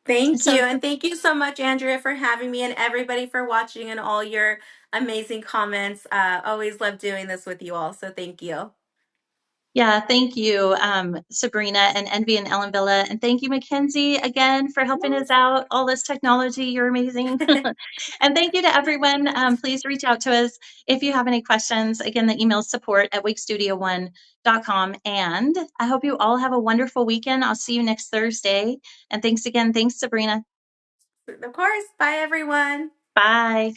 Thank So you. And thank you so much, Andrea, for having me and everybody for watching and all your amazing comments. Always love doing this with you all. So thank you. yeah, thank you, Sabrina and Envy and Ellen Villa. And thank you, Mackenzie, again for helping us out. All this technology, you're amazing. And thank you to everyone. Please reach out to us if you have any questions. Again, the email is support@wigstudio1.com. And I hope you all have a wonderful weekend. I'll see you next Thursday. And thanks again. Thanks, Sabrina. Of course. Bye, everyone. Bye.